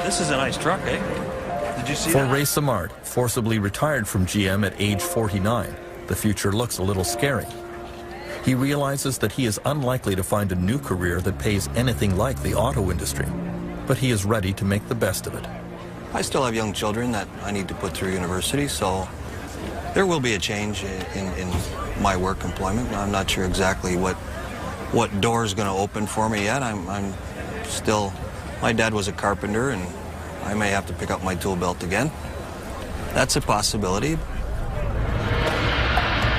This is a nice truck, eh? Did you see For that? Ray Samard, forcibly retired from GM at age 49, the future looks a little scary. He realizes that he is unlikely to find a new career that pays anything like the auto industry, but he is ready to make the best of it. I still have young children that I need to put through university, so there will be a change in my work employment. I'm not sure exactly what door is going to open for me yet. I'm still, my dad was a carpenter, and I may have to pick up my tool belt again. That's a possibility.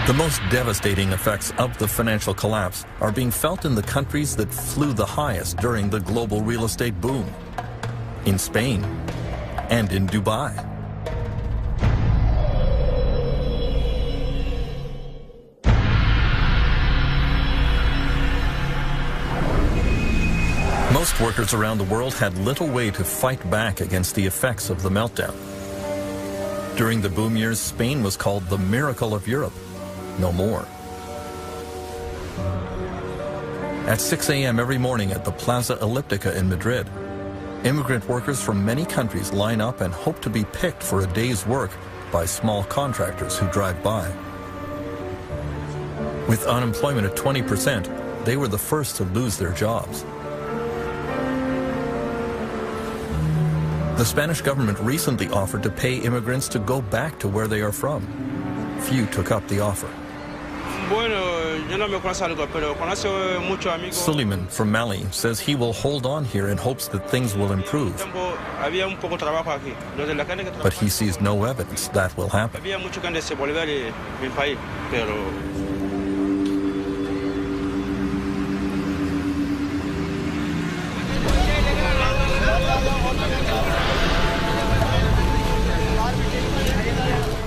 The most devastating effects of the financial collapse are being felt in the countries that flew the highest during the global real estate boom. In Spain and in Dubai. Most Workers around the world had little way to fight back against the effects of the meltdown. During the boom years, Spain was called the miracle of Europe. No more. At 6 a.m. every morning at the Plaza Elliptica in Madrid, immigrant workers from many countries line up and hope to be picked for a day's work by small contractors who drive by. With unemployment at 20%, they were the first to lose their jobs. The Spanish government recently offered to pay immigrants to go back to where they are from. Few took up the offer. Suleiman from Mali says he will hold on here in hopes that things will improve. But he sees no evidence that will happen.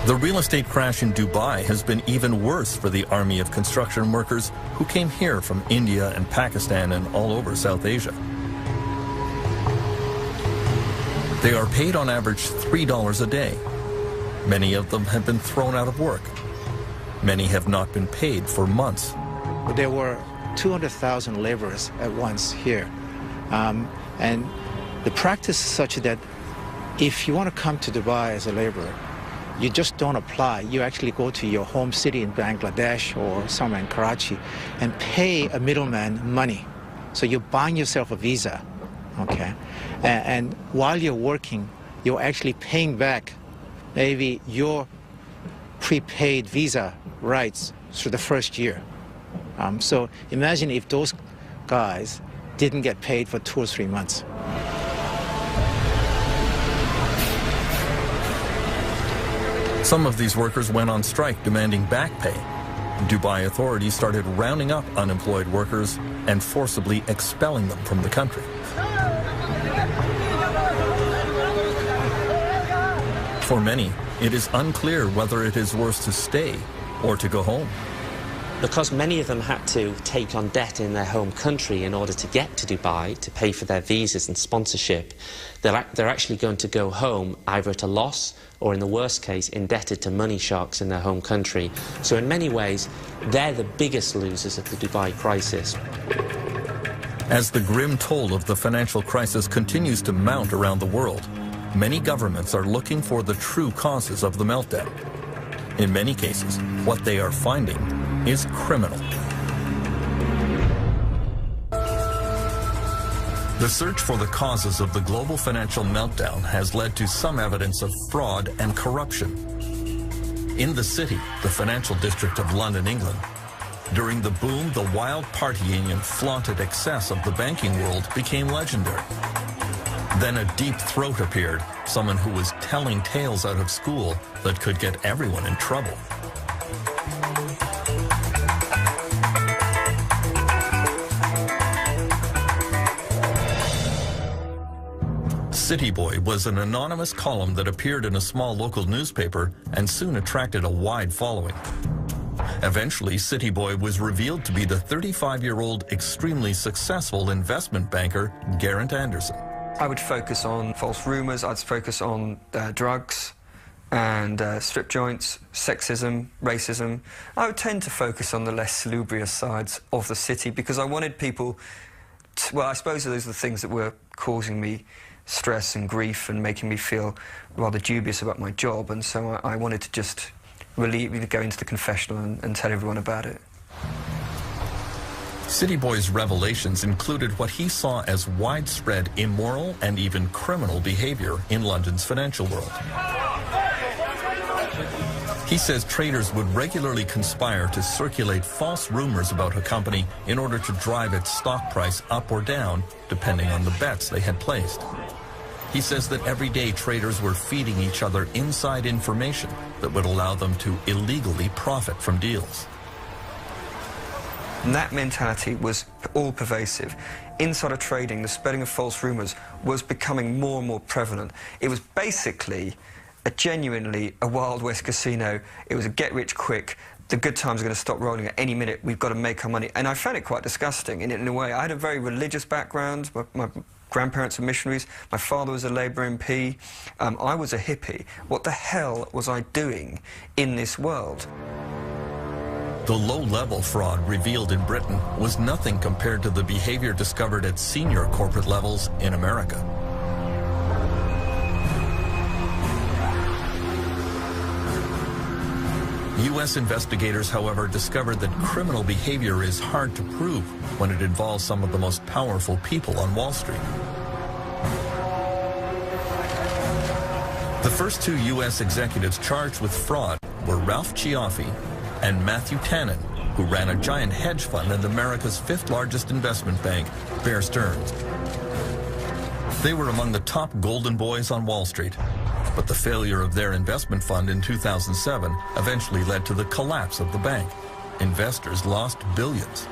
The real estate crash in Dubai has been even worse for the army of construction workers who came here from India and Pakistan and all over South Asia. They are paid on average $3 a day. Many of them have been thrown out of work. Many have not been paid for months. There were 200,000 laborers at once here. And the practice is such that if you want to come to Dubai as a laborer, you just don't apply. You actually go to your home city in Bangladesh or somewhere in Karachi and pay a middleman money. So you're buying yourself a visa, okay? And while you're working, you're actually paying back maybe your prepaid visa rights through the first year. So imagine if those guys didn't get paid for 2 or 3 months. Some of these workers went on strike demanding back pay. Dubai authorities started rounding up unemployed workers and forcibly expelling them from the country. For many, it is unclear whether it is worse to stay or to go home. Because many of them had to take on debt in their home country in order to get to Dubai, to pay for their visas and sponsorship, they're actually going to go home either at a loss or, in the worst case, indebted to money sharks in their home country. So in many ways, they're the biggest losers of the Dubai crisis. As the grim toll of the financial crisis continues to mount around the world, many governments are looking for the true causes of the meltdown. In many cases, what they are finding is criminal. The search for the causes of the global financial meltdown has led to some evidence of fraud and corruption. In the city, the financial district of London, England, during the boom, the wild partying and flaunted excess of the banking world became legendary. Then a deep throat appeared, someone who was telling tales out of school that could get everyone in trouble. City Boy was an anonymous column that appeared in a small local newspaper and soon attracted a wide following. Eventually, City Boy was revealed to be the 35-year-old extremely successful investment banker, Geraint Anderson. I would focus on false rumors, I'd focus on drugs and strip joints, sexism, racism. I would tend to focus on the less salubrious sides of the city because I wanted people to, well, I suppose those are the things that were causing me stress and grief and making me feel rather dubious about my job, and so I wanted to just really go into the confessional and tell everyone about it. City Boy's revelations included what he saw as widespread immoral and even criminal behavior in London's financial world. He says traders would regularly conspire to circulate false rumors about a company in order to drive its stock price up or down, depending on the bets they had placed. He says that every day traders were feeding each other inside information that would allow them to illegally profit from deals. And that mentality was all pervasive. Insider trading, the spreading of false rumors, was becoming more and more prevalent. It was basically genuinely a Wild West casino. It was a get-rich-quick. the good times are going to stop rolling at any minute. We've got to make our money. And I found it quite disgusting in a way. I had a very religious background. My grandparents were missionaries. My father was a Labour MP. I was a hippie. What the hell was I doing in this world? The low-level fraud revealed in Britain was nothing compared to the behavior discovered at senior corporate levels in America. U.S. investigators, however, discovered that criminal behavior is hard to prove when it involves some of the most powerful people on Wall Street. The first two U.S. executives charged with fraud were Ralph Cioffi and Matthew Tannen, who ran a giant hedge fund and America's fifth largest investment bank, Bear Stearns. They were among the top golden boys on Wall Street, but the failure of their investment fund in 2007 eventually led to the collapse of the bank. Investors lost billions.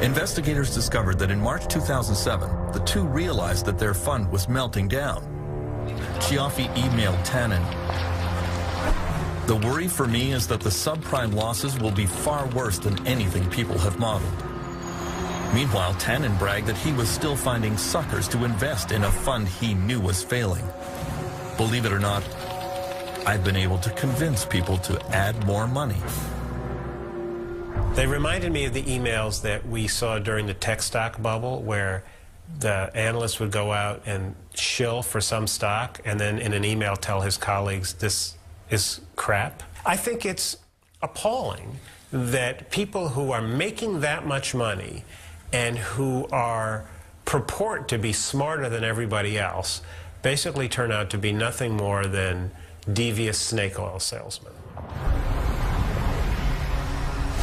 Investigators discovered that in March 2007, the two realized that their fund was melting down. Cioffi emailed Tannen, "The worry for me is that the subprime losses will be far worse than anything people have modeled." Meanwhile, Tannen bragged that he was still finding suckers to invest in a fund he knew was failing. Believe it or not, I've been able to convince people to add more money. They reminded me of the emails that we saw during the tech stock bubble, where the analyst would go out and shill for some stock and then in an email tell his colleagues this is crap. I think it's appalling that people who are making that much money and who purport to be smarter than everybody else basically turn out to be nothing more than devious snake oil salesmen.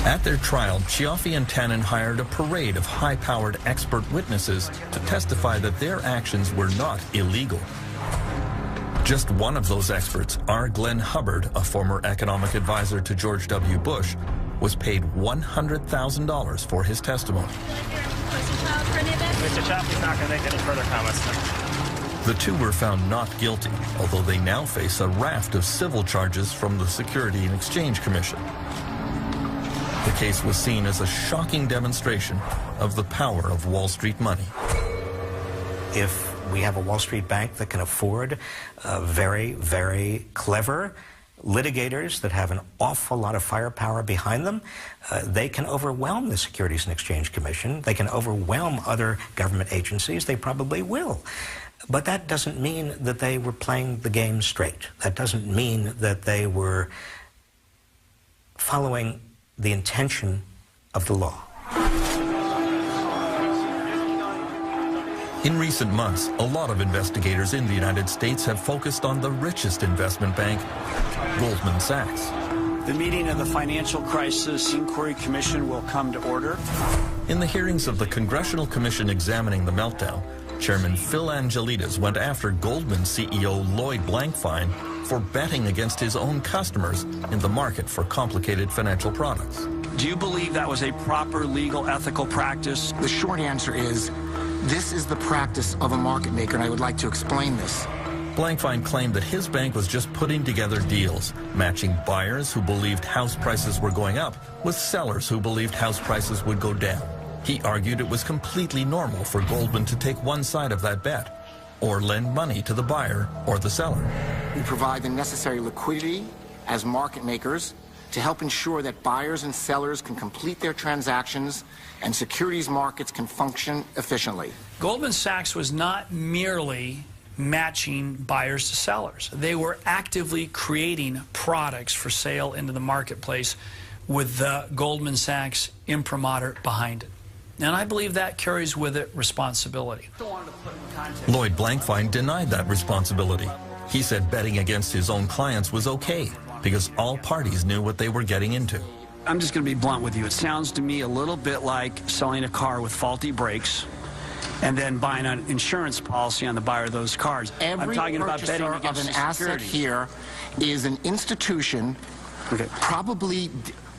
At their trial, Cioffi and Tannen hired a parade of high-powered expert witnesses to testify that their actions were not illegal. Just one of those experts, R. Glenn Hubbard, a former economic advisor to George W. Bush, was paid $100,000 for his testimony. Mr. Cioffi's not going to make any further comments. The two were found not guilty, although they now face a raft of civil charges from the Securities and Exchange Commission. The case was seen as a shocking demonstration of the power of Wall Street money. If we have a Wall Street bank that can afford very, very clever litigators that have an awful lot of firepower behind them, they can overwhelm the Securities and Exchange Commission. They can overwhelm other government agencies. They probably will. But that doesn't mean that they were playing the game straight. That doesn't mean that they were following the intention of the law. In recent months, a lot of investigators in the United States have focused on the richest investment bank, Goldman Sachs. The meeting of the Financial Crisis Inquiry Commission will come to order. In the hearings of the Congressional Commission examining the meltdown, Chairman Phil Angelides went after Goldman CEO Lloyd Blankfein for betting against his own customers in the market for complicated financial products. Do you believe that was a proper legal, ethical practice? The short answer is, this is the practice of a market maker, and I would like to explain this. Blankfein claimed that his bank was just putting together deals, matching buyers who believed house prices were going up with sellers who believed house prices would go down. He argued it was completely normal for Goldman to take one side of that bet, or lend money to the buyer or the seller. We provide the necessary liquidity as market makers to help ensure that buyers and sellers can complete their transactions and securities markets can function efficiently. Goldman Sachs was not merely matching buyers to sellers. They were actively creating products for sale into the marketplace with the Goldman Sachs imprimatur behind it. And I believe that carries with it responsibility. Lloyd Blankfein denied that responsibility. He said betting against his own clients was okay because all parties knew what they were getting into. I'm just going to be blunt with you. It sounds to me a little bit like selling a car with faulty brakes and then buying an insurance policy on the buyer of those cars. Every I'm talking about betting against of an asset here is an institution, probably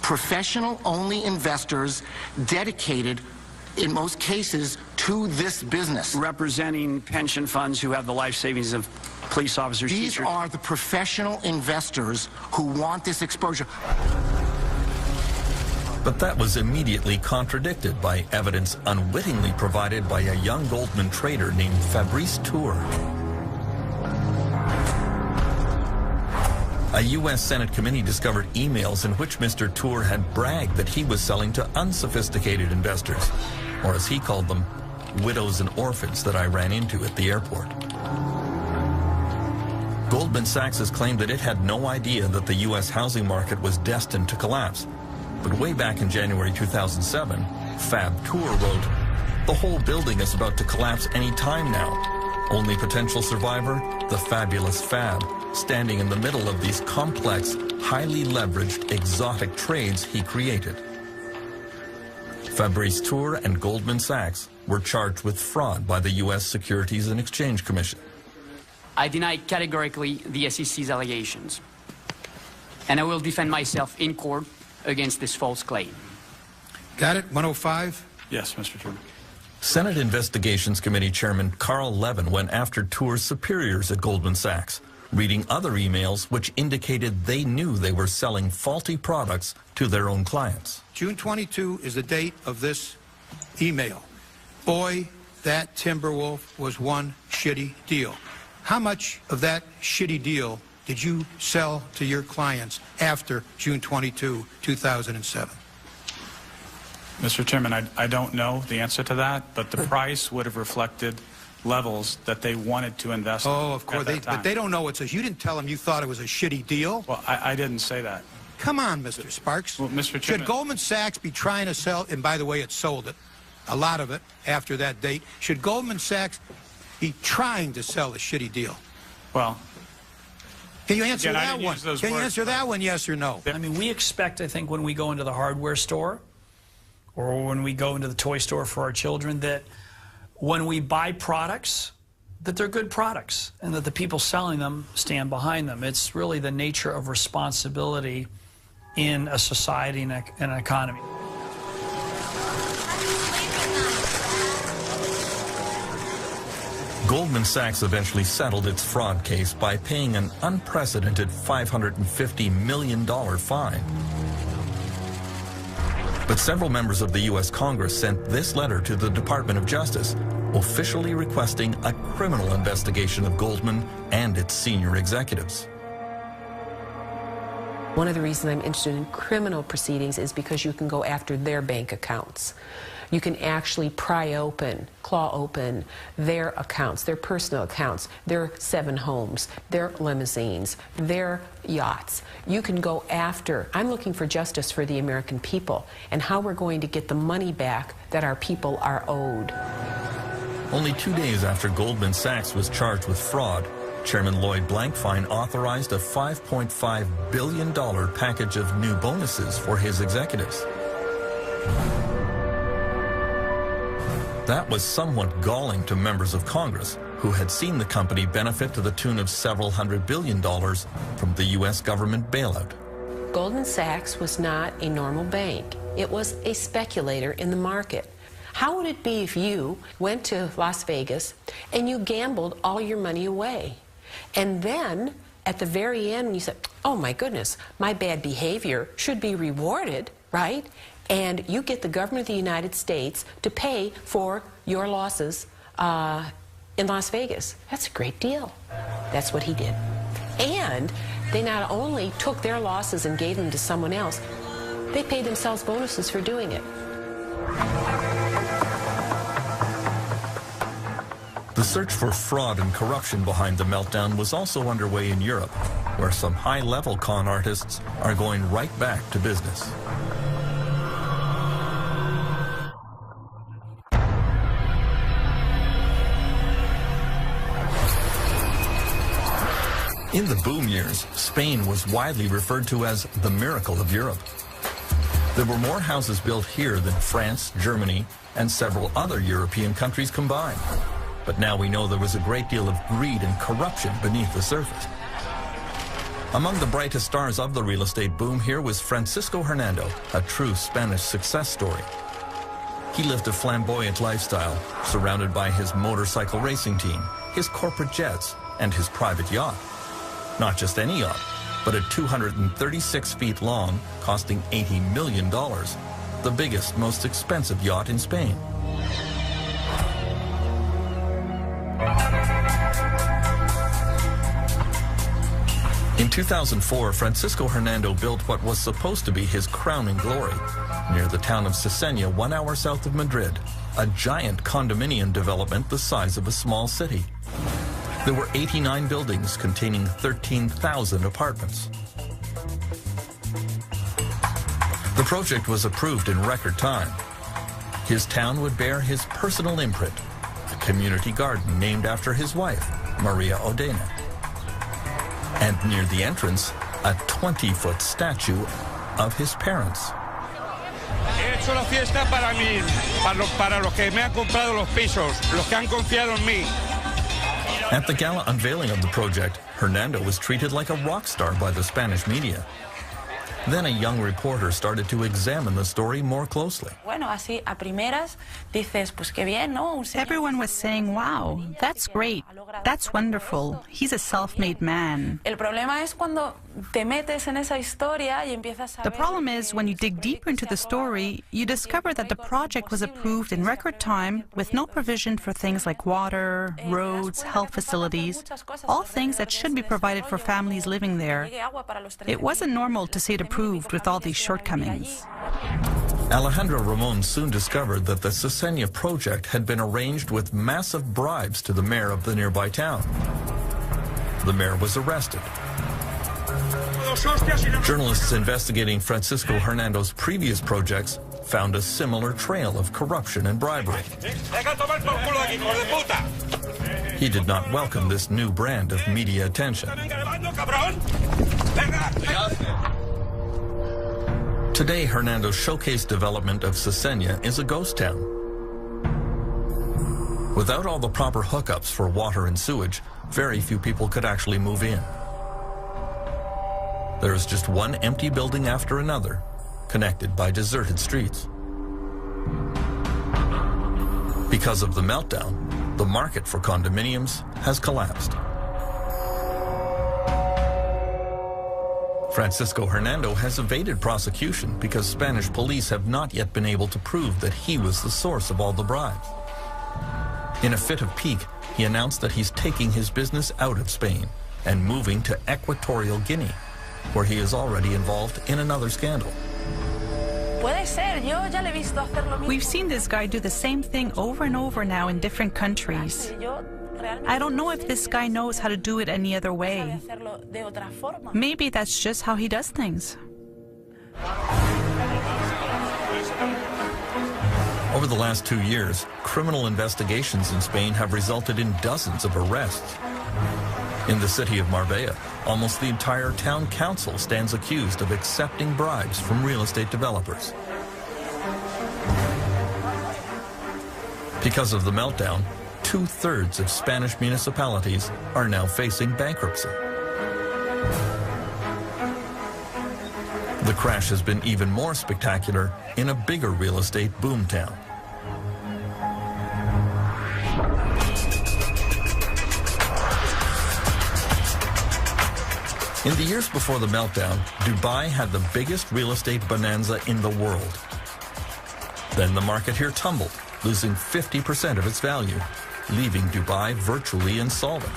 professional-only investors dedicated, in most cases, to this business. Representing pension funds who have the life savings of police officers, These teachers. are the professional investors who want this exposure. But that was immediately contradicted by evidence unwittingly provided by a young Goldman trader named Fabrice Tour. A U.S. Senate committee discovered emails in which Mr. Tour had bragged that he was selling to unsophisticated investors, or as he called them, widows and orphans that I ran into at the airport. Goldman Sachs has claimed that it had no idea that the U.S. housing market was destined to collapse. But way back in January 2007, Fab Tour wrote, "The whole building is about to collapse any time now. Only potential survivor, the fabulous Fab, standing in the middle of these complex, highly leveraged, exotic trades he created." Fabrice Tour and Goldman Sachs were charged with fraud by the U.S. Securities and Exchange Commission. I deny categorically the SEC's allegations, and I will defend myself in court against this false claim. Got it? 105? Yes, Mr. Chairman. Senate Investigations Committee Chairman Carl Levin went after Tour's superiors at Goldman Sachs, reading other emails which indicated they knew they were selling faulty products to their own clients. June 22 is the date of this email. Boy, that Timberwolf was one shitty deal. How much of that shitty deal did you sell to your clients after June 22, 2007? Mr. Chairman, I don't know the answer to that, but the price would have reflected levels that they wanted to invest in. Oh, of course, but they don't know it's a... You didn't tell them you thought it was a shitty deal? Well, I didn't say that. Come on, Mr. Sparks. Well, Mr. Chairman... Should Goldman Sachs be trying to sell... And by the way, it sold it, a lot of it, after that date. Should Goldman Sachs be trying to sell a shitty deal? Well... Can you answer Again, that one? Can you answer that one, yes or no? I mean, we expect, I think, when we go into the hardware store or when we go into the toy store for our children, that when we buy products, that they're good products and that the people selling them stand behind them. It's really the nature of responsibility in a society and an economy. Goldman Sachs eventually settled its fraud case by paying an unprecedented $550 million fine. But several members of the U.S. Congress sent this letter to the Department of Justice, officially requesting a criminal investigation of Goldman and its senior executives. One of the reasons I'm interested in criminal proceedings is because you can go after their bank accounts. You can actually pry open, claw open their accounts, their personal accounts, their 7 homes, their limousines, their yachts. You can go after, I'm looking for justice for the American people and how we're going to get the money back that our people are owed. Only 2 days after Goldman Sachs was charged with fraud, Chairman Lloyd Blankfein authorized a $5.5 billion package of new bonuses for his executives. That was somewhat galling to members of Congress who had seen the company benefit to the tune of several $100 billion from the U.S. government bailout. Goldman Sachs was not a normal bank. It was a speculator in the market. How would it be if you went to Las Vegas and you gambled all your money away? And then, at the very end, when you said, oh my goodness, my bad behavior should be rewarded, right? And you get the government of the United States to pay for your losses in Las Vegas. That's a great deal. That's what he did. And they not only took their losses and gave them to someone else, they paid themselves bonuses for doing it. The search for fraud and corruption behind the meltdown was also underway in Europe, where some high-level con artists are going right back to business. In the boom years, Spain was widely referred to as the miracle of Europe. There were more houses built here than France, Germany, and several other European countries combined. But now we know there was a great deal of greed and corruption beneath the surface. Among the brightest stars of the real estate boom here was Francisco Hernando, a true Spanish success story. He lived a flamboyant lifestyle, surrounded by his motorcycle racing team, his corporate jets, and his private yacht. Not just any yacht, but a 236 feet long, costing $80 million, the biggest, most expensive yacht in Spain. In 2004, Francisco Hernando built what was supposed to be his crowning glory near the town of Cesena, 1 hour south of Madrid, a giant condominium development the size of a small city. There were 89 buildings containing 13,000 apartments. The project was approved in record time. His town would bear his personal imprint, a community garden named after his wife, Maria Odena. And near the entrance, a 20-foot statue of his parents. He hecho la fiesta para mí, para los que me han comprado los pisos, los que han confiado en mí. At the gala unveiling of the project, Hernando was treated like a rock star by the Spanish media. Then a young reporter started to examine the story more closely. Everyone was saying, wow, that's great, that's wonderful, he's a self-made man. The problem is, when you dig deeper into the story, you discover that the project was approved in record time with no provision for things like water, roads, health facilities, all things that should be provided for families living there. It wasn't normal to see it approved with all these shortcomings. Alejandro Ramon soon discovered that the Cesena project had been arranged with massive bribes to the mayor of the nearby town. The mayor was arrested. Journalists investigating Francisco Hernando's previous projects found a similar trail of corruption and bribery. He did not welcome this new brand of media attention. Today, Hernando's showcase development of Cesena is a ghost town. Without all the proper hookups for water and sewage, very few people could actually move in. There is just one empty building after another, connected by deserted streets. Because of the meltdown, the market for condominiums has collapsed. Francisco Hernando has evaded prosecution because Spanish police have not yet been able to prove that he was the source of all the bribes. In a fit of pique, he announced that he's taking his business out of Spain and moving to Equatorial Guinea, where he is already involved in another scandal. We've seen this guy do the same thing over and over now in different countries. I don't know if this guy knows how to do it any other way. Maybe that's just how he does things. Over the last 2 years, criminal investigations in Spain have resulted in dozens of arrests. In the city of Marbella, almost the entire town council stands accused of accepting bribes from real estate developers. Because of the meltdown, 2/3 of Spanish municipalities are now facing bankruptcy. The crash has been even more spectacular in a bigger real estate boomtown. In the years before the meltdown, Dubai had the biggest real estate bonanza in the world. Then the market here tumbled, losing 50% of its value, leaving Dubai virtually insolvent.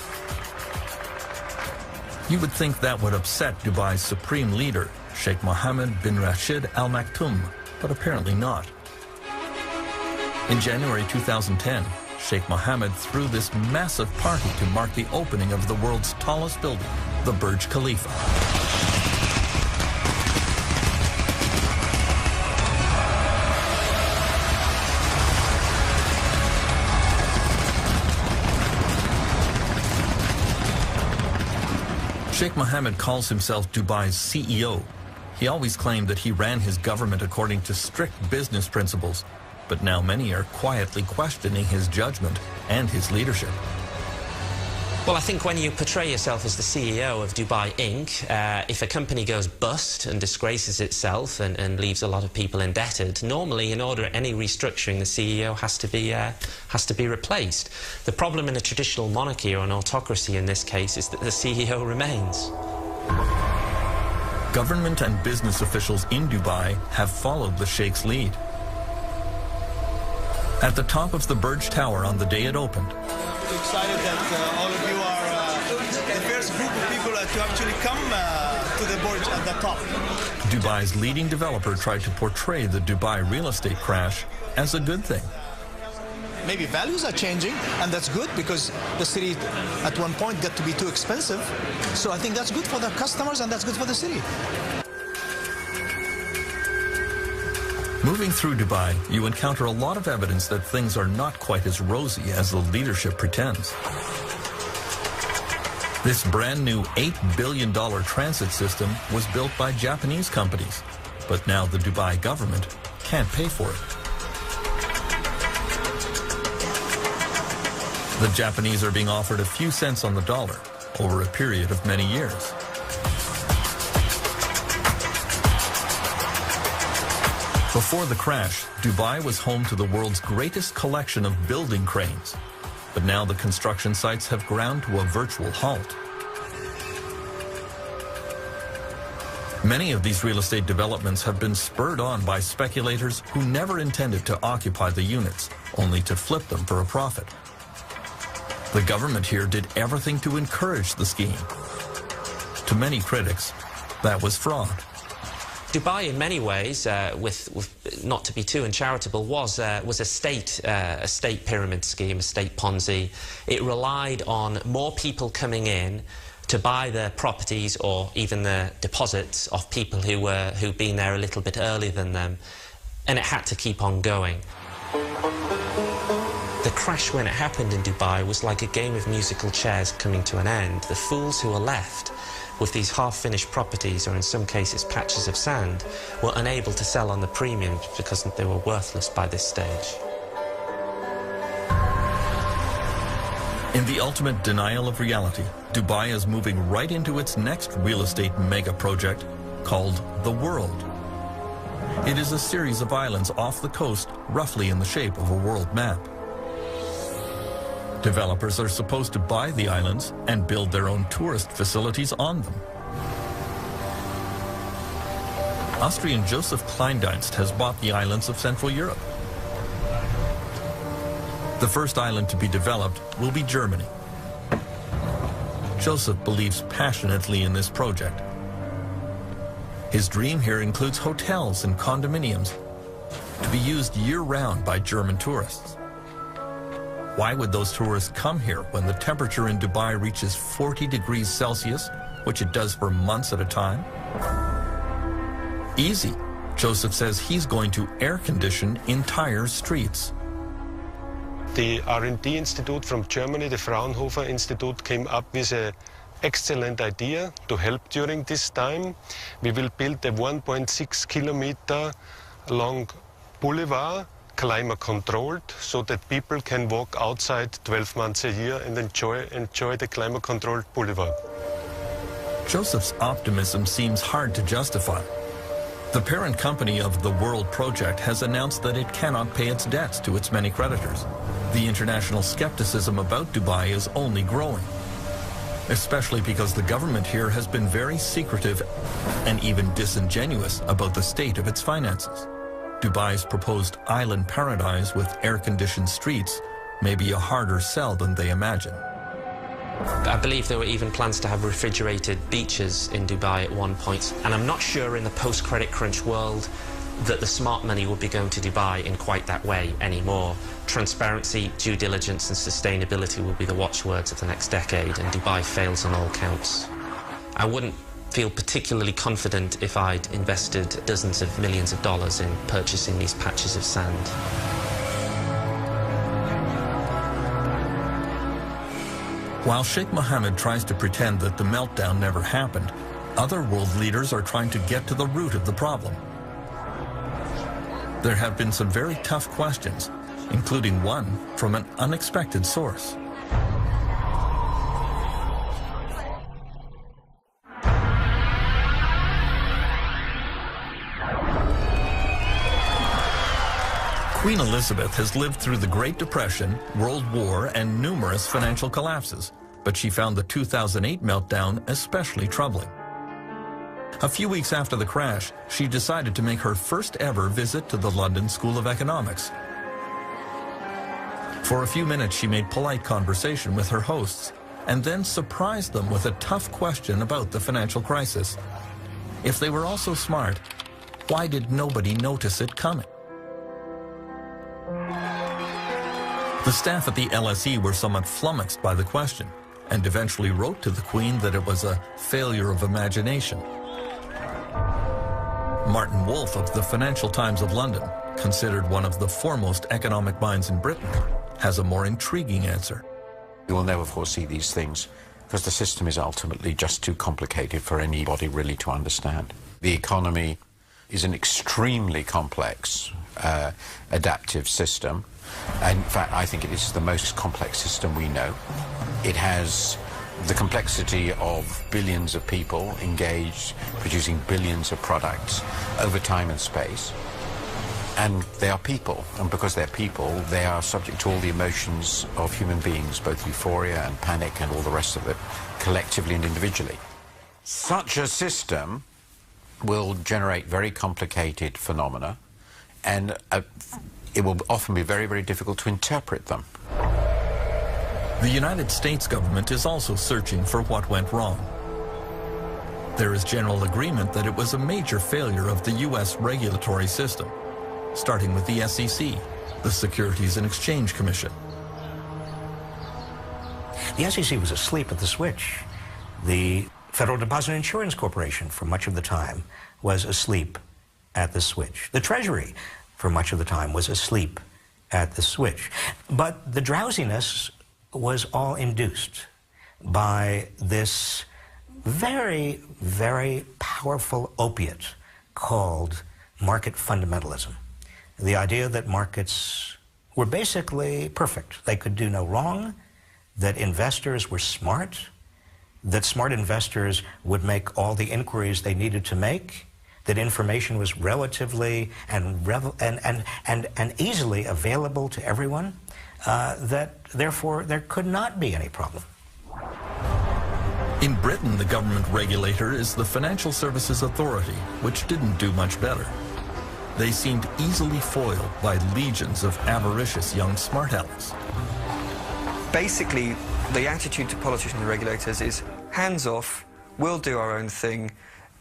You would think that would upset Dubai's supreme leader, Sheikh Mohammed bin Rashid Al Maktoum, but apparently not. In January 2010, Sheikh Mohammed threw this massive party to mark the opening of the world's tallest building, the Burj Khalifa. Sheikh Mohammed calls himself Dubai's CEO. He always claimed that he ran his government according to strict business principles, but now many are quietly questioning his judgment and his leadership. Well, I think when you portray yourself as the CEO of Dubai Inc., if a company goes bust and disgraces itself and leaves a lot of people indebted, normally, in order any restructuring, the CEO has to be replaced. The problem in a traditional monarchy or an autocracy in this case is that the CEO remains. Government and business officials in Dubai have followed the Sheikh's lead. At the top of the Burj Tower on the day it opened, I'm excited that all of you are the first group of people to actually come to the Burj at the top. Dubai's leading developer tried to portray the Dubai real estate crash as a good thing. Maybe values are changing, and that's good because the city at one point got to be too expensive. So I think that's good for the customers and that's good for the city. Moving through Dubai, you encounter a lot of evidence that things are not quite as rosy as the leadership pretends. This brand new $8 billion transit system was built by Japanese companies, but now the Dubai government can't pay for it. The Japanese are being offered a few cents on the dollar over a period of many years. Before the crash, Dubai was home to the world's greatest collection of building cranes. But now the construction sites have ground to a virtual halt. Many of these real estate developments have been spurred on by speculators who never intended to occupy the units, only to flip them for a profit. The government here did everything to encourage the scheme. To many critics, that was fraud. Dubai, in many ways, with not to be too uncharitable, was a state pyramid scheme, a state Ponzi. It relied on more people coming in to buy the properties or even the deposits of people who'd been there a little bit earlier than them, and it had to keep on going. The crash when it happened in Dubai was like a game of musical chairs coming to an end. The fools who were left with these half-finished properties, or in some cases patches of sand, were unable to sell on the premium because they were worthless by this stage. In the ultimate denial of reality, Dubai is moving right into its next real estate mega project called The World. It is a series of islands off the coast, roughly in the shape of a world map. Developers are supposed to buy the islands and build their own tourist facilities on them. Austrian Joseph Kleindienst has bought the islands of Central Europe. The first island to be developed will be Germany. Joseph believes passionately in this project. His dream here includes hotels and condominiums to be used year-round by German tourists. Why would those tourists come here when the temperature in Dubai reaches 40 degrees Celsius, which it does for months at a time? Easy. Joseph says he's going to air condition entire streets. The R&D Institute from Germany, the Fraunhofer Institute, came up with an excellent idea to help during this time. We will build a 1.6 kilometer long boulevard, climate controlled, so that people can walk outside 12 months a year and enjoy the climate controlled boulevard. Joseph's optimism seems hard to justify. The parent company of the World Project has announced that it cannot pay its debts to its many creditors. The international skepticism about Dubai is only growing, especially because the government here has been very secretive and even disingenuous about the state of its finances. Dubai's proposed island paradise with air-conditioned streets may be a harder sell than they imagine. I believe there were even plans to have refrigerated beaches in Dubai at one point, and I'm not sure in the post-credit crunch world that the smart money will be going to Dubai in quite that way anymore. Transparency, due diligence and sustainability will be the watchwords of the next decade, and Dubai fails on all counts. I wouldn't feel particularly confident if I'd invested dozens of millions of dollars in purchasing these patches of sand. While Sheikh Mohammed tries to pretend that the meltdown never happened, other world leaders are trying to get to the root of the problem. There have been some very tough questions, including one from an unexpected source. Queen Elizabeth has lived through the Great Depression, World War, and numerous financial collapses, but she found the 2008 meltdown especially troubling. A few weeks after the crash, she decided to make her first ever visit to the London School of Economics. For a few minutes, she made polite conversation with her hosts and then surprised them with a tough question about the financial crisis. If they were all so smart, why did nobody notice it coming? The staff at the LSE were somewhat flummoxed by the question and eventually wrote to the Queen that it was a failure of imagination. Martin Wolf of the Financial Times of London, considered one of the foremost economic minds in Britain, has a more intriguing answer. You will never foresee these things because the system is ultimately just too complicated for anybody really to understand. The economy is an extremely complex, adaptive system. In fact, I think it is the most complex system we know. It has the complexity of billions of people engaged, producing billions of products over time and space. And they are people, and because they're people, they are subject to all the emotions of human beings, both euphoria and panic and all the rest of it, collectively and individually. Such a system will generate very complicated phenomena, and it will often be very, very difficult to interpret them. The United States government is also searching for what went wrong. There is general agreement that it was a major failure of the U.S. regulatory system, starting with the SEC, the Securities and Exchange Commission. The SEC was asleep at the switch. The Federal Deposit Insurance Corporation, for much of the time, was asleep at the switch. The Treasury, for much of the time, was asleep at the switch. But the drowsiness was all induced by this very, very powerful opiate called market fundamentalism. The idea that markets were basically perfect. They could do no wrong, that investors were smart, that smart investors would make all the inquiries they needed to make, that information was relatively and easily available to everyone, that therefore there could not be any problem. In Britain, the government regulator is the Financial Services Authority, which didn't do much better. They seemed easily foiled by legions of avaricious young smart alecks. Basically, the attitude to politicians and regulators is hands off, we'll do our own thing,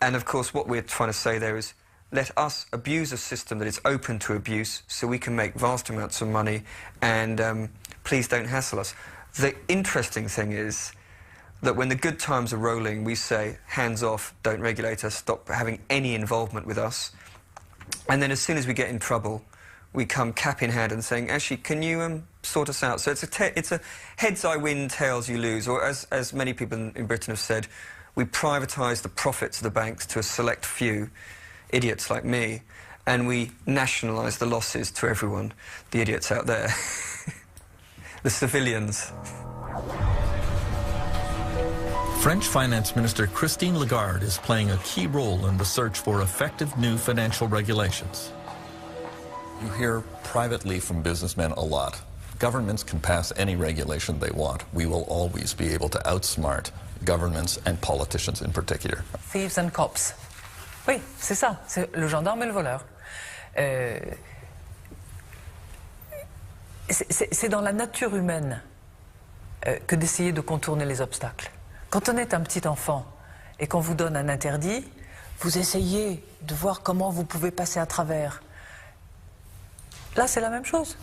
and of course what we're trying to say there is let us abuse a system that is open to abuse so we can make vast amounts of money, and please don't hassle us. The interesting thing is that when the good times are rolling, we say, hands off, don't regulate us, stop having any involvement with us. And then as soon as we get in trouble, we come cap in hand and saying, actually, can you sort us out? So it's a heads I win, tails you lose, or as many people in Britain have said, we privatise the profits of the banks to a select few, idiots like me, and we nationalise the losses to everyone, the idiots out there, the civilians. French Finance Minister Christine Lagarde is playing a key role in the search for effective new financial regulations. You hear privately from businessmen a lot. Governments can pass any regulation they want. We will always be able to outsmart governments and politicians in particular. Thieves and cops. Oui, c'est ça, c'est le gendarme et le voleur. C'est dans la nature humaine que d'essayer de contourner les obstacles. Quand on est un petit enfant et qu'on vous donne un interdit, vous essayez de voir comment vous pouvez passer à travers. Là, c'est la même chose.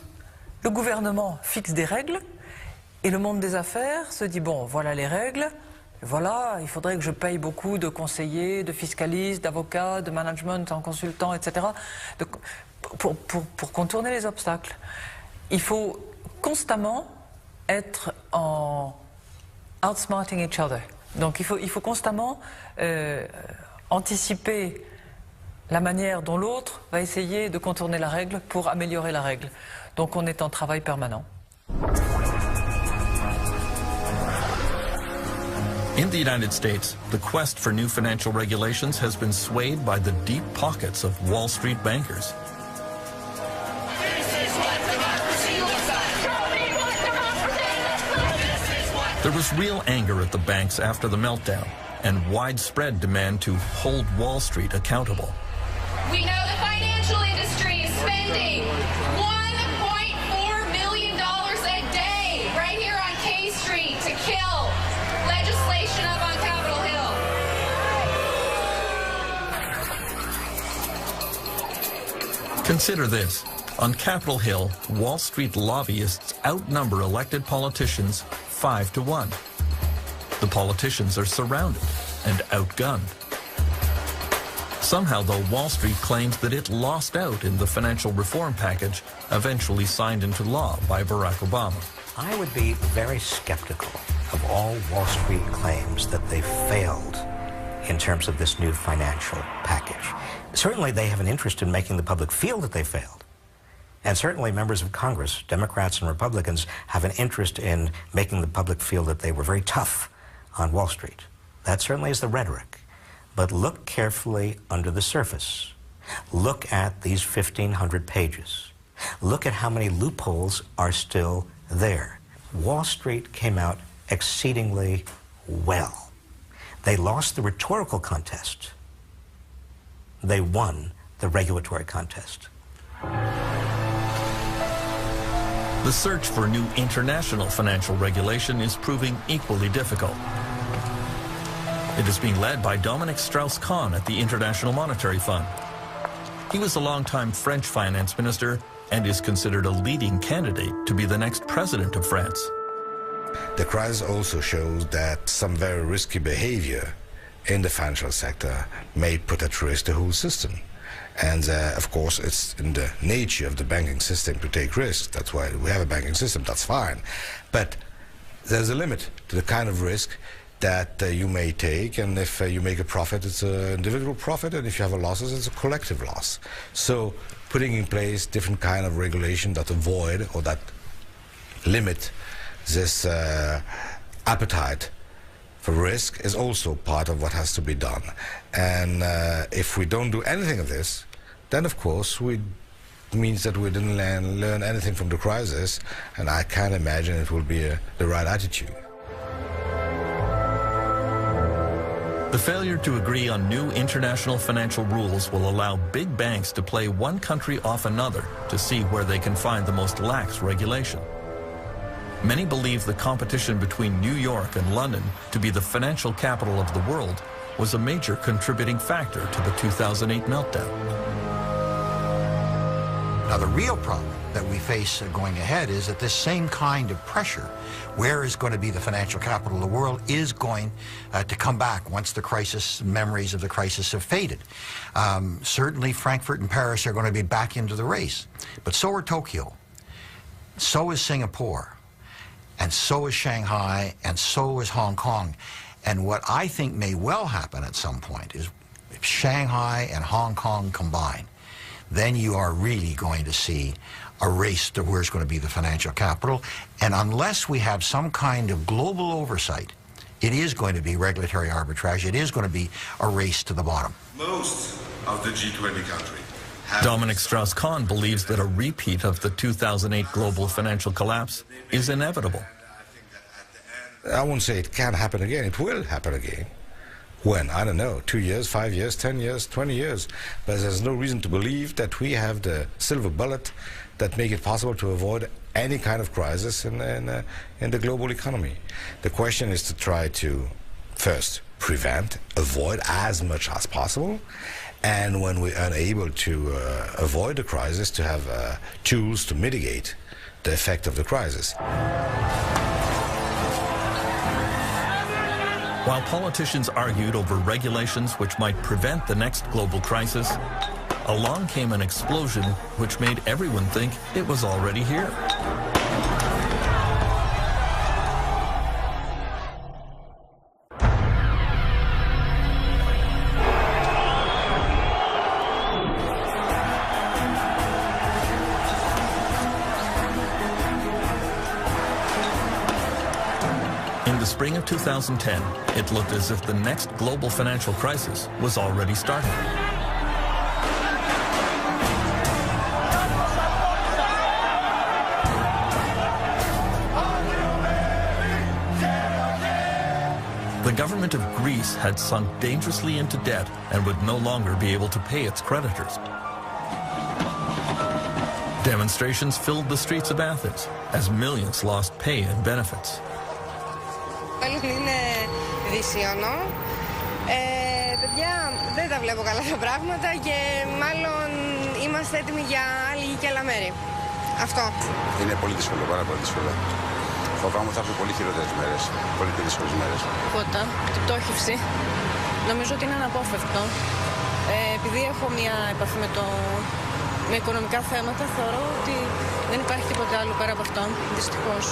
Le gouvernement fixe des règles et le monde des affaires se dit, bon, voilà les règles, voilà, il faudrait que je paye beaucoup de conseillers, de fiscalistes, d'avocats, de management en consultant, etc. Pour contourner les obstacles. Il faut constamment être en outsmarting each other. Donc il faut constamment anticiper la manière dont l'autre va essayer de contourner la règle pour améliorer la règle. Donc on est en travail permanent. In the United States, the quest for new financial regulations has been swayed by the deep pockets of Wall Street bankers. This is There was real anger at the banks after the meltdown and widespread demand to hold Wall Street accountable. We know the financial industry is spending $1.4 million a day right here on K Street to kill legislation up on Capitol Hill. Consider this. On Capitol Hill, Wall Street lobbyists outnumber elected politicians 5 to 1. The politicians are surrounded and outgunned. Somehow, though, Wall Street claims that it lost out in the financial reform package eventually signed into law by Barack Obama. I would be very skeptical of all Wall Street claims that they failed in terms of this new financial package. Certainly, they have an interest in making the public feel that they failed. And certainly, members of Congress, Democrats and Republicans, have an interest in making the public feel that they were very tough on Wall Street. That certainly is the rhetoric. But look carefully under the surface. Look at these 1,500 pages. Look at how many loopholes are still there. Wall Street came out exceedingly well. They lost the rhetorical contest. They won the regulatory contest. The search for new international financial regulation is proving equally difficult. It is being led by Dominique Strauss-Kahn at the International Monetary Fund. He was a longtime French finance minister and is considered a leading candidate to be the next president of France. The crisis also shows that some very risky behavior in the financial sector may put at risk the whole system. And of course, it's in the nature of the banking system to take risks. That's why we have a banking system, that's fine. But there's a limit to the kind of risk that you may take, and if you make a profit, it's an individual profit, and if you have a losses, it's a collective loss. So putting in place different kind of regulation that avoid or that limit this appetite for risk is also part of what has to be done. And if we don't do anything of this, then of course it means that we didn't learn anything from the crisis, and I can't imagine it will be the right attitude. The failure to agree on new international financial rules will allow big banks to play one country off another to see where they can find the most lax regulation. Many believe the competition between New York and London to be the financial capital of the world was a major contributing factor to the 2008 meltdown. Now, the real problem that we face going ahead is that this same kind of pressure, where is going to be the financial capital of the world, is going to come back once the crisis, memories of the crisis have faded. Certainly Frankfurt and Paris are going to be back into the race, but so are Tokyo, so is Singapore, and so is Shanghai, and so is Hong Kong. And what I think may well happen at some point is if Shanghai and Hong Kong combine, then you are really going to see a race to where's going to be the financial capital. And unless we have some kind of global oversight, it is going to be regulatory arbitrage. It is going to be a race to the bottom. Most of the G20 countries. Dominique Strauss-Kahn believes that a repeat of the 2008 global financial collapse is inevitable. I won't say it can happen again. It will happen again. When? I don't know, 2 years, 5 years, 10 years, 20 years. But there's no reason to believe that we have the silver bullet that make it possible to avoid any kind of crisis in the global economy. The question is to try to, first, prevent, avoid as much as possible, and when we are unable to avoid the crisis, to have tools to mitigate the effect of the crisis. While politicians argued over regulations which might prevent the next global crisis, along came an explosion which made everyone think it was already here. In the spring of 2010, it looked as if the next global financial crisis was already starting. government of Greece had sunk dangerously into debt and would no longer be able to pay its creditors. Demonstrations filled the streets of Athens as millions lost pay and benefits. Είναι δυσίωνο. Παιδιά, δεν τα βλέπω καλά τα πράγματα και μάλλον είμαστε έτοιμοι για άλλη γη και άλλα μέρη. Αυτό. Είναι πολύ δύσκολο, πάρα πολύ δύσκολο. Φοβάμαι ότι θα έρθουν πολύ χειρότερες μέρες, πολύ πιο δύσκολες μέρες. Τίποτα, την πτώχευση. Νομίζω ότι είναι αναπόφευκτο. Επειδή έχω μια επαφή με οικονομικά θέματα, θεωρώ ότι δεν υπάρχει τίποτα άλλο πέρα από αυτό, δυστυχώς.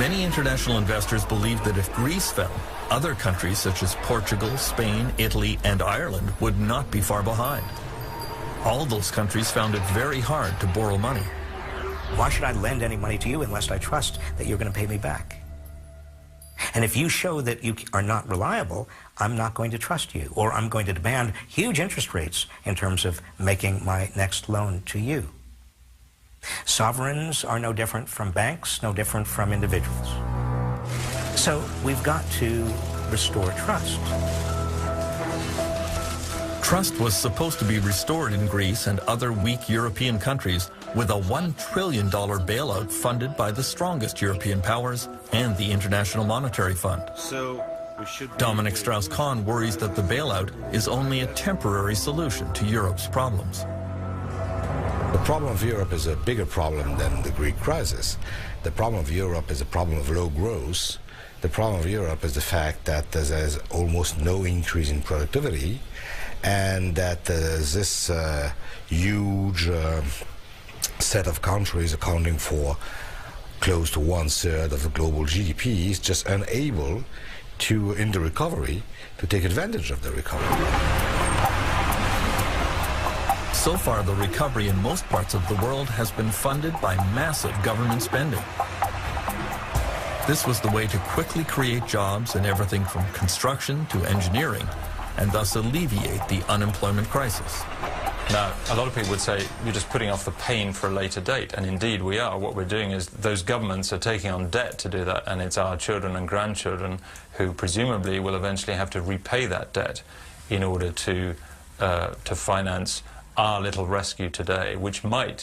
Many international investors believed that if Greece fell, other countries such as Portugal, Spain, Italy, and Ireland would not be far behind. All those countries found it very hard to borrow money. Why should I lend any money to you unless I trust that you're going to pay me back? And if you show that you are not reliable, I'm not going to trust you, or I'm going to demand huge interest rates in terms of making my next loan to you. Sovereigns are no different from banks, no different from individuals. So we've got to restore trust. Trust was supposed to be restored in Greece and other weak European countries with a $1 trillion bailout funded by the strongest European powers and the International Monetary Fund. Dominic Strauss-Kahn worries that the bailout is only a temporary solution to Europe's problems. The problem of Europe is a bigger problem than the Greek crisis. The problem of Europe is a problem of low growth. The problem of Europe is the fact that there's almost no increase in productivity, and that this huge set of countries accounting for close to 1/3 of the global GDP is just unable to, in the recovery, to take advantage of the recovery. So far, the recovery in most parts of the world has been funded by massive government spending. This was the way to quickly create jobs in everything from construction to engineering, and thus alleviate the unemployment crisis. Now, a lot of people would say you're just putting off the pain for a later date, and indeed we are. What we're doing is those governments are taking on debt to do that, and it's our children and grandchildren who presumably will eventually have to repay that debt in order to finance our little rescue today, which might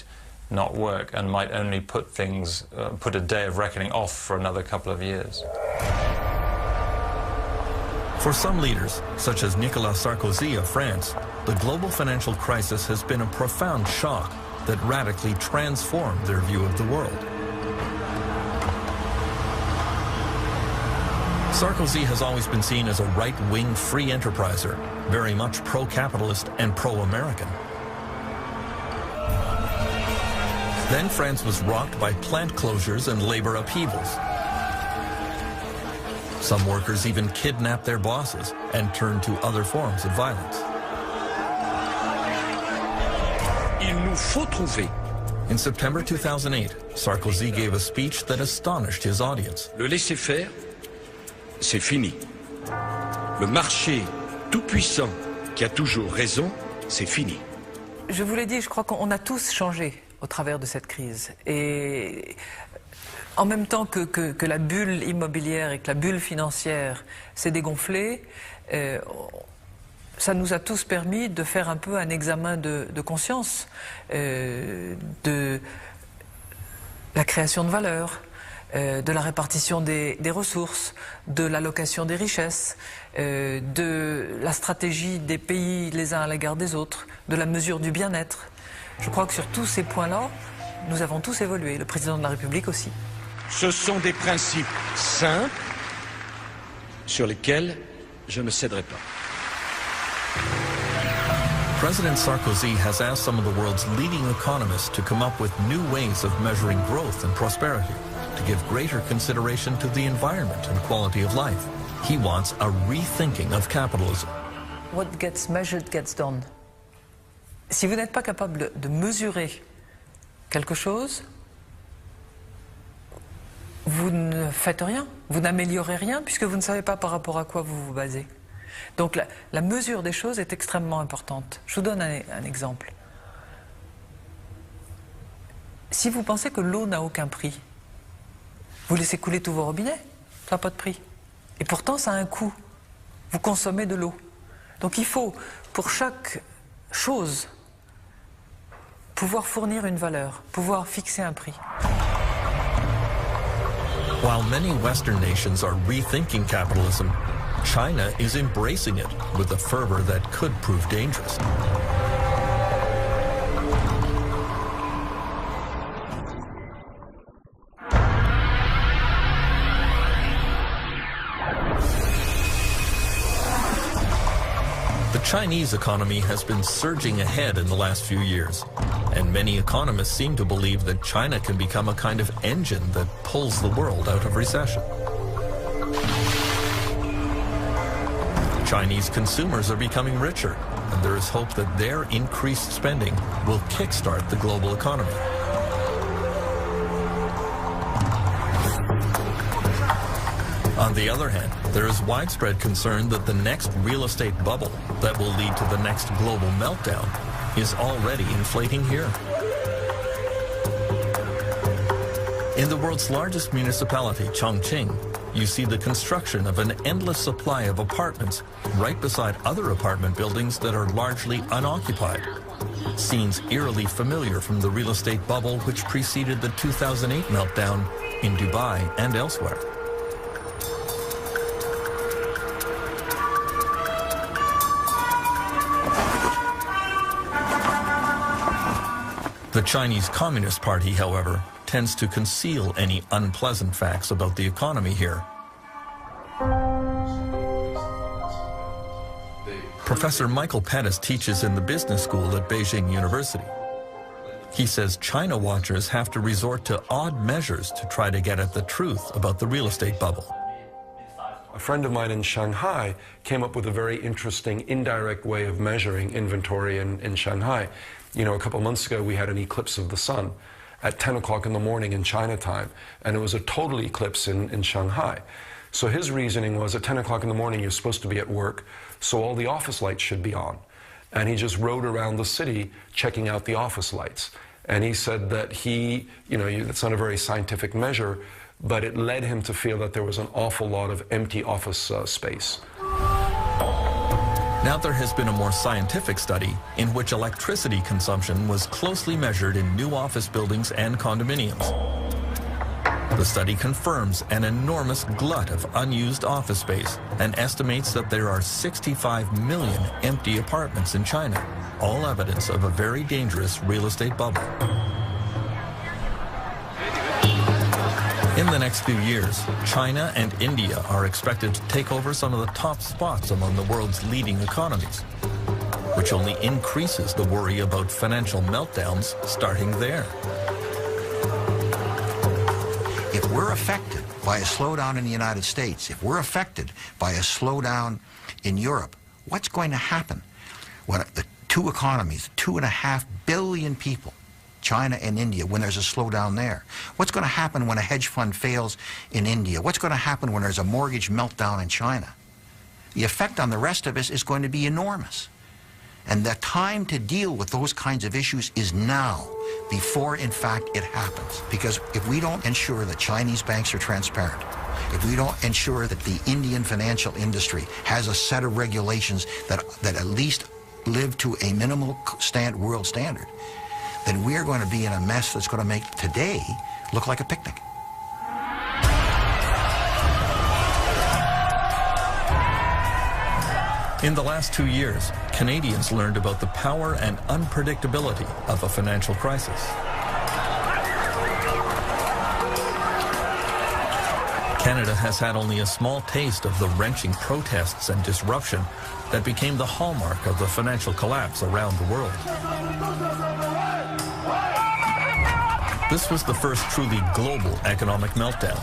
not work and might only put a day of reckoning off for another couple of years. For some leaders, such as Nicolas Sarkozy of France, the global financial crisis has been a profound shock that radically transformed their view of the world. Sarkozy has always been seen as a right-wing free enterpriser, very much pro-capitalist and pro-American. Then France was rocked by plant closures and labor upheavals. Some workers even kidnapped their bosses and turned to other forms of violence. Il nous faut trouver. In September 2008, Sarkozy gave a speech that astonished his audience. Le laisser-faire, c'est fini. Le marché tout-puissant qui a toujours raison, c'est fini. Je vous l'ai dit, je crois qu'on a tous changé au travers de cette crise. Et en même temps que la bulle immobilière et que la bulle financière s'est dégonflée, ça nous a tous permis de faire un peu un examen de conscience de la création de valeur, de la répartition des ressources, de l'allocation des richesses, de la stratégie des pays les uns à l'égard des autres, de la mesure du bien-être. Je crois que sur tous ces points-là, nous avons tous évolué, le président de la République aussi. Ce sont des principes simples sur lesquels je ne céderai pas. President Sarkozy has asked some of the world's leading economists to come up with new ways of measuring growth and prosperity, to give greater consideration to the environment and quality of life. He wants a rethinking of capitalism. What gets measured gets done. Si vous n'êtes pas capable de mesurer quelque chose, vous ne faites rien, vous n'améliorez rien, puisque vous ne savez pas par rapport à quoi vous vous basez. Donc la mesure des choses est extrêmement importante. Je vous donne un exemple. Si vous pensez que l'eau n'a aucun prix, vous laissez couler tous vos robinets, ça n'a pas de prix. Et pourtant, ça a un coût. Vous consommez de l'eau. Donc il faut, pour chaque chose, pouvoir fournir une valeur, pouvoir fixer un prix. While many Western nations are rethinking capitalism, China is embracing it with a fervor that could prove dangerous. The Chinese economy has been surging ahead in the last few years, and many economists seem to believe that China can become a kind of engine that pulls the world out of recession. Chinese consumers are becoming richer, and there is hope that their increased spending will kickstart the global economy. On the other hand, there is widespread concern that the next real estate bubble that will lead to the next global meltdown is already inflating here. In the world's largest municipality, Chongqing, you see the construction of an endless supply of apartments right beside other apartment buildings that are largely unoccupied. Scenes eerily familiar from the real estate bubble which preceded the 2008 meltdown in Dubai and elsewhere. The Chinese Communist Party, however, tends to conceal any unpleasant facts about the economy here. Professor Michael Pettis teaches in the business school at Beijing University. He says China watchers have to resort to odd measures to try to get at the truth about the real estate bubble. A friend of mine in Shanghai came up with a very interesting indirect way of measuring inventory in Shanghai. You know, a couple months ago we had an eclipse of the sun at 10 o'clock in the morning in China time, and it was a total eclipse in Shanghai. So his reasoning was at 10 o'clock in the morning you're supposed to be at work, so all the office lights should be on. And he just rode around the city checking out the office lights. And he said that it's not a very scientific measure, but it led him to feel that there was an awful lot of empty office space. Now there has been a more scientific study in which electricity consumption was closely measured in new office buildings and condominiums. The study confirms an enormous glut of unused office space and estimates that there are 65 million empty apartments in China, all evidence of a very dangerous real estate bubble. In the next few years, China and India are expected to take over some of the top spots among the world's leading economies, which only increases the worry about financial meltdowns starting there. If we're affected by a slowdown in the United States, if we're affected by a slowdown in Europe, what's going to happen when the two economies, 2.5 billion people, China and India, when there's a slowdown there? What's going to happen when a hedge fund fails in India? What's going to happen when there's a mortgage meltdown in China? The effect on the rest of us is going to be enormous. And the time to deal with those kinds of issues is now, before, in fact, it happens. Because if we don't ensure that Chinese banks are transparent, if we don't ensure that the Indian financial industry has a set of regulations that at least live to a minimal world standard, then we're going to be in a mess that's going to make today look like a picnic. In the last 2 years, Canadians learned about the power and unpredictability of a financial crisis. Canada has had only a small taste of the wrenching protests and disruption that became the hallmark of the financial collapse around the world. This was the first truly global economic meltdown,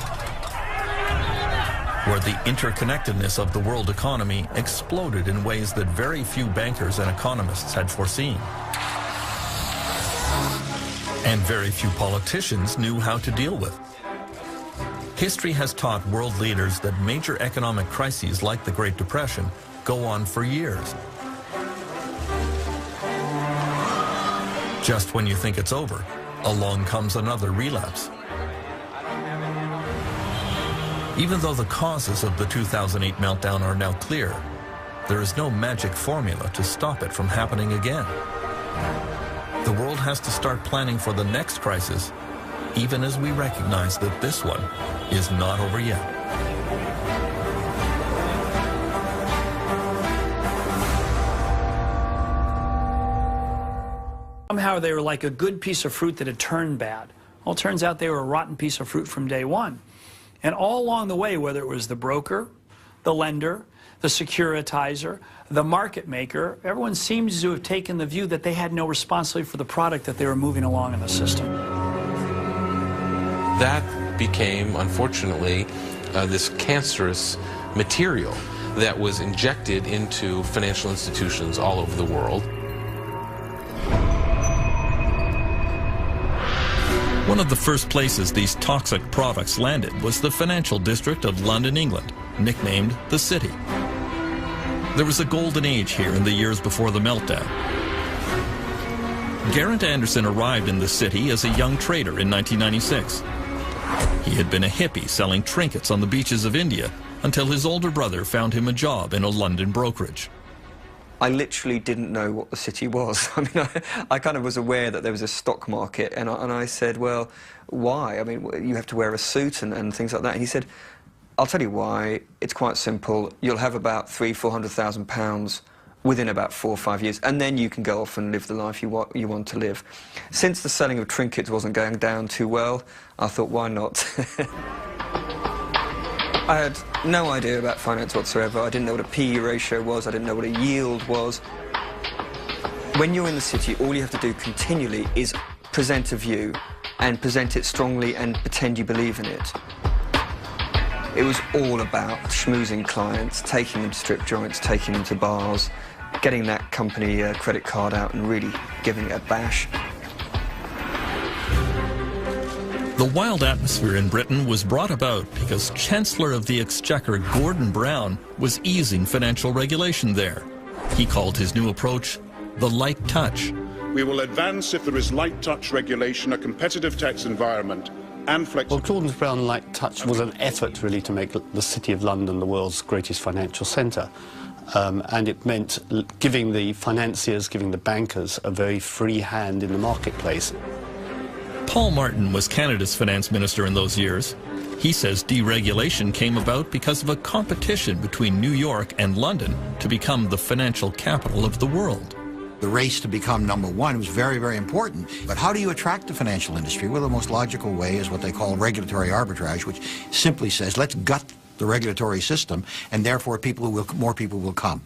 where the interconnectedness of the world economy exploded in ways that very few bankers and economists had foreseen. And very few politicians knew how to deal with. History has taught world leaders that major economic crises like the Great Depression go on for years. Just when you think it's over, along comes another relapse. Even though the causes of the 2008 meltdown are now clear, there is no magic formula to stop it from happening again. The world has to start planning for the next crisis, even as we recognize that this one is not over yet. Somehow they were like a good piece of fruit that had turned bad. Well, it turns out they were a rotten piece of fruit from day one. And all along the way, whether it was the broker, the lender, the securitizer, the market maker, everyone seems to have taken the view that they had no responsibility for the product that they were moving along in the system. That became, unfortunately, this cancerous material that was injected into financial institutions all over the world. One of the first places these toxic products landed was the financial district of London, England, nicknamed the City. There was a golden age here in the years before the meltdown. Garrett Anderson arrived in the city as a young trader in 1996. He had been a hippie selling trinkets on the beaches of India until his older brother found him a job in a London brokerage. I literally didn't know what the city was. I mean, I kind of was aware that there was a stock market, and I said, well, why? I mean, you have to wear a suit and things like that. And he said, I'll tell you why. It's quite simple. You'll have about £300,000–400,000 within about 4 or 5 years, and then you can go off and live the life you want to live. Since the selling of trinkets wasn't going down too well, I thought, why not? I had no idea about finance whatsoever. I didn't know what a PE ratio was. I didn't know what a yield was. When you're in the city, all you have to do continually is present a view and present it strongly and pretend you believe in it. It was all about schmoozing clients, taking them to strip joints, taking them to bars, getting that company credit card out and really giving it a bash. The wild atmosphere in Britain was brought about because Chancellor of the Exchequer Gordon Brown was easing financial regulation there. He called his new approach the light touch. We will advance if there is light touch regulation, a competitive tax environment and flexibility. Well, Gordon Brown light touch was an effort really to make the City of London the world's greatest financial centre. And it meant giving the financiers, giving the bankers a very free hand in the marketplace. Paul Martin was Canada's finance minister in those years. He says deregulation came about because of a competition between New York and London to become the financial capital of the world. The race to become #1 was very, very important. But how do you attract the financial industry? Well, the most logical way is what they call regulatory arbitrage, which simply says, let's gut the regulatory system, and therefore more people will come.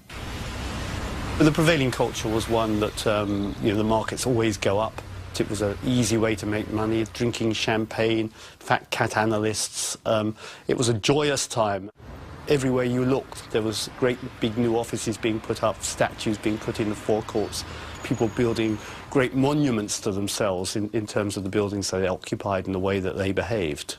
But the prevailing culture was one that the markets always go up. It was an easy way to make money, drinking champagne, fat cat analysts. It was a joyous time. Everywhere you looked, there was great big new offices being put up, statues being put in the forecourts, people building great monuments to themselves in terms of the buildings they occupied and the way that they behaved.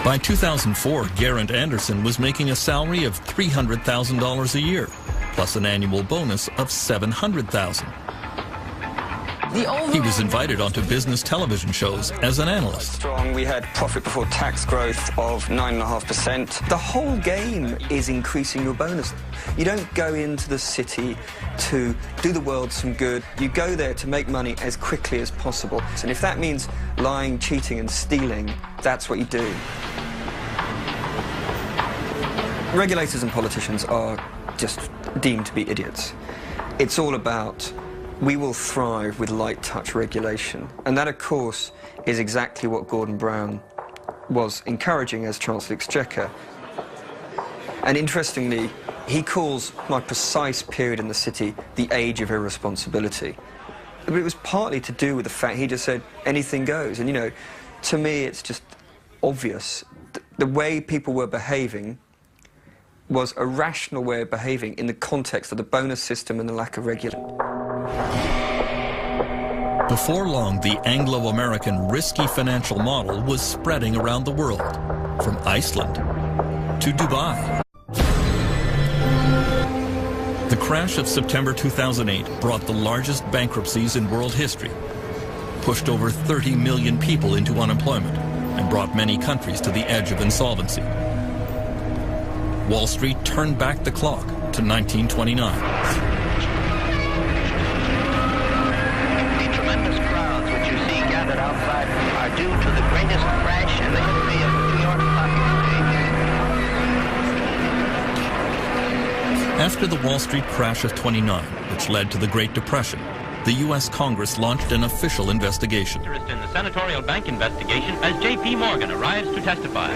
By 2004, Garrett Anderson was making a salary of $300,000 a year, plus an annual bonus of $700,000. He was invited onto business television shows as an analyst. Strong. We had profit before tax growth of 9.5%. The whole game is increasing your bonus. You don't go into the city to do the world some good. You go there to make money as quickly as possible. And if that means lying, cheating and stealing, that's what you do. Regulators and politicians are just deemed to be idiots. It's all about we will thrive with light touch regulation. And that, of course, is exactly what Gordon Brown was encouraging as Chancellor of the Exchequer. And interestingly, he calls my precise period in the city the age of irresponsibility. But it was partly to do with the fact he just said anything goes. And, you know, to me, it's just obvious. The way people were behaving was a rational way of behaving in the context of the bonus system and the lack of regulation. Before long, the Anglo-American risky financial model was spreading around the world, from Iceland to Dubai. The crash of September 2008 brought the largest bankruptcies in world history, pushed over 30 million people into unemployment, and brought many countries to the edge of insolvency. Wall Street turned back the clock to 1929. The tremendous crowds which you see gathered outside are due to the greatest crash in the history of the New York Stock Exchange. After the Wall Street crash of '29, which led to the Great Depression, the U.S. Congress launched an official investigation. Interest in the senatorial bank investigation as J.P. Morgan arrives to testify.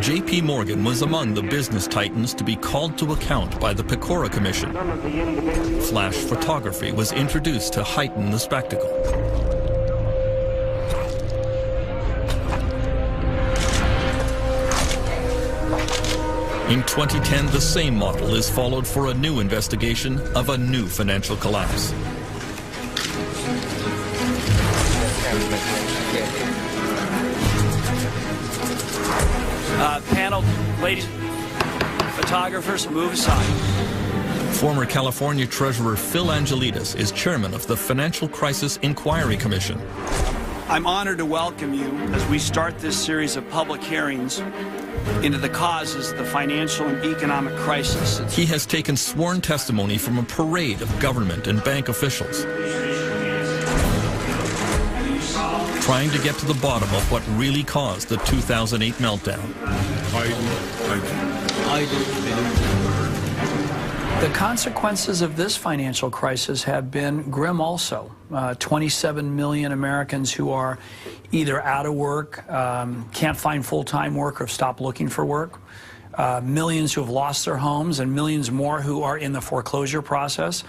J.P. Morgan was among the business titans to be called to account by the Pecora Commission. Flash photography was introduced to heighten the spectacle. In 2010, the same model is followed for a new investigation of a new financial collapse. Panel, ladies, photographers, move aside. Former California Treasurer Phil Angelides is chairman of the Financial Crisis Inquiry Commission. I'm honored to welcome you as we start this series of public hearings into the causes of the financial and economic crisis. He has taken sworn testimony from a parade of government and bank officials, trying to get to the bottom of what really caused the 2008 meltdown. The consequences of this financial crisis have been grim also. 27 million Americans who are either out of work, can't find full-time work, or have stopped looking for work. Millions who have lost their homes, and millions more who are in the foreclosure process.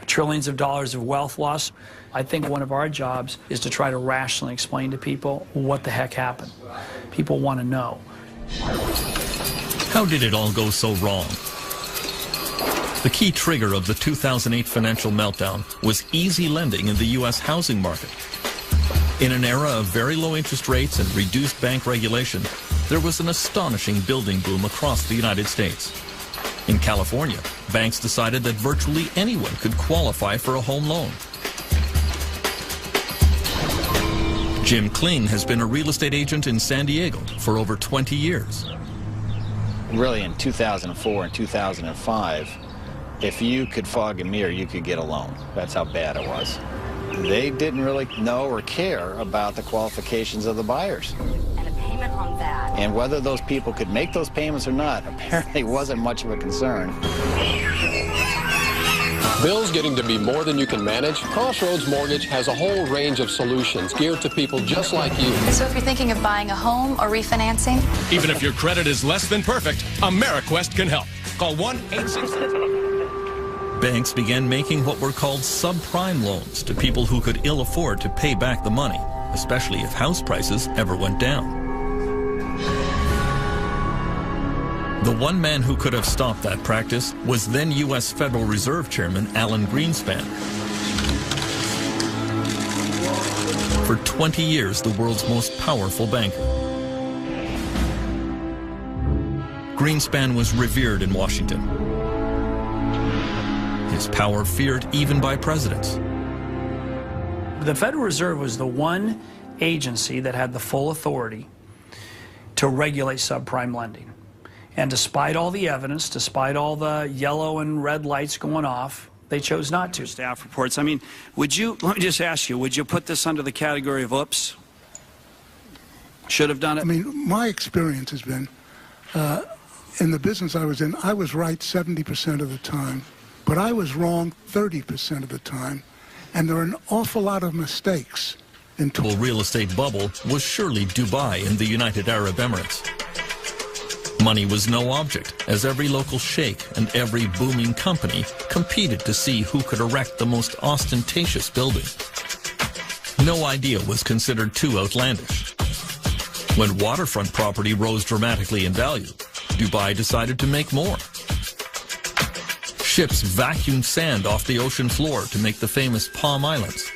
Trillions of dollars of wealth loss. I think one of our jobs is to try to rationally explain to people what the heck happened. People want to know. How did it all go so wrong? The key trigger of the 2008 financial meltdown was easy lending in the U.S. housing market. In an era of very low interest rates and reduced bank regulation, there was an astonishing building boom across the United States. In California, banks decided that virtually anyone could qualify for a home loan. Jim Kling has been a real estate agent in San Diego for over 20 years. Really, in 2004 and 2005, if you could fog a mirror, you could get a loan. That's how bad it was. They didn't really know or care about the qualifications of the buyers. And a payment on that. And whether those people could make those payments or not apparently wasn't much of a concern. Bills getting to be more than you can manage? Crossroads Mortgage has a whole range of solutions geared to people just like you. So if you're thinking of buying a home or refinancing? Even if your credit is less than perfect, AmeriQuest can help. Call 1-866. Banks began making what were called subprime loans to people who could ill afford to pay back the money, especially if house prices ever went down. The one man who could have stopped that practice was then U.S. Federal Reserve Chairman Alan Greenspan. For 20 years, the world's most powerful banker. Greenspan was revered in Washington. His power feared even by presidents. The Federal Reserve was the one agency that had the full authority to regulate subprime lending. And despite all the evidence, despite all the yellow and red lights going off, they chose not to. Staff reports. I mean, let me just ask you, would you put this under the category of oops? Should have done it? I mean, my experience has been, in the business I was in, I was right 70% of the time, but I was wrong 30% of the time, and there are an awful lot of mistakes. The real estate bubble was surely Dubai in the United Arab Emirates. Money was no object, as every local sheikh and every booming company competed to see who could erect the most ostentatious building. No idea was considered too outlandish. When waterfront property rose dramatically in value, Dubai decided to make more. Ships vacuumed sand off the ocean floor to make the famous Palm Islands.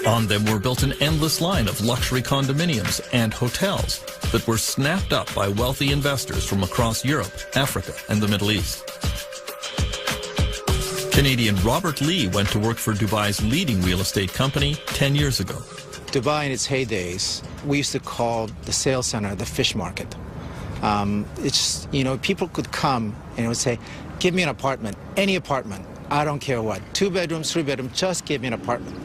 On them were built an endless line of luxury condominiums and hotels that were snapped up by wealthy investors from across Europe, Africa, and the Middle East. Canadian Robert Lee went to work for Dubai's leading real estate company 10 years ago. Dubai in its heydays, we used to call the sales center the fish market. It's, you know, people could come and would say, give me an apartment, any apartment, I don't care what, 2 bedrooms, 3 bedrooms, just give me an apartment.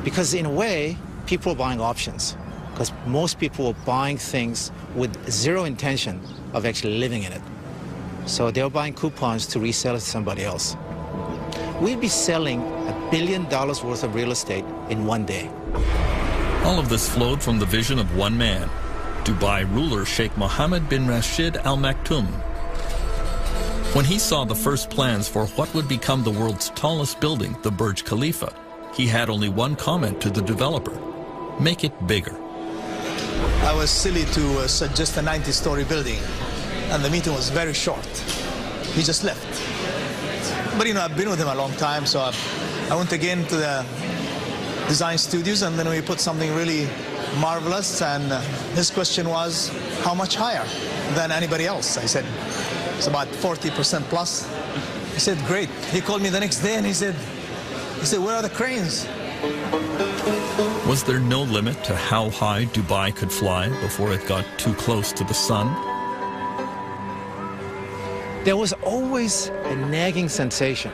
Because in a way, people were buying options, because most people were buying things with zero intention of actually living in it. So they were buying coupons to resell it to somebody else. We'd be selling $1 billion worth of real estate in one day. All of this flowed from the vision of one man, Dubai ruler Sheikh Mohammed bin Rashid Al Maktoum. When he saw the first plans for what would become the world's tallest building, the Burj Khalifa, he had only one comment to the developer: make it bigger. I was silly to suggest a 90-story building, and the meeting was very short. He just left. But you know, I've been with him a long time, so I went again to the design studios, and then we put something really marvelous, and his question was, how much higher than anybody else? I said, it's about 40% plus. He said, great. He called me the next day and he said, where are the cranes? Was there no limit to how high Dubai could fly before it got too close to the sun? There was always a nagging sensation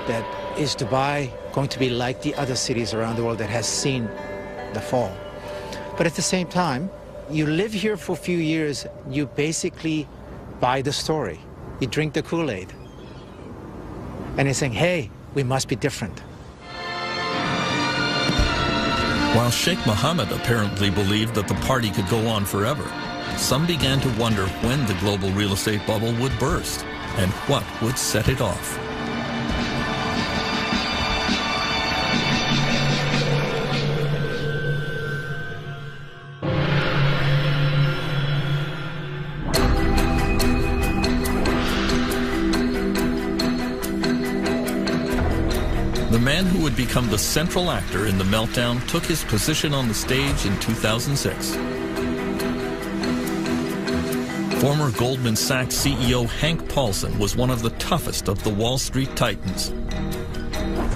that, is Dubai going to be like the other cities around the world that has seen the fall? But at the same time, you live here for a few years, you basically buy the story. You drink the Kool-Aid. And you're saying, hey, we must be different. While Sheikh Mohammed apparently believed that the party could go on forever, some began to wonder when the global real estate bubble would burst and what would set it off. The man who would become the central actor in the meltdown took his position on the stage in 2006. Former Goldman Sachs CEO Hank Paulson was one of the toughest of the Wall Street titans.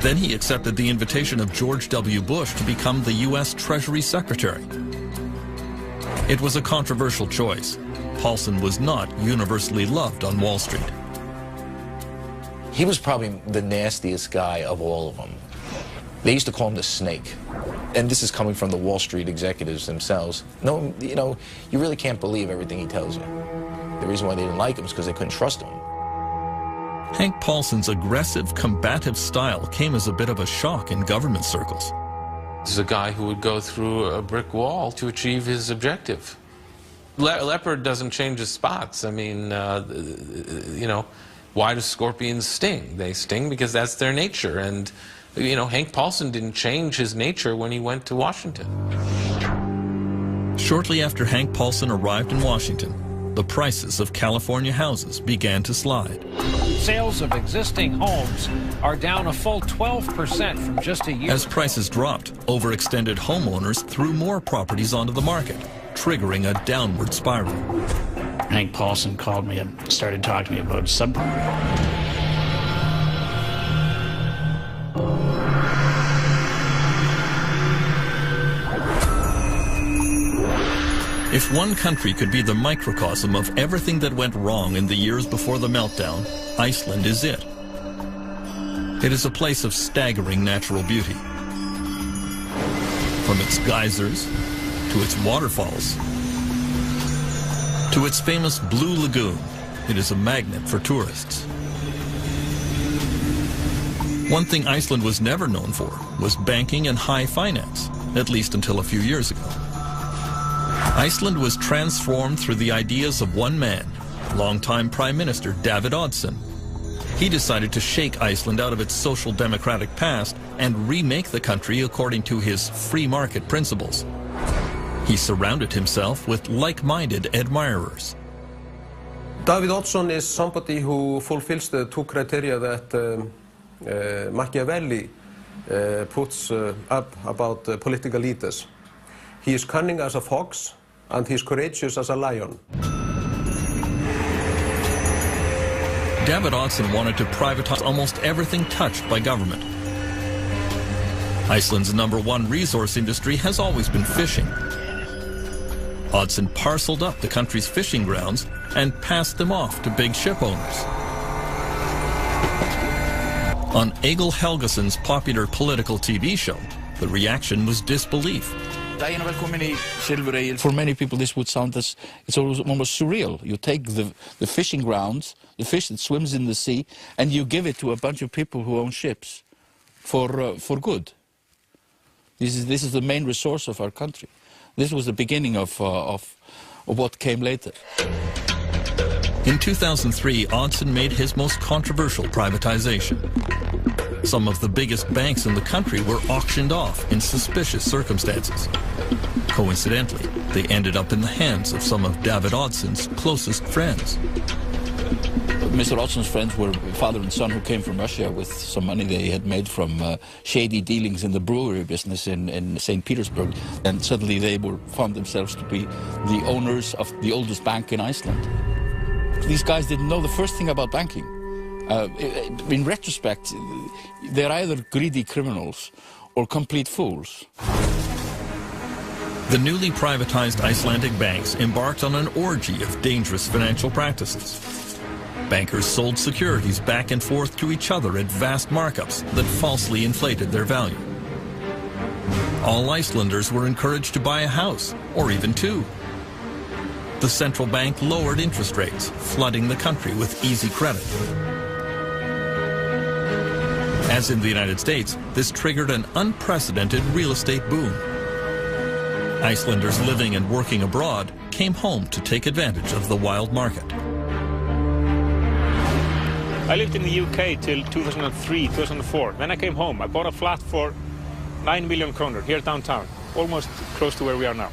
Then he accepted the invitation of George W. Bush to become the U.S. Treasury Secretary. It was a controversial choice. Paulson was not universally loved on Wall Street. He was probably the nastiest guy of all of them. They used to call him the snake. And this is coming from the Wall Street executives themselves. No, you know, you really can't believe everything he tells you. The reason why they didn't like him is because they couldn't trust him. Hank Paulson's aggressive, combative style came as a bit of a shock in government circles. This is a guy who would go through a brick wall to achieve his objective. Leopard doesn't change his spots. I mean, you know, why do scorpions sting? They sting because that's their nature. And, you know, Hank Paulson didn't change his nature when he went to Washington. Shortly after Hank Paulson arrived in Washington, the prices of California houses began to slide. Sales of existing homes are down a full 12% from just a year As prices dropped, overextended homeowners threw more properties onto the market, triggering a downward spiral. Hank Paulson called me and started talking to me about subprime. If one country could be the microcosm of everything that went wrong in the years before the meltdown, Iceland is it. It is a place of staggering natural beauty. From its geysers, to its waterfalls, to its famous Blue Lagoon, it is a magnet for tourists. One thing Iceland was never known for was banking and high finance, at least until a few years ago. Iceland was transformed through the ideas of one man, longtime Prime Minister David Oddsson. He decided to shake Iceland out of its social democratic past and remake the country according to his free market principles. He surrounded himself with like-minded admirers. David Oddsson is somebody who fulfills the two criteria that Machiavelli puts up about political leaders. He is cunning as a fox, and he is courageous as a lion. David Oddsson wanted to privatize almost everything touched by government. Iceland's #1 resource industry has always been fishing. Oddsson parceled up the country's fishing grounds and passed them off to big ship owners. On Egil Helgason's popular political TV show, the reaction was disbelief. For many people, this would sound as it's almost surreal. You take the fishing grounds, the fish that swims in the sea, and you give it to a bunch of people who own ships for good. This is the main resource of our country. This was the beginning of what came later. In 2003, Oddsson made his most controversial privatization. Some of the biggest banks in the country were auctioned off in suspicious circumstances. Coincidentally, they ended up in the hands of some of David Oddsson's closest friends. Mr. Oddsson's friends were father and son who came from Russia with some money they had made from shady dealings in the brewery business in St. Petersburg. And suddenly they found themselves to be the owners of the oldest bank in Iceland. These guys didn't know the first thing about banking. In retrospect, they're either greedy criminals or complete fools. The newly privatized Icelandic banks embarked on an orgy of dangerous financial practices. Bankers sold securities back and forth to each other at vast markups that falsely inflated their value. All Icelanders were encouraged to buy a house, or even two. The central bank lowered interest rates, flooding the country with easy credit. As in the United States, this triggered an unprecedented real estate boom. Icelanders living and working abroad came home to take advantage of the wild market. I lived in the UK till 2003, 2004. Then I came home. I bought a flat for 9 million kroner here downtown, almost close to where we are now.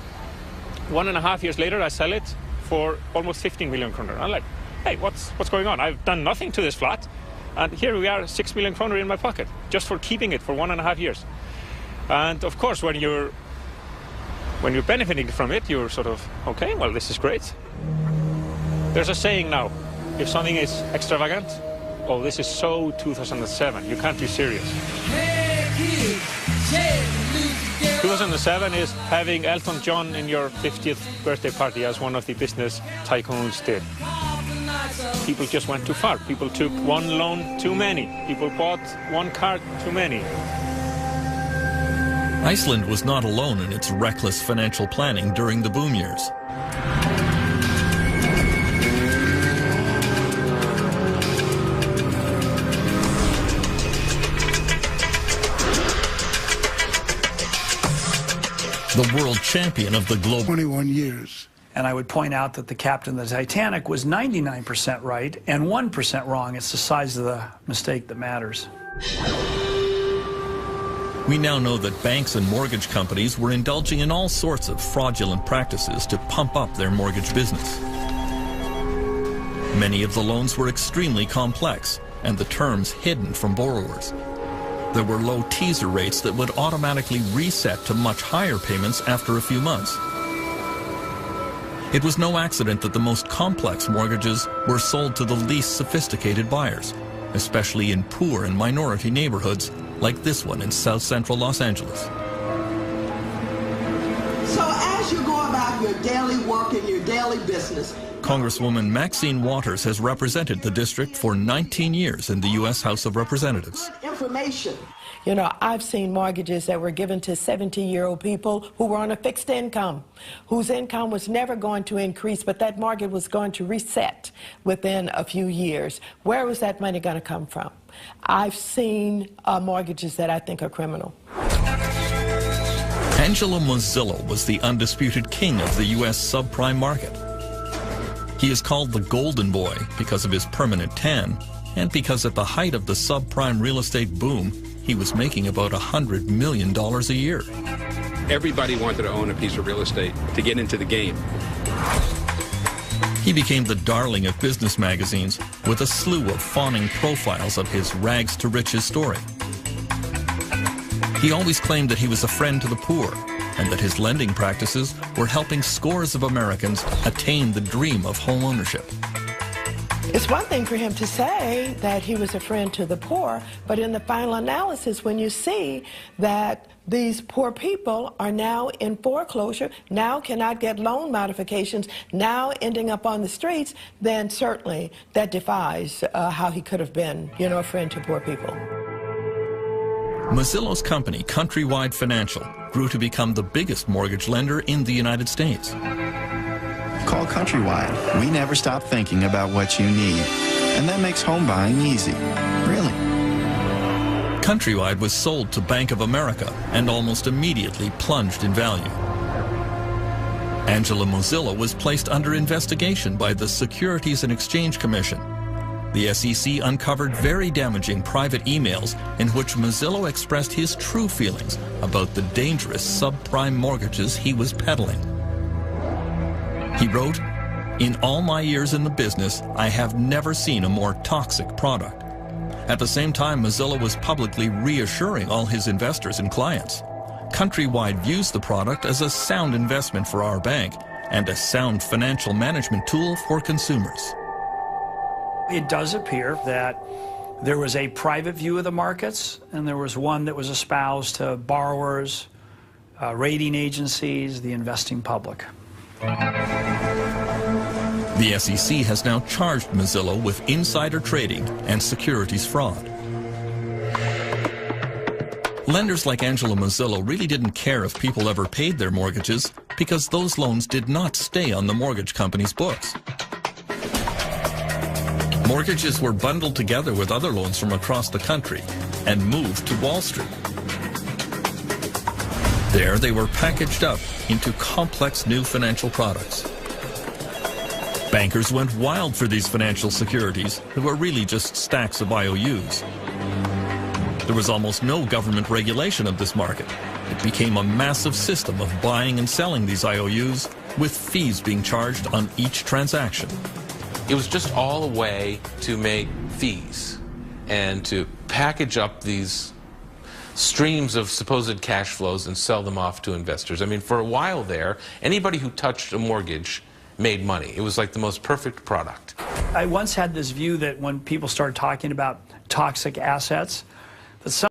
1.5 years later, I sell it for almost 15 million kroner. I'm like, hey, what's going on? I've done nothing to this flat, and here we are, 6 million kroner in my pocket, just for keeping it for 1.5 years. And of course, when you're benefiting from it, you're sort of, okay, well, this is great. There's a saying now, if something is extravagant, oh, this is so 2007, you can't be serious. 2007 is having Elton John in your 50th birthday party, as one of the business tycoons did. People just went too far. People took one loan too many. People bought one car too many. Iceland was not alone in its reckless financial planning during the boom years. The world champion of the globe. 21 years. And I would point out that the captain of the Titanic was 99% right and 1% wrong. It's the size of the mistake that matters. We now know that banks and mortgage companies were indulging in all sorts of fraudulent practices to pump up their mortgage business. Many of the loans were extremely complex and the terms hidden from borrowers. There were low teaser rates that would automatically reset to much higher payments after a few months. It was no accident that the most complex mortgages were sold to the least sophisticated buyers, especially in poor and minority neighborhoods like this one in South Central Los Angeles. So as you go about your daily work and your daily business, Congresswoman Maxine Waters has represented the district for 19 years in the U.S. House of Representatives. Information. You know, I've seen mortgages that were given to 70-year-old people who were on a fixed income, whose income was never going to increase, but that mortgage was going to reset within a few years. Where was that money going to come from? I've seen mortgages that I think are criminal. Angelo Mozillo was the undisputed king of the U.S. subprime market. He is called the Golden Boy because of his permanent tan and because at the height of the subprime real estate boom, he was making about $100 million a year. Everybody wanted to own a piece of real estate to get into the game. He became the darling of business magazines with a slew of fawning profiles of his rags to riches story. He always claimed that he was a friend to the poor and that his lending practices were helping scores of Americans attain the dream of home ownership. It's one thing for him to say that he was a friend to the poor, but in the final analysis, when you see that these poor people are now in foreclosure, now cannot get loan modifications, now ending up on the streets, then certainly that defies how he could have been, you know, a friend to poor people. Mazzillo's company, Countrywide Financial, grew to become the biggest mortgage lender in the United States. Call Countrywide. We never stop thinking about what you need. And that makes home buying easy. Really. Countrywide was sold to Bank of America and almost immediately plunged in value. Angela Mozilla was placed under investigation by the Securities and Exchange Commission. The SEC uncovered very damaging private emails in which Mozilla expressed his true feelings about the dangerous subprime mortgages he was peddling. He wrote, "In all my years in the business, I have never seen a more toxic product." At the same time, Mozilla was publicly reassuring all his investors and clients. Countrywide views the product as a sound investment for our bank and a sound financial management tool for consumers. It does appear that there was a private view of the markets, and there was one that was espoused to borrowers, rating agencies, the investing public. The SEC has now charged Mozilla with insider trading and securities fraud. Lenders like Angela Mozilla really didn't care if people ever paid their mortgages because those loans did not stay on the mortgage company's books. Mortgages were bundled together with other loans from across the country and moved to Wall Street. There they were packaged up into complex new financial products. Bankers went wild for these financial securities that were really just stacks of IOUs. There was almost no government regulation of this market. It became a massive system of buying and selling these IOUs with fees being charged on each transaction. It was just all a way to make fees and to package up these streams of supposed cash flows and sell them off to investors. I mean, for a while there, anybody who touched a mortgage made money. It was like the most perfect product. I once had this view that when people started talking about toxic assets, that some